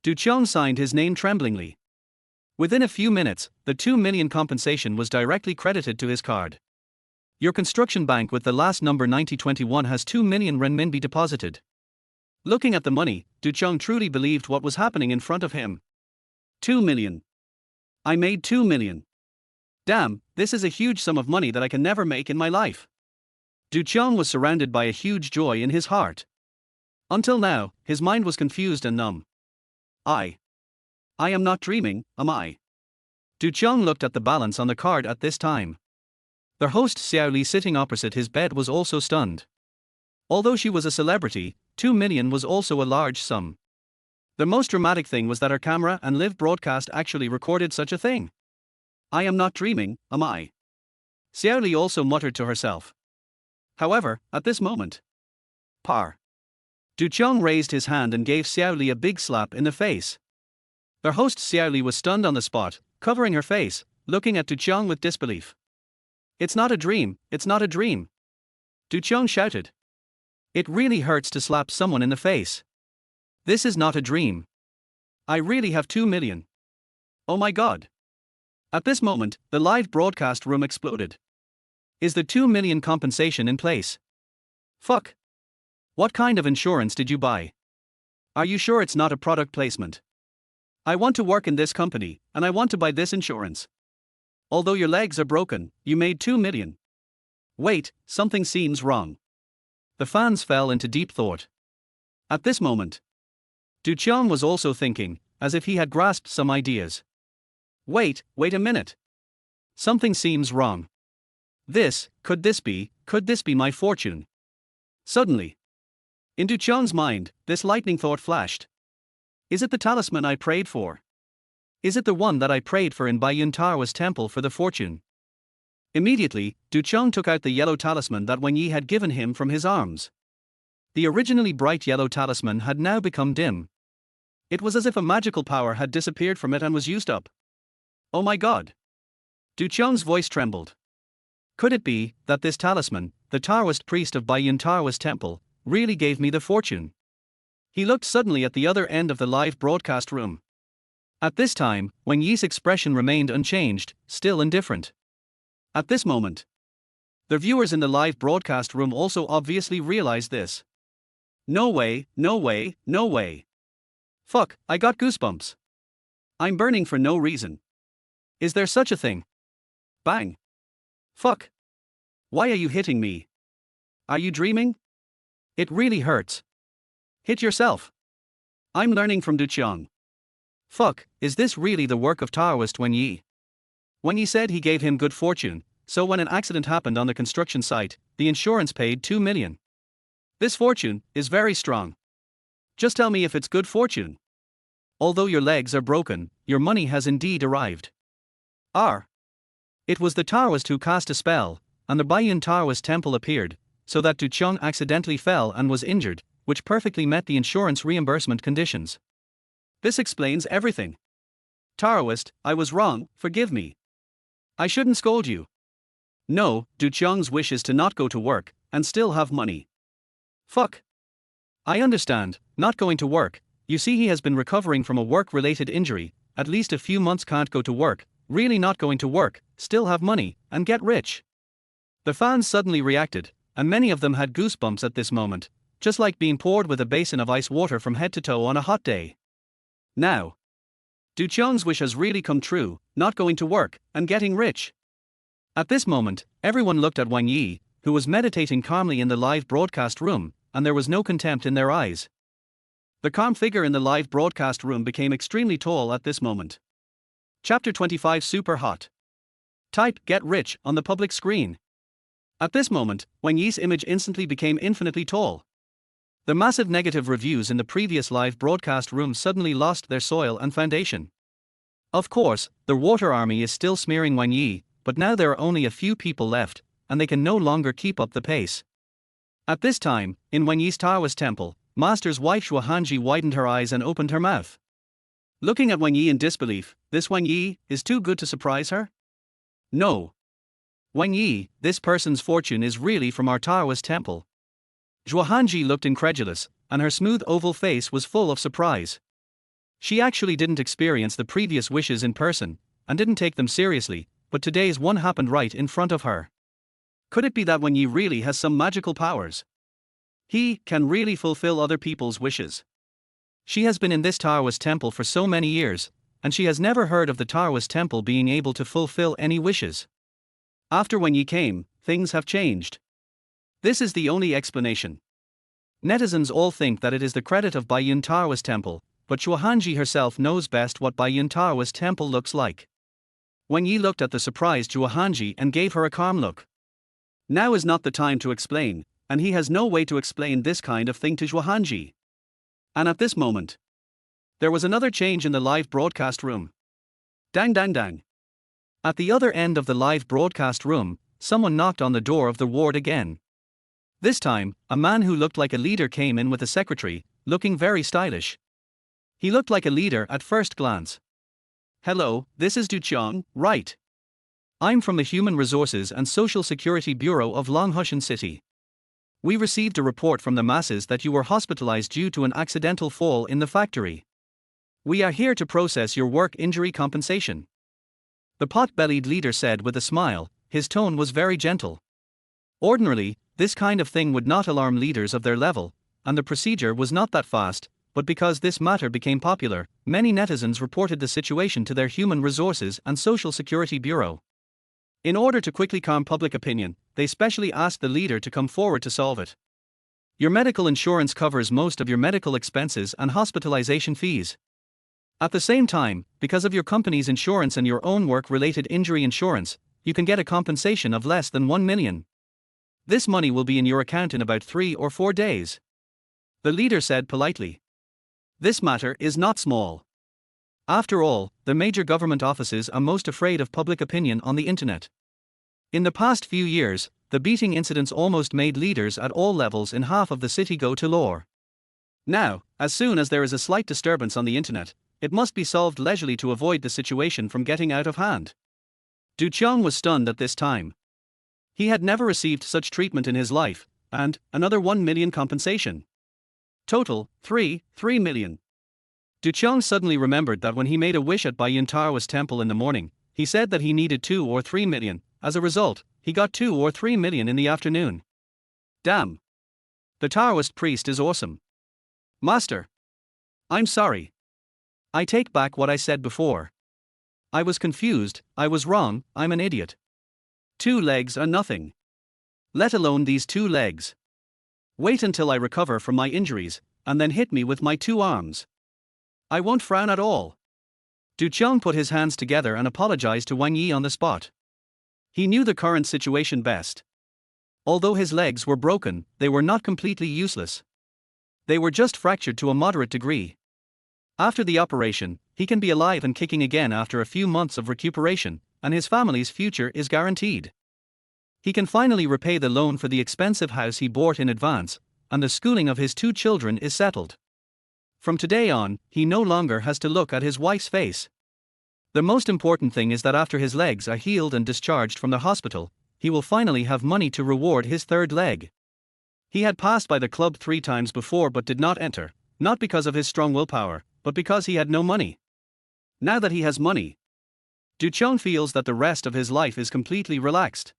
Du Qiang signed his name tremblingly. Within a few minutes, the 2 million compensation was directly credited to his card. Your construction bank with the last number 9021 has 2 million renminbi deposited. Looking at the money, Du Qiang truly believed what was happening in front of him. 2 million. I made 2 million. Damn, this is a huge sum of money that I can never make in my life. Du Qiang was surrounded by a huge joy in his heart. Until now, his mind was confused and numb. I am not dreaming, am I? Du Qiang looked at the balance on the card at this time. The host Xiao Li sitting opposite his bed was also stunned. Although she was a celebrity, 2 million was also a large sum. The most dramatic thing was that her camera and live broadcast actually recorded such a thing. I am not dreaming, am I? Xiao Li also muttered to herself. However, at this moment, par. Du Qiang raised his hand and gave Xiao Li a big slap in the face. Their host Xiao Li was stunned on the spot, covering her face, looking at Du Qiang with disbelief. It's not a dream, it's not a dream. Du Qiang shouted. It really hurts to slap someone in the face. This is not a dream. I really have 2 million. Oh my god. At this moment, the live broadcast room exploded. Is the 2 million compensation in place? Fuck. What kind of insurance did you buy? Are you sure it's not a product placement? I want to work in this company, and I want to buy this insurance. Although your legs are broken, you made 2 million. Wait, something seems wrong. The fans fell into deep thought. At this moment, Du Qiang was also thinking, as if he had grasped some ideas. Wait a minute. Something seems wrong. Could this be my fortune? Suddenly, in Du Qiang's mind, this lightning thought flashed. Is it the talisman I prayed for? Is it the one that I prayed for in Baiyun Daoist Temple for the fortune? Immediately, Ducheng took out the yellow talisman that Wang Ye had given him from his arms. The originally bright yellow talisman had now become dim. It was as if a magical power had disappeared from it and was used up. Oh my god! Ducheng's voice trembled. Could it be that this talisman, the Taoist priest of Baiyun Daoist Temple, really gave me the fortune? He looked suddenly at the other end of the live broadcast room. At this time, Wang Yi's expression remained unchanged, still indifferent. At this moment, the viewers in the live broadcast room also obviously realized this. No way, no way, no way. Fuck, I got goosebumps. I'm burning for no reason. Is there such a thing? Bang. Fuck. Why are you hitting me? Are you dreaming? It really hurts. Hit yourself. I'm learning from Ducheng. Fuck, is this really the work of Taoist Wang Ye? Wang Ye said he gave him good fortune, so when an accident happened on the construction site, the insurance paid 2 million. This fortune is very strong. Just tell me if it's good fortune. Although your legs are broken, your money has indeed arrived. It was the Taoist who cast a spell, and the Baiyun Daoist Temple appeared, so that Ducheng accidentally fell and was injured, which perfectly met the insurance reimbursement conditions. This explains everything. Taoist, I was wrong, forgive me. I shouldn't scold you. No, Ducheng's wish is to not go to work, and still have money. Fuck. I understand, not going to work, you see he has been recovering from a work-related injury, at least a few months can't go to work, really not going to work, still have money, and get rich. The fans suddenly reacted, and many of them had goosebumps at this moment, just like being poured with a basin of ice water from head to toe on a hot day. Now, Ducheng's wish has really come true, not going to work, and getting rich. At this moment, everyone looked at Wang Ye, who was meditating calmly in the live broadcast room, and there was no contempt in their eyes. The calm figure in the live broadcast room became extremely tall at this moment. Chapter 25 Super Hot. Type "Get Rich" on the public screen. At this moment, Wang Ye's image instantly became infinitely tall. The massive negative reviews in the previous live broadcast room suddenly lost their soil and foundation. Of course, the water army is still smearing Wang Ye, but now there are only a few people left, and they can no longer keep up the pace. At this time, in Wang Ye's Daoist temple, Master's wife Zhuhanji widened her eyes and opened her mouth. Looking at Wang Ye in disbelief, this Wang Ye is too good to surprise her? No. Wang Ye, this person's fortune is really from our Daoist temple. Zhuhanji looked incredulous, and her smooth oval face was full of surprise. She actually didn't experience the previous wishes in person, and didn't take them seriously, but today's one happened right in front of her. Could it be that Wang Ye really has some magical powers? He can really fulfill other people's wishes. She has been in this Taoist temple for so many years, and she has never heard of the Taoist temple being able to fulfill any wishes. After Wang Ye came, things have changed. This is the only explanation. Netizens all think that it is the credit of Baiyun Daoist Temple, but Zhuhanji herself knows best what Baiyun Daoist Temple looks like. Wang Ye looked at the surprised Zhuhanji and gave her a calm look. Now is not the time to explain, and he has no way to explain this kind of thing to Zhuhanji. And at this moment, there was another change in the live broadcast room. Dang dang dang. At the other end of the live broadcast room, someone knocked on the door of the ward again. This time, a man who looked like a leader came in with a secretary, looking very stylish. He looked like a leader at first glance. Hello, this is Ducheng, right? I'm from the Human Resources and Social Security Bureau of Longhushan City. We received a report from the masses that you were hospitalized due to an accidental fall in the factory. We are here to process your work injury compensation. The pot-bellied leader said with a smile, his tone was very gentle. Ordinarily, this kind of thing would not alarm leaders of their level, and the procedure was not that fast, but because this matter became popular, many netizens reported the situation to their Human Resources and Social Security Bureau. In order to quickly calm public opinion, they specially asked the leader to come forward to solve it. Your medical insurance covers most of your medical expenses and hospitalization fees. At the same time, because of your company's insurance and your own work-related injury insurance, you can get a compensation of less than 1 million. This money will be in your account in about 3 or 4 days. The leader said politely. This matter is not small. After all, the major government offices are most afraid of public opinion on the internet. In the past few years, the beating incidents almost made leaders at all levels in half of the city go to law. Now, as soon as there is a slight disturbance on the internet, it must be solved leisurely to avoid the situation from getting out of hand. Du Qiong was stunned at this time. He had never received such treatment in his life, and another 1 million compensation. Total, 3 million. Du Qiong suddenly remembered that when he made a wish at Baiyun Daoist Temple in the morning, he said that he needed 2 or 3 million. As a result, he got 2 or 3 million in the afternoon. Damn. The Taoist priest is awesome. Master. I'm sorry. I take back what I said before. I was confused, I was wrong, I'm an idiot. 2 legs are nothing. Let alone these 2 legs. Wait until I recover from my injuries, and then hit me with my 2 arms. I won't frown at all. Du Qiong put his hands together and apologized to Wang Ye on the spot. He knew the current situation best. Although his legs were broken, they were not completely useless. They were just fractured to a moderate degree. After the operation, he can be alive and kicking again after a few months of recuperation, and his family's future is guaranteed. He can finally repay the loan for the expensive house he bought in advance, and the schooling of his 2 children is settled. From today on, he no longer has to look at his wife's face. The most important thing is that after his legs are healed and discharged from the hospital, he will finally have money to reward his 3rd leg. He had passed by the club 3 times before but did not enter, not because of his strong willpower, but because he had no money. Now that he has money, Du Qiong feels that the rest of his life is completely relaxed.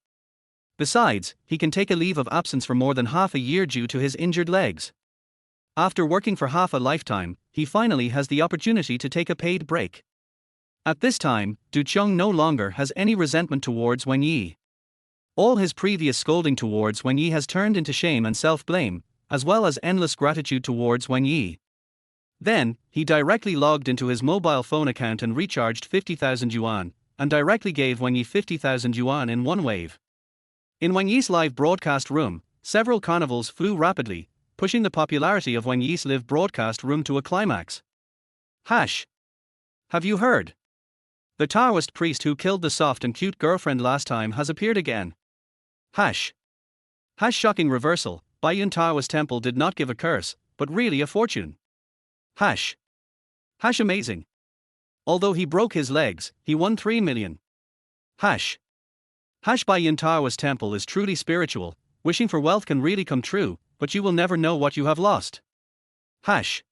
Besides, he can take a leave of absence for more than half a year due to his injured legs. After working for half a lifetime, he finally has the opportunity to take a paid break. At this time, Du Qiong no longer has any resentment towards Wang Ye. All his previous scolding towards Wang Ye has turned into shame and self-blame, as well as endless gratitude towards Wang Ye. Then, he directly logged into his mobile phone account and recharged 50,000 yuan, and directly gave Wang Ye 50,000 yuan in one wave. In Wang Ye's live broadcast room, several carnivals flew rapidly, pushing the popularity of Wang Ye's live broadcast room to a climax. Hash. Have you heard? The Taoist priest who killed the soft and cute girlfriend last time has appeared again. Hash. Hash shocking reversal, Baiyun Daoist Temple did not give a curse, but really a fortune. Hash. Hash amazing. Although he broke his legs, he won 3 million. Hash. Hash Baiyun Daoist Temple is truly spiritual, wishing for wealth can really come true, but you will never know what you have lost. Hash.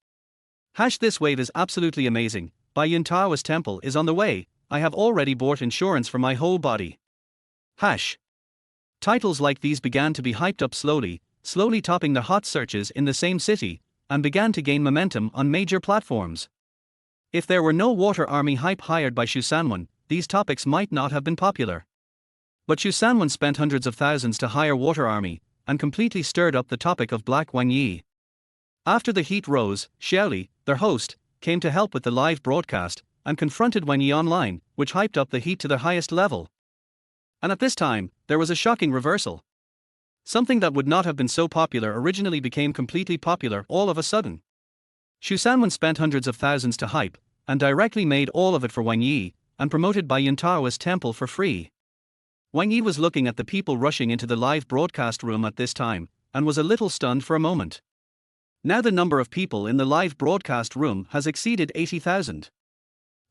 Hash this wave is absolutely amazing, Baiyun Daoist Temple is on the way, I have already bought insurance for my whole body. Hash. Titles like these began to be hyped up slowly topping the hot searches in the same city, and began to gain momentum on major platforms. If there were no water army hype hired by Xu Sanwen, these topics might not have been popular. But Xu Sanwen spent hundreds of thousands to hire water army, and completely stirred up the topic of Black Wang Ye. After the heat rose, Xiaoli, their host, came to help with the live broadcast, and confronted Wang Ye online, which hyped up the heat to the highest level. And at this time, there was a shocking reversal. Something that would not have been so popular originally became completely popular all of a sudden. Xu Sanwen spent hundreds of thousands to hype, and directly made all of it for Wang Ye, and promoted Baiyun Daoist Temple for free. Wang Ye was looking at the people rushing into the live broadcast room at this time, and was a little stunned for a moment. Now the number of people in the live broadcast room has exceeded 80,000.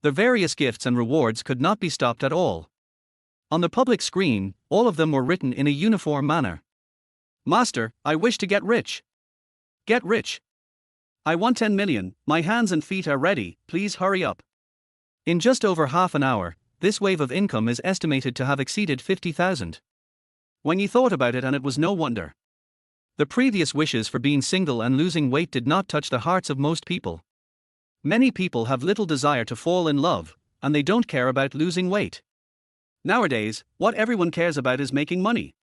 The various gifts and rewards could not be stopped at all. On the public screen, all of them were written in a uniform manner. Master, I wish to get rich. Get rich. I want 10 million, my hands and feet are ready, please hurry up. In just over half an hour, this wave of income is estimated to have exceeded 50,000. When you thought about it, and it was no wonder. The previous wishes for being single and losing weight did not touch the hearts of most people. Many people have little desire to fall in love, and they don't care about losing weight. Nowadays, what everyone cares about is making money.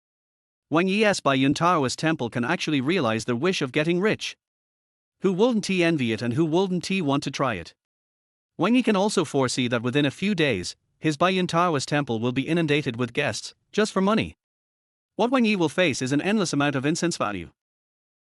Wang Ye's Baiyun Daoist Temple can actually realize their wish of getting rich. Who wouldn't envy it, and who wouldn't want to try it? Wang Ye can also foresee that within a few days, his Baiyun Daoist Temple will be inundated with guests, just for money. What Wang Ye will face is an endless amount of incense value.